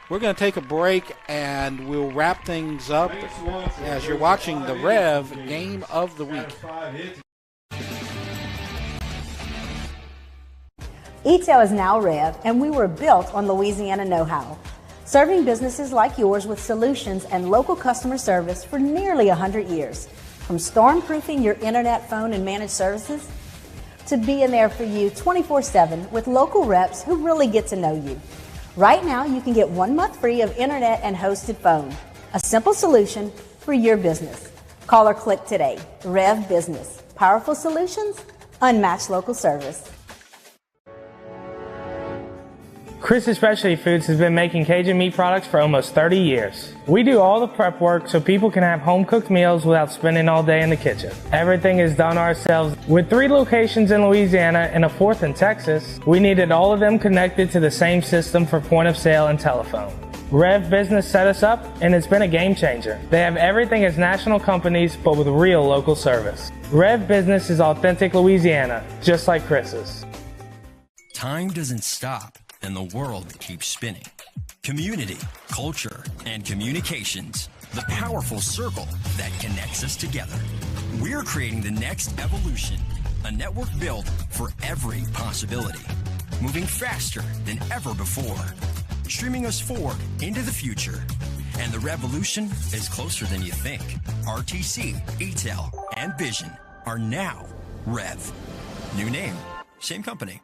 We're going to take a break, and we'll wrap things up as you're watching the Rev Game of the Week. ETEL is now Rev, and we were built on Louisiana know-how, serving businesses like yours with solutions and local customer service for nearly 100 years. From storm-proofing your internet, phone, and managed services to being there for you 24/7 with local reps who really get to know you. Right now, you can get 1 month free of internet and hosted phone. A simple solution for your business. Call or click today. Rev Business. Powerful solutions, unmatched local service. Chris's Specialty Foods has been making Cajun meat products for almost 30 years. We do all the prep work so people can have home-cooked meals without spending all day in the kitchen. Everything is done ourselves. With 3 locations in Louisiana and a 4th in Texas, we needed all of them connected to the same system for point of sale and telephone. Rev Business set us up, and it's been a game changer. They have everything as national companies, but with real local service. Rev Business is authentic Louisiana, just like Chris's. Time doesn't stop, and the world keeps spinning. Community, culture, and communications, the powerful circle that connects us together. We're creating the next evolution, a network built for every possibility, moving faster than ever before, streaming us forward into the future. And the revolution is closer than you think. RTC, ETEL, and Vision are now Rev. New name, same company.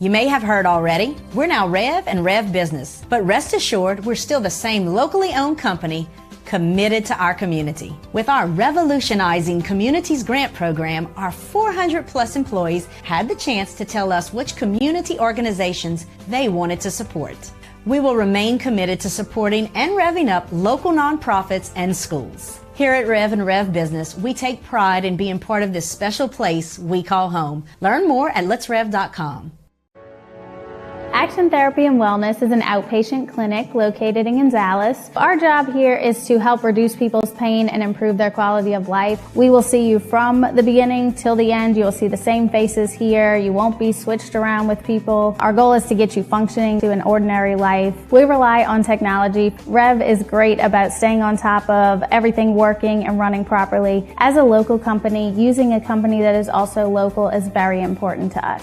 You may have heard already, we're now Rev and Rev Business. But rest assured, we're still the same locally owned company committed to our community. With our revolutionizing Communities Grant Program, our 400 plus employees had the chance to tell us which community organizations they wanted to support. We will remain committed to supporting and revving up local nonprofits and schools. Here at Rev and Rev Business, we take pride in being part of this special place we call home. Learn more at letsrev.com. Action Therapy and Wellness is an outpatient clinic located in Gonzales. Our job here is to help reduce people's pain and improve their quality of life. We will see you from the beginning till the end. You will see the same faces here. You won't be switched around with people. Our goal is to get you functioning to an ordinary life. We rely on technology. Rev is great about staying on top of everything working and running properly. As a local company, using a company that is also local is very important to us.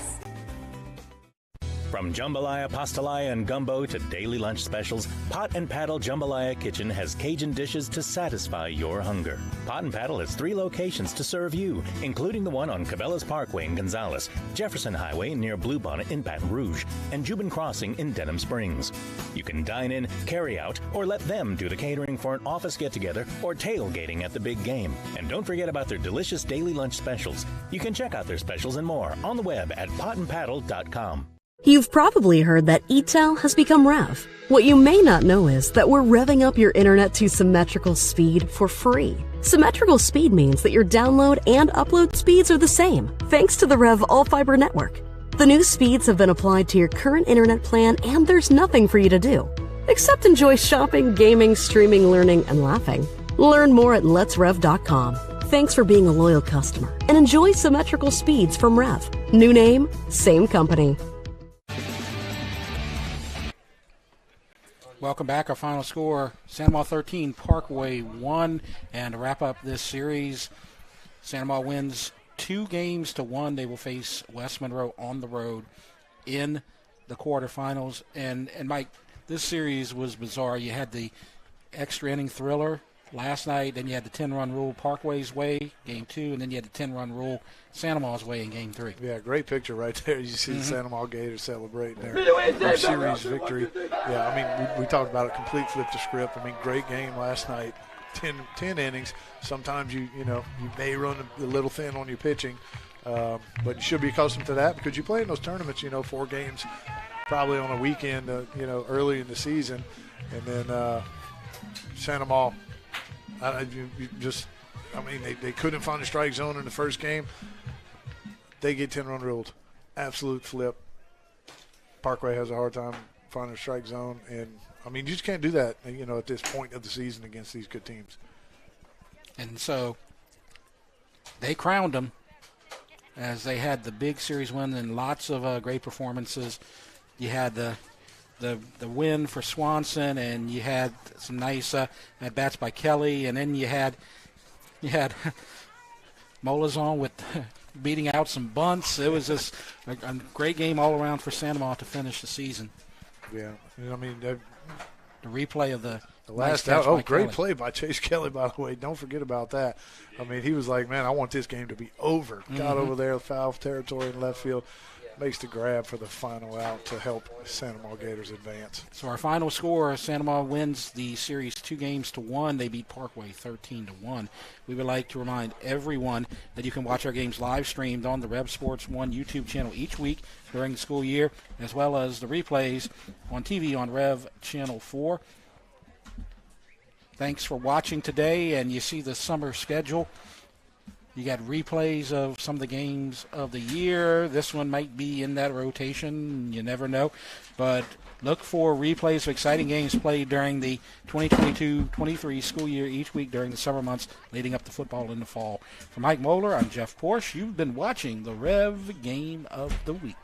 From jambalaya, pastalaya, and gumbo to daily lunch specials, Pot and Paddle Jambalaya Kitchen has Cajun dishes to satisfy your hunger. Pot and Paddle has 3 locations to serve you, including the one on Cabela's Parkway in Gonzales, Jefferson Highway near Bluebonnet in Baton Rouge, and Jubin Crossing in Denham Springs. You can dine in, carry out, or let them do the catering for an office get-together or tailgating at the big game. And don't forget about their delicious daily lunch specials. You can check out their specials and more on the web at potandpaddle.com. You've probably heard that ETEL has become Rev. What you may not know is that we're revving up your internet to symmetrical speed for free. Symmetrical speed means that your download and upload speeds are the same, thanks to the Rev All-Fiber network. The new speeds have been applied to your current internet plan, and there's nothing for you to do except enjoy shopping, gaming, streaming, learning, and laughing. Learn more at letsrev.com. Thanks for being a loyal customer, and enjoy symmetrical speeds from Rev. New name, same company. Welcome back. Our final score, Santa Maria 13, Parkway 1. And to wrap up this series, Santa Maria wins 2-1. They will face West Monroe on the road in the quarterfinals. And Mike, this series was bizarre. You had the extra inning thriller last night, then you had the 10-run rule Parkway's way, game 2, and then you had the 10-run rule Santa Maria's way in game 3. Yeah, great picture right there. You see the Santa Maria Gators celebrating their series victory. Yeah, I mean, we talked about a complete flip to script. I mean, great game last night. 10 innings. Sometimes you may run a little thin on your pitching, but you should be accustomed to that because you play in those tournaments, 4 games probably on a weekend, early in the season. And then Santa Maria, they couldn't find a strike zone in the first game. They get 10-run ruled. Absolute flip. Parkway has a hard time finding a strike zone. And, you just can't do that, at this point of the season against these good teams. And so they crowned them as they had the big series win and lots of great performances. You had the win for Swanson, and you had some nice at-bats by Kelly, and then you had Molazon with beating out some bunts. It was just a great game all around for Santa Maria to finish the season. Yeah, the replay of the last out. Oh, great play by Chase Kelly, by the way. Don't forget about that. He was like, man, I want this game to be over. Got over there, foul territory in left field. Makes the grab for the final out to help Santa Maria Gators advance. So our final score, Santa Maria wins the series 2-1. They beat Parkway 13-1. We would like to remind everyone that you can watch our games live streamed on the Rev Sports 1 YouTube channel each week during the school year, as well as the replays on TV on Rev Channel 4. Thanks for watching today, and you see the summer schedule. You got replays of some of the games of the year. This one might be in that rotation. You never know. But look for replays of exciting games played during the 2022-23 school year each week during the summer months leading up to football in the fall. For Mike Moeller, I'm Jeff Porsche. You've been watching the Rev Game of the Week.